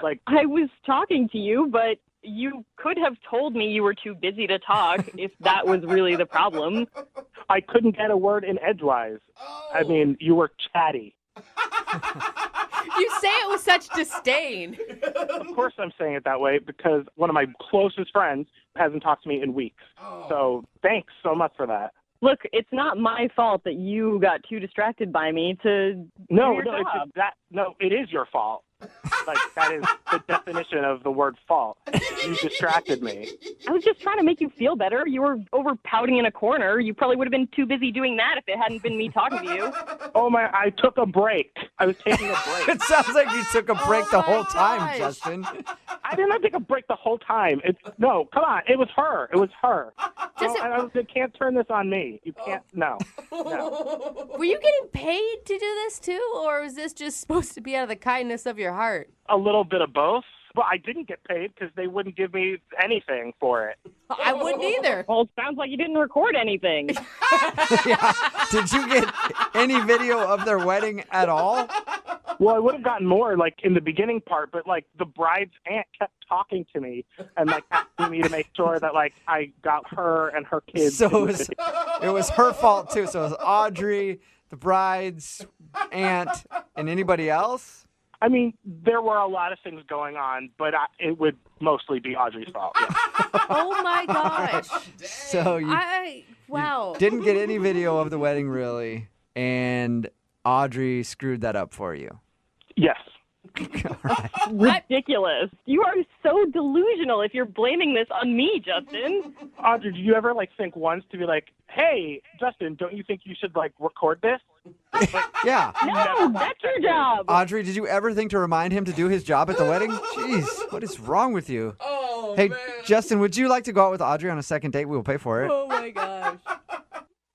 Like I was talking to you, but you could have told me you were too busy to talk if that was really the problem. I couldn't get a word in edgewise. I mean, you were chatty. You say it with such disdain. Of course I'm saying it that way because one of my closest friends hasn't talked to me in weeks. So thanks so much for that. Look, it's not my fault that you got too distracted by me to do No, your job. it is your fault. Like, that is the definition of the word fault. You distracted me. I was just trying to make you feel better. You were over pouting in a corner. You probably would have been too busy doing that if it hadn't been me talking to you. Oh, my, I took a break. I was taking a break. It sounds like you took a break the whole time, Justin. I did not take a break the whole time. No, come on. It was her. It was her. You can't turn this on me. You can't. No. Were you getting paid to do this too, or was this just supposed to be out of the kindness of your heart? A little bit of both. Well, I didn't get paid because they wouldn't give me anything for it. I wouldn't either. Well, it sounds like you didn't record anything. Yeah. Did you get any video of their wedding at all? Well, I would have gotten more, like, in the beginning part, but, like, the bride's aunt kept talking to me and, like, asking me to make sure that, like, I got her and her kids. So it was her fault, too. So it was Audrey, the bride's aunt, and anybody else? I mean, there were a lot of things going on, but it would mostly be Audrey's fault. Yeah. Oh, my gosh. So wow. you didn't get any video of the wedding, really, and Audrey screwed that up for you. Yes. Ridiculous. You are so delusional if you're blaming this on me, Justin. Audrey, did you ever, like, think once to be like, hey, Justin, don't you think you should, like, record this? Yeah. No, that's your job. Audrey, did you ever think to remind him to do his job at the wedding? Jeez, what is wrong with you? Hey, man. Justin, would you like to go out with Audrey on a second date? We'll pay for it. Oh, my gosh.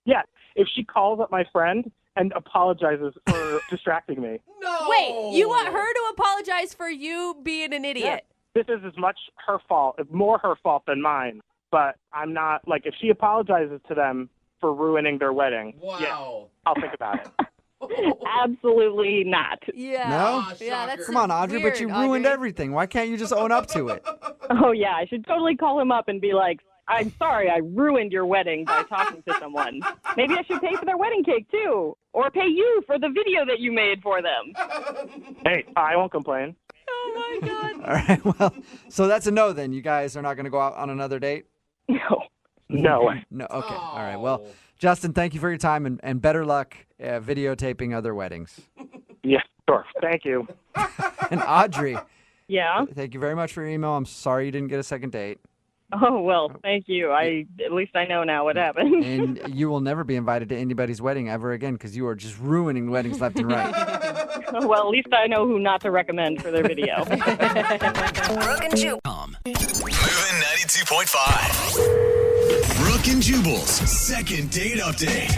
Yeah, if she calls up my friend and apologizes for distracting me. No. Wait, you want her to apologize for you being an idiot? Yeah. This is as much her fault, more her fault than mine. But I'm not, like, if she apologizes to them for ruining their wedding, yeah, I'll think about it. Absolutely not. Yeah. No? Yeah, that's Come on, Audrey, weird, but you ruined everything. Why can't you just own up to it? Oh, yeah, I should totally call him up and be like, I'm sorry, I ruined your wedding by talking to someone. Maybe I should pay for their wedding cake, too. Or pay you for the video that you made for them. Hey, I won't complain. Oh, my God. All right, well, so that's a no then. You guys are not going to go out on another date? No. No way. No, okay. All right, well, Justin, thank you for your time and better luck videotaping other weddings. Yeah, sure. Thank you. And Audrey. Yeah? Thank you very much for your email. I'm sorry you didn't get a second date. Oh, well, thank you. At least I know now what happened. And you will never be invited to anybody's wedding ever again because you are just ruining weddings left and right. Well, at least I know who not to recommend for their video. Brooke and Jubal. Moving 92.5. Brooke and Jubal's second date update.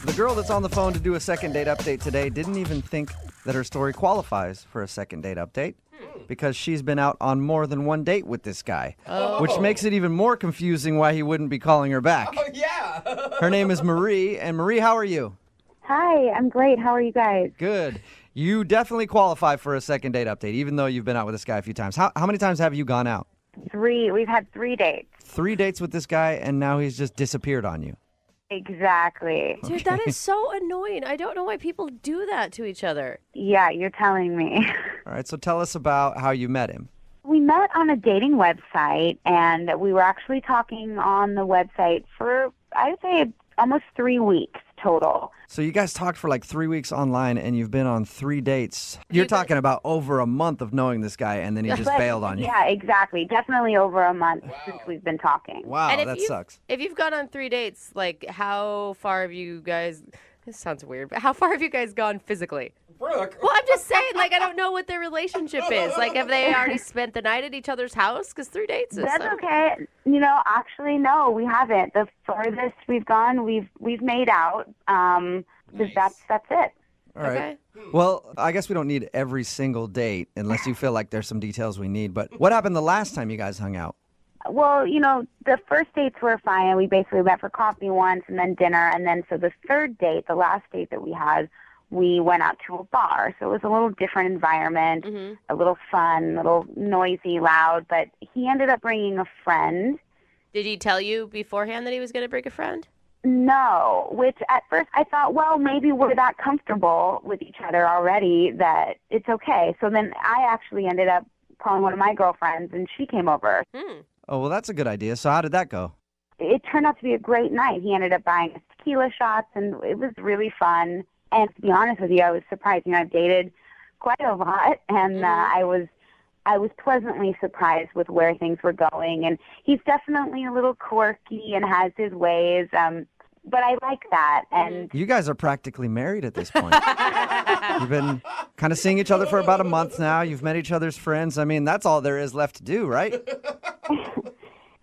The girl that's on the phone to do a second date update today didn't even think that her story qualifies for a second date update because she's been out on more than one date with this guy, which makes it even more confusing why he wouldn't be calling her back. Oh, yeah. Her name is Marie, and Marie, how are you? Hi, I'm great. How are you guys? Good. You definitely qualify for a second date update, even though you've been out with this guy a few times. How many times have you gone out? 3. We've had 3 dates. 3 dates with this guy, and now he's just disappeared on you. Exactly. Dude, that is so annoying. I don't know why people do that to each other. Yeah, you're telling me. All right, so tell us about how you met him. We met on a dating website, and we were actually talking on the website for, I would say, almost 3 weeks total. So you guys talked for like 3 weeks online, and you've been on 3 dates. You're talking about over a month of knowing this guy, and then he just bailed on you. Yeah, exactly. Definitely over a month since we've been talking. Wow, And that sucks. If you've gone on 3 dates, like how far have you guys, this sounds weird, but how far have you guys gone physically? Brooke. Well, I'm just saying, like, I don't know what their relationship is. Like, have they already spent the night at each other's house? Because 3 dates is... That's okay. You know, actually, no, we haven't. The furthest we've gone, we've made out. That's it. All right. Well, I guess we don't need every single date unless you feel like there's some details we need. But what happened the last time you guys hung out? Well, you know, the first dates were fine. We basically went for coffee once and then dinner. And then so the third date, the last date that we had, we went out to a bar. So it was a little different environment, a little fun, a little noisy, loud. But he ended up bringing a friend. Did he tell you beforehand that he was going to bring a friend? No, which at first I thought, well, maybe we're that comfortable with each other already that it's okay. So then I actually ended up calling one of my girlfriends, and she came over. Oh, well, that's a good idea. So how did that go? It turned out to be a great night. He ended up buying us tequila shots, and it was really fun. And to be honest with you, I was surprised. You know, I've dated quite a lot, and I was pleasantly surprised with where things were going. And he's definitely a little quirky and has his ways, but I like that. And You guys are practically married at this point. You've been kind of seeing each other for about a month now. You've met each other's friends. I mean, that's all there is left to do, right?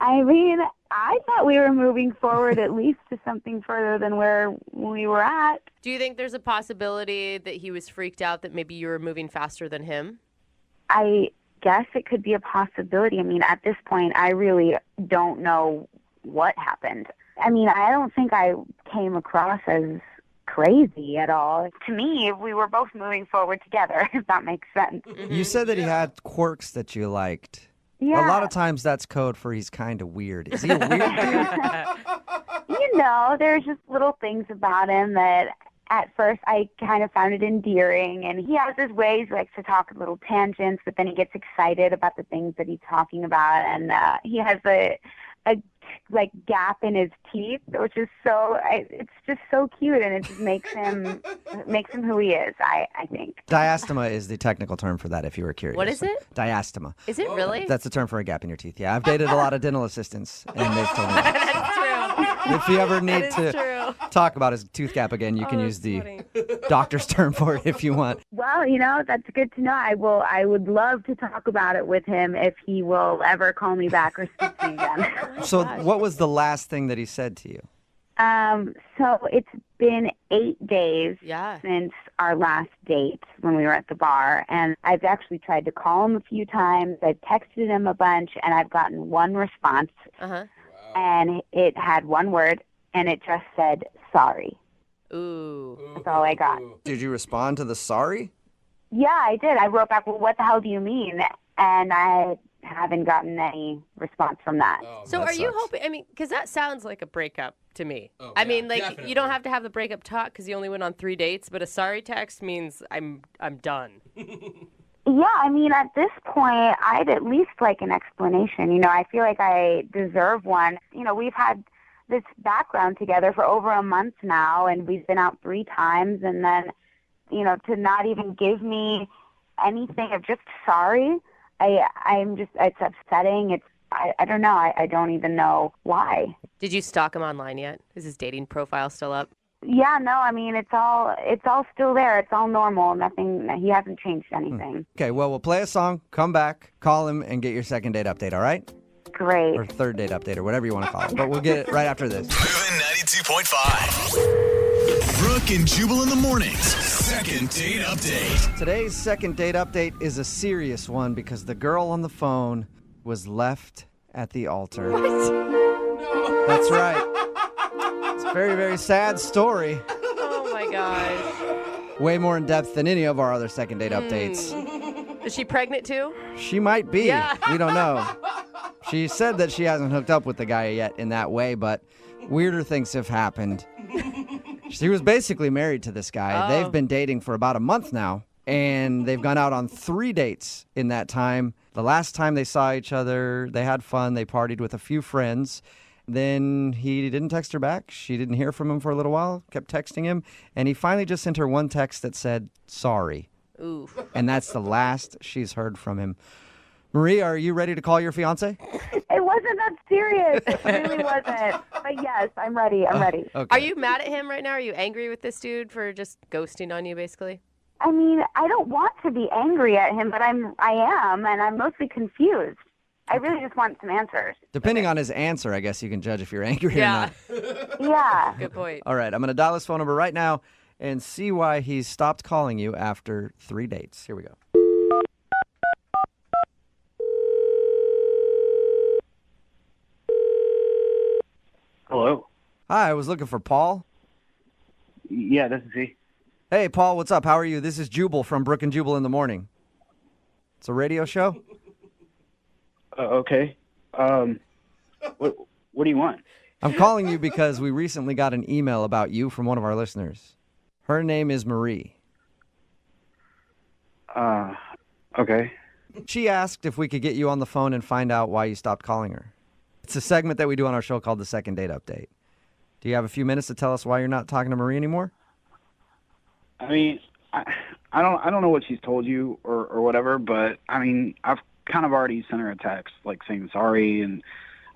I mean, I thought we were moving forward at least to something further than where we were at. Do you think there's a possibility that he was freaked out that maybe you were moving faster than him? I guess it could be a possibility. I mean, at this point, I really don't know what happened. I mean, I don't think I came across as crazy at all. To me, we were both moving forward together, if that makes sense. You said that he had quirks that you liked. Yeah. A lot of times that's code for he's kind of weird. Is he a weird dude? You know, there's just little things about him that at first I kind of found it endearing. And he has his ways, he likes to talk little tangents, but then he gets excited about the things that he's talking about. And he has a like gap in his teeth, which is it's just so cute, and it just makes him who he is, I think. Diastema is the technical term for that, if you were curious. What is it? Diastema. Is it really? That's the term for a gap in your teeth. Yeah, I've dated a lot of dental assistants, and they've told me that. That's true. If you ever need That is to talk about his tooth gap again, you can use the doctor's term for it if you want. Well, you know, that's good to know. I would love to talk about it with him if he will ever call me back or speak to me again. So what was the last thing that he said to you? So it's been 8 days since our last date when we were at the bar, and I've actually tried to call him a few times. I've texted him a bunch, and I've gotten one response, and it had one word, and it just said, sorry. Ooh. That's all I got. Did you respond to the sorry? Yeah, I did. I wrote back, well, what the hell do you mean? And I haven't gotten any response from that. So are you hoping, I mean, because that sounds like a breakup to me. I mean, like, definitely. you don't have to have the breakup talk because you only went on 3 dates, but a sorry text means I'm done. Yeah, I mean, at this point, I'd at least like an explanation. You know, I feel like I deserve one. You know, we've had this background together for over a month now, and we've been out 3 times, and then, you know, to not even give me anything of just sorry, I'm just, it's upsetting. I don't know. I don't even know why. Did you stalk him online yet? Is his dating profile still up? Yeah, no, I mean, it's all still there. It's all normal. Nothing, he hasn't changed anything. Okay, well, we'll play a song, come back, call him, and get your second date update, all right? Great. Or third date update, or whatever you want to call it. But we'll get it right after this. Moving 92.5. Brooke and Jubal in the mornings. Second date update. Today's second date update is a serious one because the girl on the phone was left at the altar. What? No. That's right. It's a very, very sad story. Oh, my gosh. Way more in depth than any of our other second date updates. Is she pregnant too? She might be. Yeah. We don't know. She said that she hasn't hooked up with the guy yet in that way, but weirder things have happened. She was basically married to this guy. Oh. They've been dating for about a month now, and they've gone out on 3 dates in that time. The last time they saw each other, they had fun. They partied with a few friends. Then he didn't text her back. She didn't hear from him for a little while, kept texting him, and he finally just sent her one text that said, sorry. Ooh. And that's the last she's heard from him. Marie, are you ready to call your fiance? It wasn't that serious. It really wasn't. But yes, I'm ready. I'm ready. Okay. Are you mad at him right now? Are you angry with this dude for just ghosting on you, basically? I mean, I don't want to be angry at him, but I am, and I'm mostly confused. I really just want some answers. Depending on his answer, I guess you can judge if you're angry or not. Yeah. Good point. All right, I'm going to dial his phone number right now and see why he's stopped calling you after 3 dates. Here we go. Hello. Hi, I was looking for Paul. Yeah, this is he. Hey, Paul, what's up? How are you? This is Jubal from Brooke and Jubal in the Morning. It's a radio show. Okay. What do you want? I'm calling you because we recently got an email about you from one of our listeners. Her name is Marie. Okay. She asked if we could get you on the phone and find out why you stopped calling her. It's a segment that we do on our show called the Second Date Update. Do you have a few minutes to tell us why you're not talking to Marie anymore? I mean, I don't know what she's told you or whatever, but I mean, I've kind of already sent her a text like saying sorry, and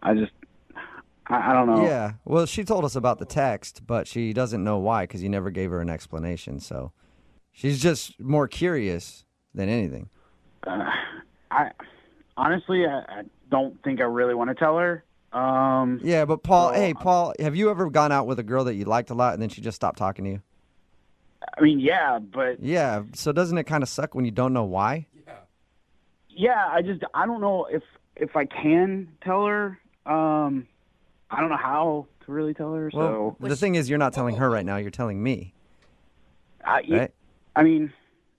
I don't know. Yeah, well, she told us about the text, but she doesn't know why because you never gave her an explanation. So she's just more curious than anything. I honestly, I don't think I really want to tell her. Yeah, but Paul, hey, Paul, have you ever gone out with a girl that you liked a lot and then she just stopped talking to you? I mean, yeah, but Yeah, so doesn't it kind of suck when you don't know why? yeah, I don't know if I can tell her. I don't know how to really tell her. Well, So the thing is, you're not telling her right now. You're telling me. Right? I mean,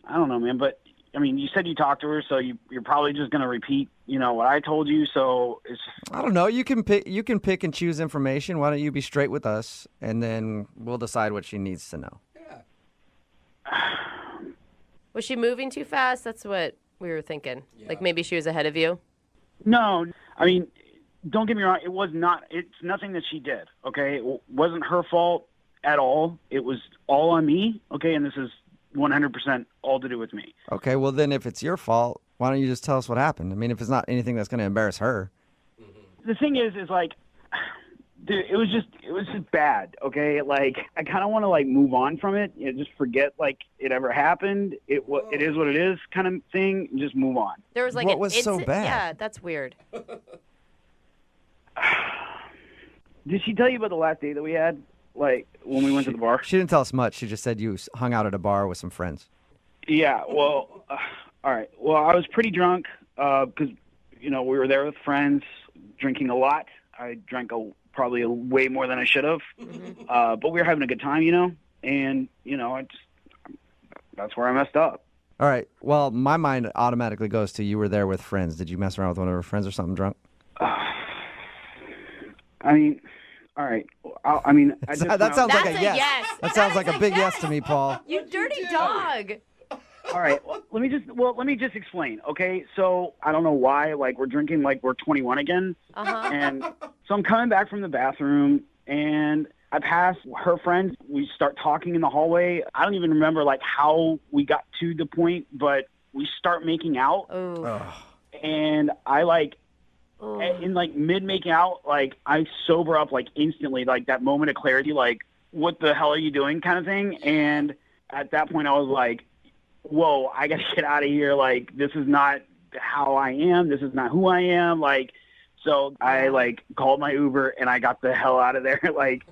I don't know, man. But I mean, you said you talked to her, so you're probably just gonna repeat, what I told you. So it's. I don't know. You can pick and choose information. Why don't you be straight with us, and then we'll decide what she needs to know. Was she moving too fast? That's what we were thinking. Like maybe she was ahead of you. No, I mean, don't get me wrong. It was not. It's nothing that she did. Okay, it wasn't her fault at all. It was all on me. Okay, and this is 100% all to do with me. Okay, well then, if it's your fault, why don't you just tell us what happened? I mean, if it's not anything that's going to embarrass her. The thing is like, dude, it was just bad. Okay, like I kind of want to like move on from it. Just forget like it ever happened. It is what it is, kind of thing. And just move on. There was like What was so bad? Yeah, that's weird. Did she tell you about the last date that we had? Like when we went to the bar? She didn't tell us much. She just said you hung out at a bar with some friends. Yeah. Well, all right. Well, I was pretty drunk because we were there with friends, drinking a lot. I drank probably way more than I should have. But we were having a good time, and that's where I messed up. All right. Well, my mind automatically goes to you were there with friends. Did you mess around with one of her friends or something drunk? I mean, all right. That sounds like a yes. yes. That sounds like a big yes to me, Paul. You dirty dog. All right. Well, let me just explain. Okay. So I don't know why. Like we're drinking like we're 21 again. And so I'm coming back from the bathroom and I pass her friends. We start talking in the hallway. I don't even remember like how we got to the point, but we start making out. And I like. In like mid making out, like I sober up like instantly, like that moment of clarity, like what the hell are you doing kind of thing. And at that point I was like, whoa, I gotta get out of here. Like this is not how I am. This is not who I am. Like, so I like called my Uber and I got the hell out of there. Like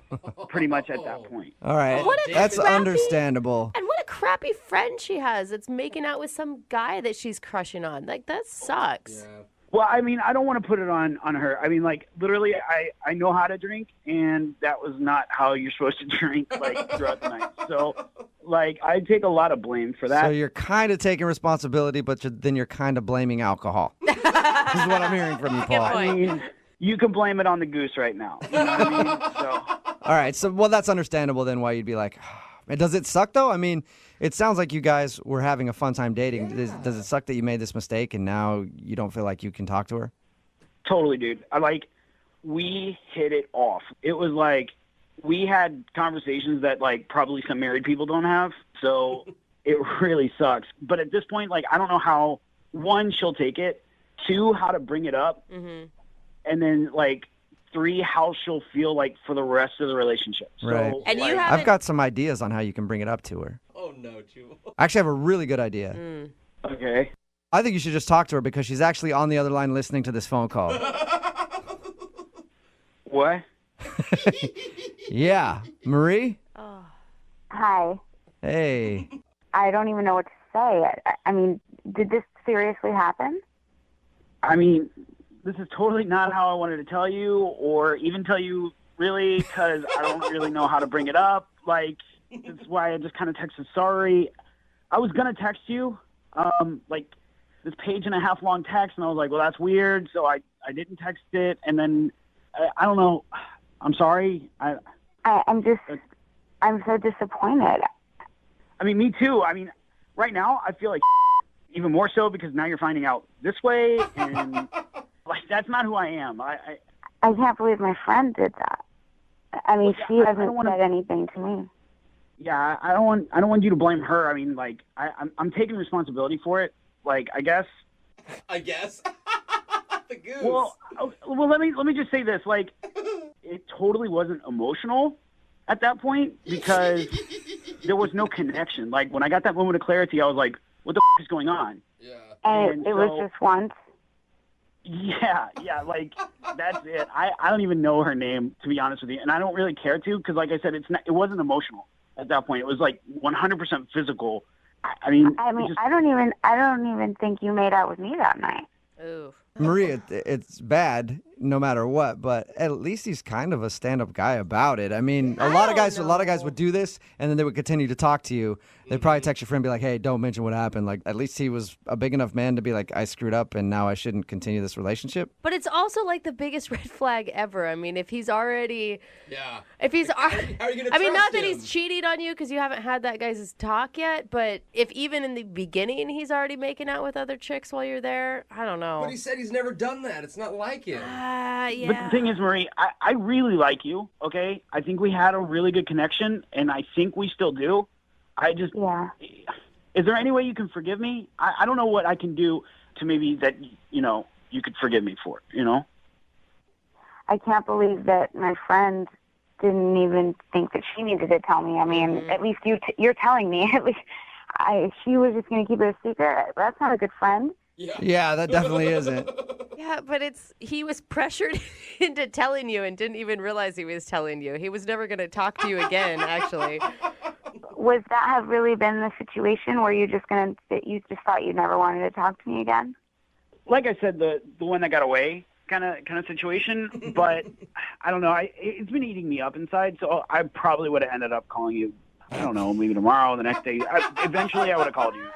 pretty much at that point. All right. That's understandable. And what a crappy friend she has that's making out with some guy that she's crushing on. Like that sucks. Yeah. Well, I mean, I don't want to put it on her. I mean, like, literally, I know how to drink, and that was not how you're supposed to drink, like, throughout the night. So, like, I take a lot of blame for that. So you're kind of taking responsibility, but then you're kind of blaming alcohol. This is what I'm hearing from you, Paul. I mean, you can blame it on the goose right now. You know what I mean? So. All right. So, well, that's understandable then why you'd be like, does it suck, though? I mean, it sounds like you guys were having a fun time dating. Does it suck that you made this mistake and now you don't feel like you can talk to her? Totally, dude. We hit it off. It was like we had conversations that like probably some married people don't have. So it really sucks. But at this point, like I don't know how, one, she'll take it, two, how to bring it up, and then like 3, how she'll feel like for the rest of the relationship. Right. So, And like, you I've got some ideas on how you can bring it up to her. Oh no, Jubal. I actually have a really good idea. Okay. I think you should just talk to her because she's actually on the other line listening to this phone call. What? Yeah. Marie? Hi. Hey. I don't even know what to say. I mean, did this seriously happen? I mean, this is totally not how I wanted to tell you or even tell you really because I don't really know how to bring it up. Like, that's why I just kind of texted sorry. I was going to text you, like, this page-and-a-half long text, and I was like, well, that's weird, so I didn't text it, and then, I don't know. I'm sorry. I'm so disappointed. I mean, me too. I mean, right now, I feel like even more so because now you're finding out this way, and like that's not who I am. I can't believe my friend did that. I mean, she hasn't said anything to me. Yeah, I don't want you to blame her. I mean, like I'm taking responsibility for it. Like, I guess. The goose. Well, let me just say this. Like, it totally wasn't emotional at that point because there was no connection. Like, when I got that moment of clarity, I was like, what the is going on? Yeah. And it was just once. Yeah, like, that's it. I don't even know her name, to be honest with you, and I don't really care to because, like I said, it wasn't emotional at that point. It was, like, 100% physical. I mean, I don't even think you made out with me that night. Ooh. Marie, it's bad no matter what, but at least he's kind of a stand-up guy about it. I mean, a lot of guys would do this, and then they would continue to talk to you. They'd probably text your friend and be like, hey, don't mention what happened. Like, at least he was a big enough man to be like, I screwed up, and now I shouldn't continue this relationship. But it's also like the biggest red flag ever. I mean, if he's already... Yeah. If he's... How are you going to I mean, not trust that him? he's cheating on you because you haven't had that guy's talk yet, but if even in the beginning he's already making out with other chicks while you're there, I don't know. But he said he's never done that. It's not like him. Yeah. But the thing is, Marie, I really like you, okay? I think we had a really good connection, and I think we still do. I just... Yeah. Is there any way you can forgive me? I don't know what I can do to maybe that, you could forgive me for, I can't believe that my friend didn't even think that she needed to tell me. I mean, at least you're telling me. At least she was just going to keep it a secret. That's not a good friend. Yeah, that definitely isn't. Yeah, but he was pressured into telling you and didn't even realize he was telling you. He was never going to talk to you again, actually. Would that have really been the situation where you just thought you never wanted to talk to me again? Like I said, the one that got away kind of situation, but I don't know. It's been eating me up inside, so I probably would have ended up calling you, I don't know, maybe tomorrow, the next day. Eventually, I would have called you.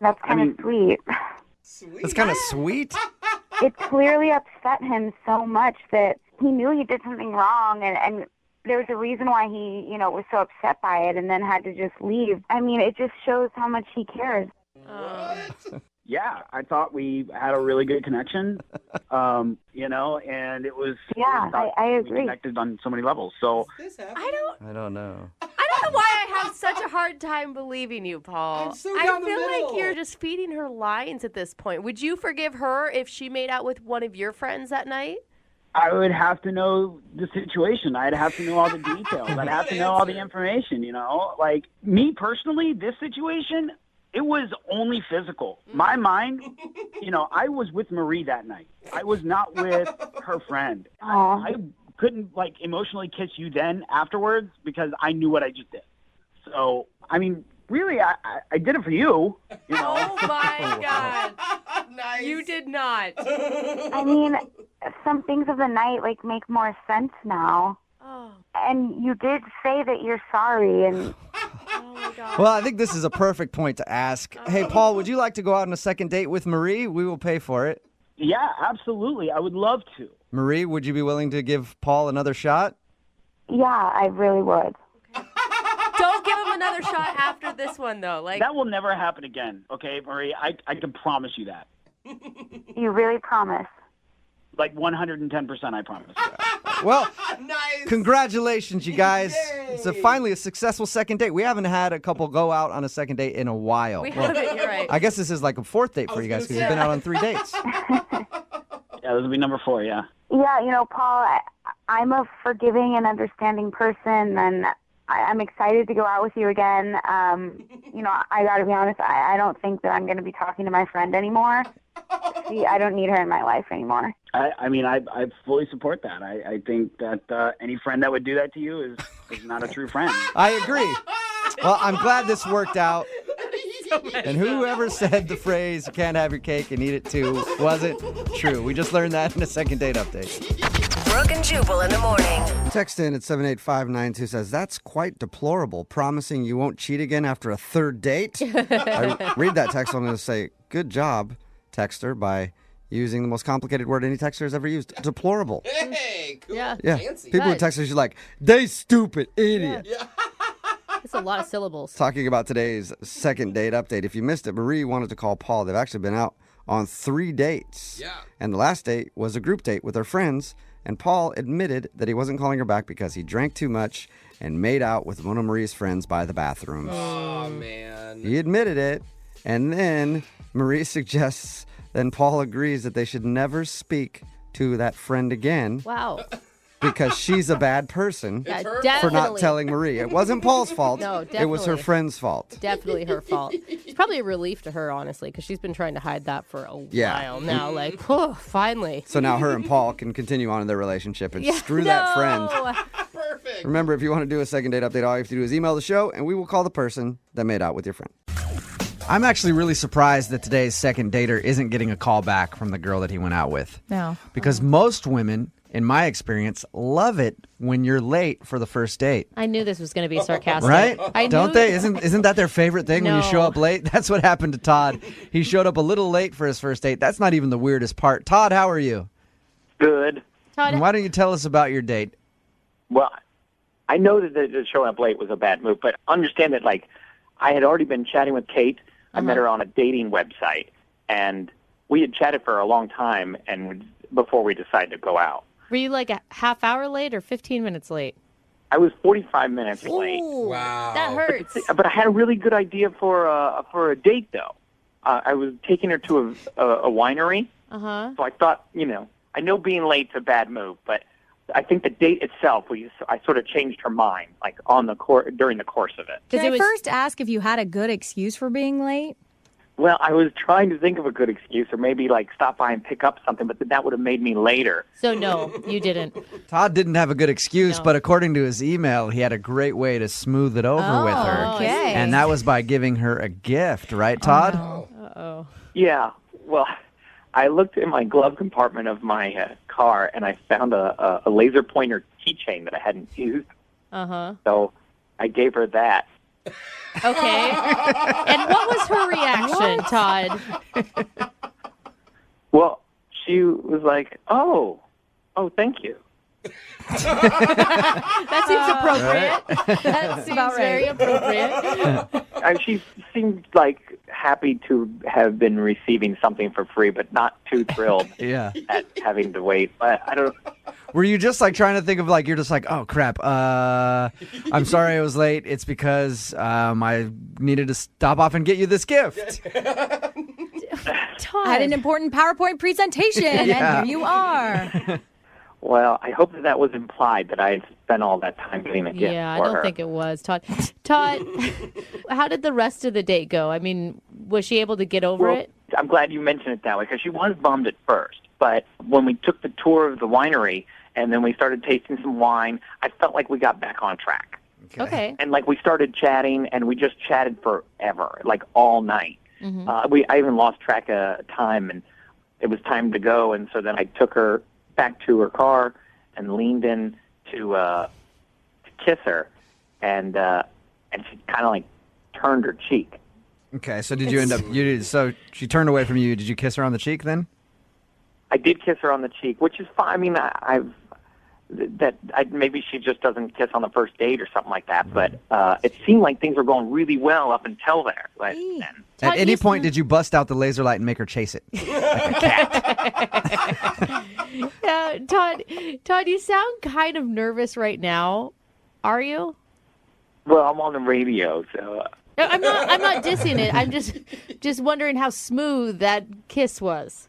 That's kind of sweet. That's kind of sweet. It clearly upset him so much that he knew he did something wrong, and there was a reason why he, was so upset by it and then had to just leave. I mean, it just shows how much he cares. Yeah, I thought we had a really good connection, and it was... Yeah, I agree. We connected on so many levels, so... I don't know. I don't know why I have such a hard time believing you, Paul. I'm so I down the feel middle. like you're just feeding her lines at this point. Would you forgive her if she made out with one of your friends that night? I would have to know the situation. I'd have to know all the details. I'd have to know all the information, Like, me personally, this situation, it was only physical. My mind, I was with Marie that night. I was not with her friend. I couldn't, emotionally kiss you then afterwards because I knew what I just did. So, I mean, really, I did it for you, Oh, my God. Nice. You did not. I mean, some things of the night, make more sense now. Oh. And you did say that you're sorry, and... Oh, my God. Well, I think this is a perfect point to ask. Hey, Paul, would you like to go out on a second date with Marie? We will pay for it. Yeah, absolutely. I would love to. Marie, would you be willing to give Paul another shot? Yeah, I really would. Don't give him another shot after this one, though. That will never happen again, okay, Marie? I can promise you that. You really promise? 110%, I promise. Well, Nice. Congratulations, you guys. Yay. It's finally a successful second date. We haven't had a couple go out on a second date in a while. We haven't, you're right. I guess this is like a fourth date for you guys because you've been out on 3 dates. Yeah, this will be number 4, yeah. Yeah, Paul, I'm a forgiving and understanding person, and I'm excited to go out with you again. I got to be honest, I don't think that I'm going to be talking to my friend anymore. See, I don't need her in my life anymore. I fully support that. I think that any friend that would do that to you is not a true friend. I agree. Well, I'm glad this worked out. And whoever said the phrase, you can't have your cake and eat it too, wasn't true. We just learned that in a second date update. Brooke and Jubal in the morning. Text in at 78592 says, that's quite deplorable, promising you won't cheat again after a third date. I read that text, I'm going to say, good job, texter, by using the most complicated word any texter has ever used. Deplorable. Hey, cool. Yeah. Fancy. People with texters, you're like, they stupid idiot. Yeah. It's a lot of syllables. Talking about today's second date update. If you missed it, Marie wanted to call Paul. They've actually been out on 3 dates. Yeah. And the last date was a group date with her friends. And Paul admitted that he wasn't calling her back because he drank too much and made out with one of Marie's friends by the bathrooms. Oh, man. He admitted it. And then Marie suggests, then Paul agrees that they should never speak to that friend again. Wow. Because she's a bad person for not telling Marie. It wasn't Paul's fault. No, definitely. It was her friend's fault. Definitely her fault. It's probably a relief to her, honestly, because she's been trying to hide that for a while now. Like, whew, finally. So now her and Paul can continue on in their relationship and screw that friend. Perfect. Remember, if you want to do a second date update, all you have to do is email the show, and we will call the person that made out with your friend. I'm actually really surprised that today's second dater isn't getting a call back from the girl that he went out with. No. Because most women, in my experience, love it when you're late for the first date. I knew this was going to be sarcastic. Right? I Don't knew they? Isn't that their favorite thing when you show No. up late? That's what happened to Todd. He showed up a little late for his first date. That's not even the weirdest part. Todd, how are you? Good. Todd, And why don't you tell us about your date? Well, I know that the showing up late was a bad move, but understand that, like, I had already been chatting with Kate. I met her on a dating website, and we had chatted for a long time and before we decided to go out. were you like a half hour late or 15 minutes late? I was 45 minutes late. Ooh, Wow. that hurts. But I had a really good idea for a date, though. I was taking her to a winery, Uh-huh. so I thought, I know being late's a bad move, but I think the date itself, I sort of changed her mind, like during the course of it. Can I first ask if you had a good excuse for being late? Well, I was trying to think of a good excuse, or maybe like stop by and pick up something, but that would have made me later. So no, you didn't. Todd didn't have a good excuse, but according to his email, he had a great way to smooth it over with her. Okay. And that was by giving her a gift, right, Todd? Uh-oh. Yeah, well, I looked in my glove compartment of my car, and I found a laser pointer keychain that I hadn't used. Uh-huh. So I gave her that. Okay. And what was her reaction, Todd? Well, she was like, oh, thank you. That seems appropriate. That seems very appropriate. And she seemed like happy to have been receiving something for free, but not too thrilled at having to wait. But I don't. Were you just like trying to think of like, you're just like, oh crap, I'm sorry I was late. It's because I needed to stop off and get you this gift. I had an important PowerPoint presentation, and here you are. Well, I hope that was implied that I had spent all that time getting a gift Yeah, I for don't her. think it was, Todd. Todd, how did the rest of the date go? I mean, was she able to get over Well, it? I'm glad you mentioned it that way because she was bummed at first. But when we took the tour of the winery and then we started tasting some wine, I felt like we got back on track. Okay. And like we started chatting and we just chatted forever, like all night. Mm-hmm. I even lost track of time and it was time to go. And so then I took her back to her car and leaned in to kiss her, and she kind of like turned her cheek. Okay, so did you end up? So she turned away from you. Did you kiss her on the cheek then? I did kiss her on the cheek, which is fine. I mean, maybe she just doesn't kiss on the first date or something like that. But it seemed like things were going really well up until there. But then. At any point, did you bust out the laser light and make her chase it? Like a cat. Yeah, Todd, you sound kind of nervous right now. Are you? Well, I'm on the radio, so. No, I'm not dissing it. I'm just wondering how smooth that kiss was.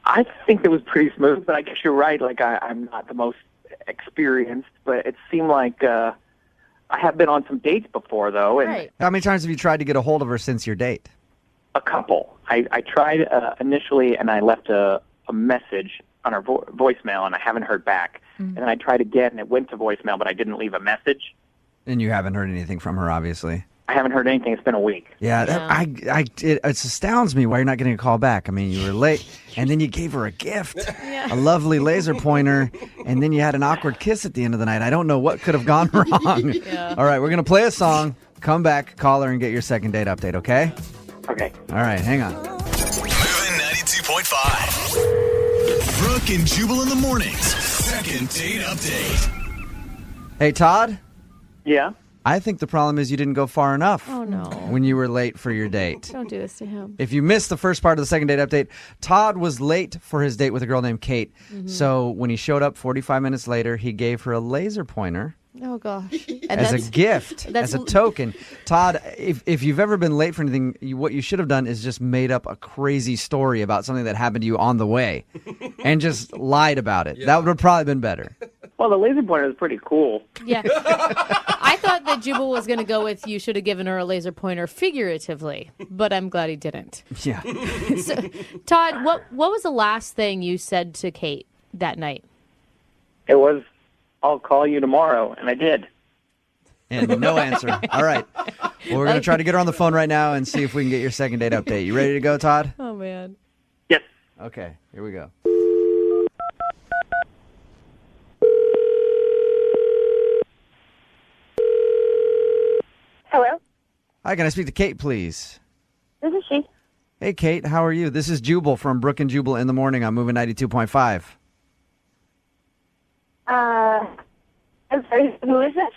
I think it was pretty smooth, but I guess you're right. Like I'm not the most experienced, but it seemed like I have been on some dates before, though, and Right. How many times have you tried to get a hold of her since your date? a couple. I tried initially, and I left a message on her voicemail, and I haven't heard back. And then I tried again, and it went to voicemail, but I didn't leave a message. And you haven't heard anything from her, obviously. I haven't heard anything. It's been a week. Yeah, it astounds me why you're not getting a call back. I mean, you were late, and then you gave her a gift, a lovely laser pointer, and then you had an awkward kiss at the end of the night. I don't know what could have gone wrong. All right, we're going to play a song, come back, call her, and get your second date update, okay? Okay. All right, hang on. Moving 92.5. Brooke and Jubal in the mornings. Second date update. Hey, Todd? Yeah? I think the problem is you didn't go far enough. Oh, no. When you were late for your date. Don't do this to him. If you missed the first part of the second date update, Todd was late for his date with a girl named Kate. So when he showed up 45 minutes later, he gave her a laser pointer Oh, gosh. as a gift, as a token. Todd, if you've ever been late for anything, what you should have done is just made up a crazy story about something that happened to you on the way and just lied about it. That would have probably been better. Well, the laser pointer is pretty cool. Yeah. I thought that Jubal was going to go with you should have given her a laser pointer figuratively, but I'm glad he didn't. Yeah. So, Todd, what was the last thing you said to Kate that night? It was, I'll call you tomorrow, and I did. And no answer. All right. Well, we're going to try to get her on the phone right now and see if we can get your second date update. You ready to go, Todd? Oh, man. Yes. Okay, here we go. Hello? Hi, can I speak to Kate, please? This is she. Hey, Kate, how are you? This is Jubal from Brooke and Jubal in the Morning on Moving 92.5. I'm sorry, who is this?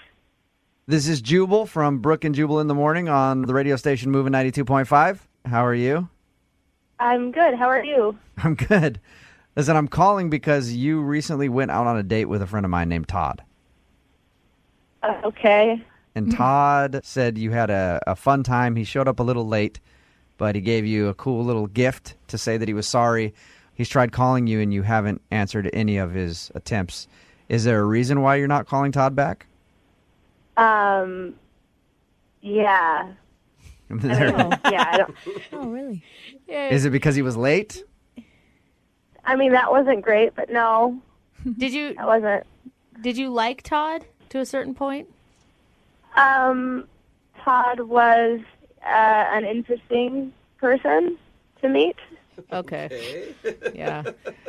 This is Jubal from Brooke and Jubal in the Morning on the radio station Moving 92.5. How are you? I'm good. How are you? I'm good. Listen, I'm calling because you recently went out on a date with a friend of mine named Todd. Okay. And Todd said you had a fun time. He showed up a little late, but he gave you a cool little gift to say that he was sorry. He's tried calling you, and you haven't answered any of his attempts. Is there a reason why you're not calling Todd back? Yeah. There- I don't. Oh, really? Is it because he was late? I mean, that wasn't great, but no, Did you that wasn't. did you like Todd to a certain point? Todd was an interesting person to meet. Okay. Yeah.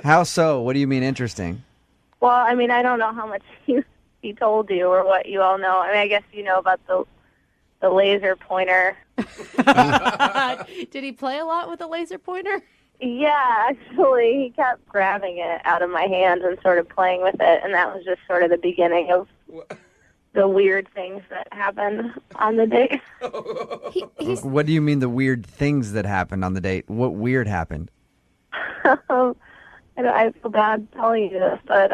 How so? What do you mean interesting? Well, I mean, I don't know how much he told you or what you all know. I mean, I guess you know about the laser pointer. Did he play a lot with the laser pointer? Yeah, actually, he kept grabbing it out of my hands and sort of playing with it, and that was just sort of the beginning of the weird things that happened on the date. What do you mean the weird things that happened on the date? What weird happened? I feel bad telling you this, but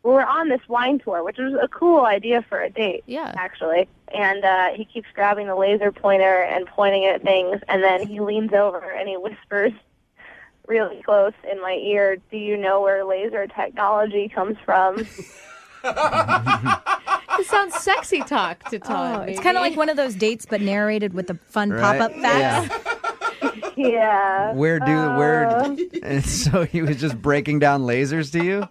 we were on this wine tour, which was a cool idea for a date, actually. And he keeps grabbing the laser pointer and pointing at things, and then he leans over and he whispers really close in my ear, "Do you know where laser technology comes from?" It sounds sexy talk to Todd. It's kind of like one of those dates, but narrated with the fun pop-up facts. Yeah. And so he was just breaking down lasers to you?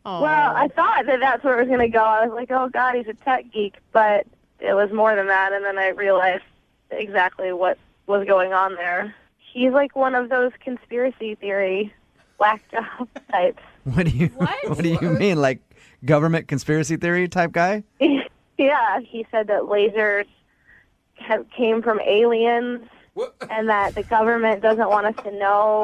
Well, I thought that that's where it was going to go. I was like, oh, God, he's a tech geek. But it was more than that, and then I realized exactly what was going on there. He's like one of those conspiracy theory black job types. What do you mean? Like government conspiracy theory type guy? Yeah, he said that lasers came from aliens and that the government doesn't want us to know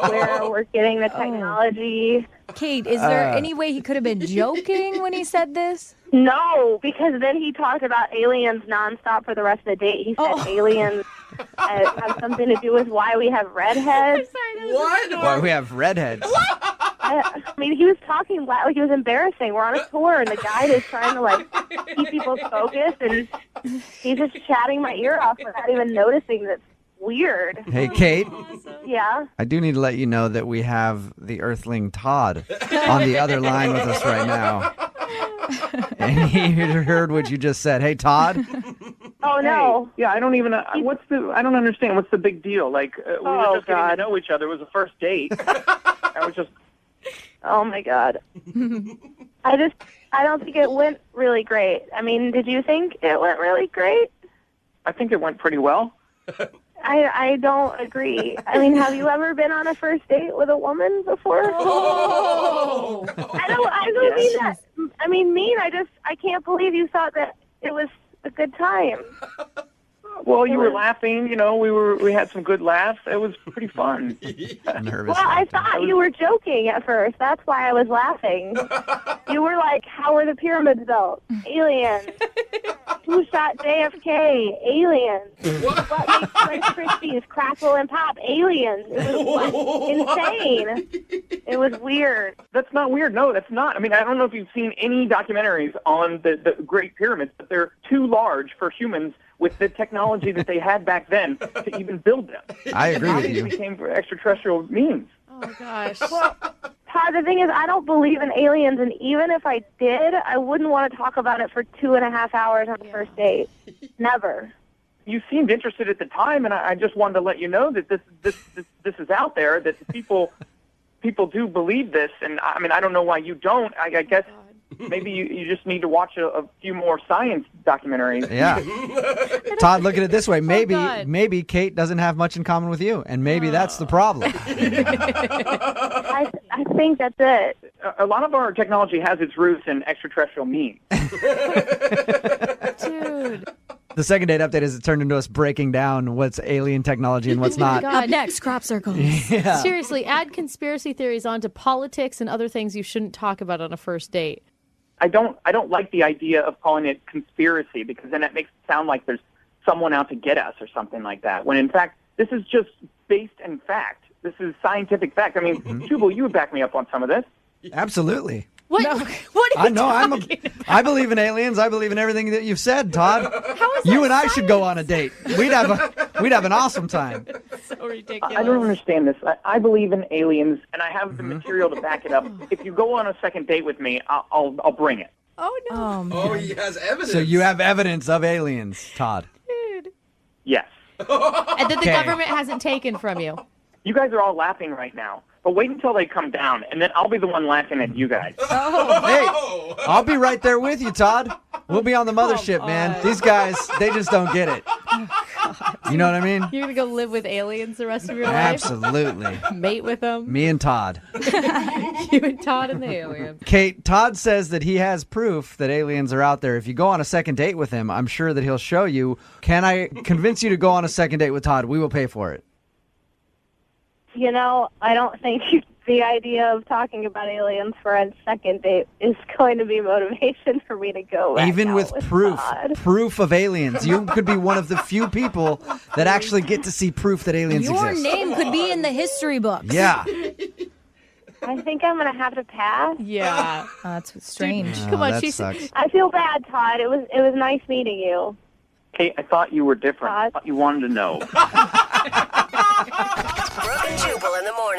where we're getting the technology. Kate, is there any way he could have been joking when he said this? No, because then he talked about aliens nonstop for the rest of the date. He said aliens have something to do with why we have redheads. Why we have redheads? I mean, he was talking like he was embarrassing. We're on a tour, and the guide is trying to keep people's focus, and he's just chatting my ear off without even noticing that's weird. Hey, Kate. Yeah. I do need to let you know that we have the Earthling Todd on the other line with us right now. And he heard what you just said. Hey, Todd. Oh no. Hey, yeah, I don't even. I don't understand. What's the big deal? Like we were just getting to know each other. It was a first date. I was just. Oh my God. I don't think it went really great. I mean, did you think it went really great? I think it went pretty well. I don't agree. I mean, have you ever been on a first date with a woman before? Oh. I don't mean that. I mean, I can't believe you thought that it was a good time. Well, you were laughing. You know, we had some good laughs. It was pretty fun. Nervous. Well, I thought you were joking at first. That's why I was laughing. You were like, "How were the pyramids built? Aliens. Who shot JFK? Aliens. What makes Rice Krispies crackle and pop? Aliens." It was insane. It was weird. That's not weird. No, that's not. I mean, I don't know if you've seen any documentaries on the Great Pyramids, but they're too large for humans with the technology that they had back then to even build them. I agree with you. It became for extraterrestrial means. Oh, gosh. Well, Todd, the thing is, I don't believe in aliens, and even if I did, I wouldn't want to talk about it for 2.5 hours on the first date. Never. You seemed interested at the time, and I just wanted to let you know that this is out there, that people do believe this, and I mean, I don't know why you don't. I guess maybe you just need to watch a few more science documentaries. Yeah. Todd, look at it this way. Maybe Kate doesn't have much in common with you, and maybe that's the problem. I think that's it. A lot of our technology has its roots in extraterrestrial means. Dude. The second date update is turned into us breaking down what's alien technology and what's not. Up next, crop circles. Yeah. Seriously, add conspiracy theories onto politics and other things you shouldn't talk about on a first date. I don't like the idea of calling it conspiracy, because then it makes it sound like there's someone out to get us or something like that, when in fact this is just based in fact. This is scientific fact. I mean, Jubal, you would back me up on some of this. Absolutely. What? No. What are you talking about? I believe in aliens. I believe in everything that you've said, Todd. How is You that and I science? should go on a date. We'd have an awesome time. So ridiculous. I don't understand this. I believe in aliens, and I have the material to back it up. If you go on a second date with me, I'll bring it. Oh, no. Oh, he has evidence. So you have evidence of aliens, Todd. Dude. Yes. And that the Okay. government hasn't taken from you. You guys are all laughing right now, but wait until they come down, and then I'll be the one laughing at you guys. Hey, I'll be right there with you, Todd. We'll be on the mothership, man. These guys, they just don't get it. You know what I mean? You're going to go live with aliens the rest of your life? Absolutely. Mate with them? Me and Todd. You and Todd and the aliens. Kate, Todd says that he has proof that aliens are out there. If you go on a second date with him, I'm sure that he'll show you. Can I convince you to go on a second date with Todd? We will pay for it. You know, I don't think the idea of talking about aliens for a second date is going to be motivation for me to go back Even out with proof, Todd. proof of aliens. You could be one of the few people that actually get to see proof that aliens Your exist. name could be in the history books. Yeah. I think I'm going to have to pass. Yeah. That's strange. Come on, that she's sucks. I feel bad, Todd. It was nice meeting you. Kate, I thought you were different. I thought you wanted to know. Brooke and Jubal in the morning.